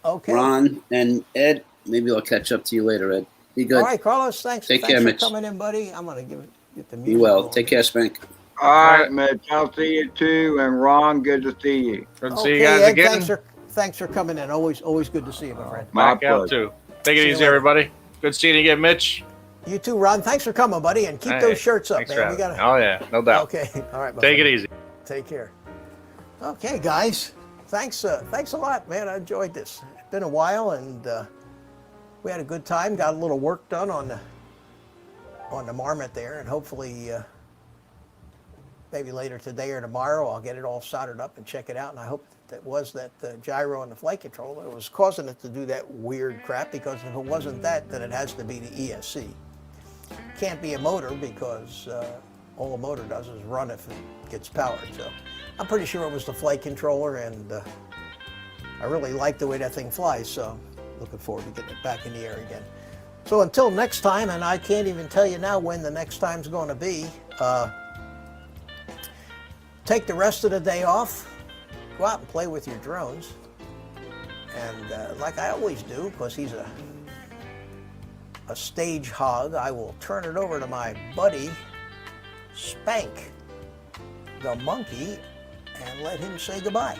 Okay. Ron and Ed, maybe I'll catch up to you later, Ed. Be good. All right, Carlos. Thanks. Take Thanks care, for Mitch. coming in, buddy. I'm gonna get the music. Be well. going. Take care, Spank. All right, Mitch. I'll see you too. And Ron, good to see you. Good to Okay, see you guys Ed, again. thanks for coming in. Always good to see you, my friend. My Back out pleasure. too. Take it See you easy, later. everybody. Good seeing you again, Mitch. You too, Ron. Thanks for coming, buddy, and keep Hey, those shirts up, thanks man. for We having gotta. me. Oh yeah, no doubt. Okay. All right. My Take friend. it easy. Take care. Okay, guys. Thanks a lot, man. I enjoyed this. It's been a while, and we had a good time. Got a little work done on the Marmotte there, and hopefully maybe later today or tomorrow I'll get it all soldered up and check it out. And I hope that was that gyro and the flight controller that was causing it to do that weird crap, because if it wasn't that, then it has to be the ESC. Can't be a motor, because all a motor does is run if it gets powered. So I'm pretty sure it was the flight controller, and I really like the way that thing flies, so looking forward to getting it back in the air again. So until next time, and I can't even tell you now when the next time's going to be, take the rest of the day off, go out and play with your drones, and like I always do, because he's a stage hog, I will turn it over to my buddy Spank, the monkey, and let him say goodbye.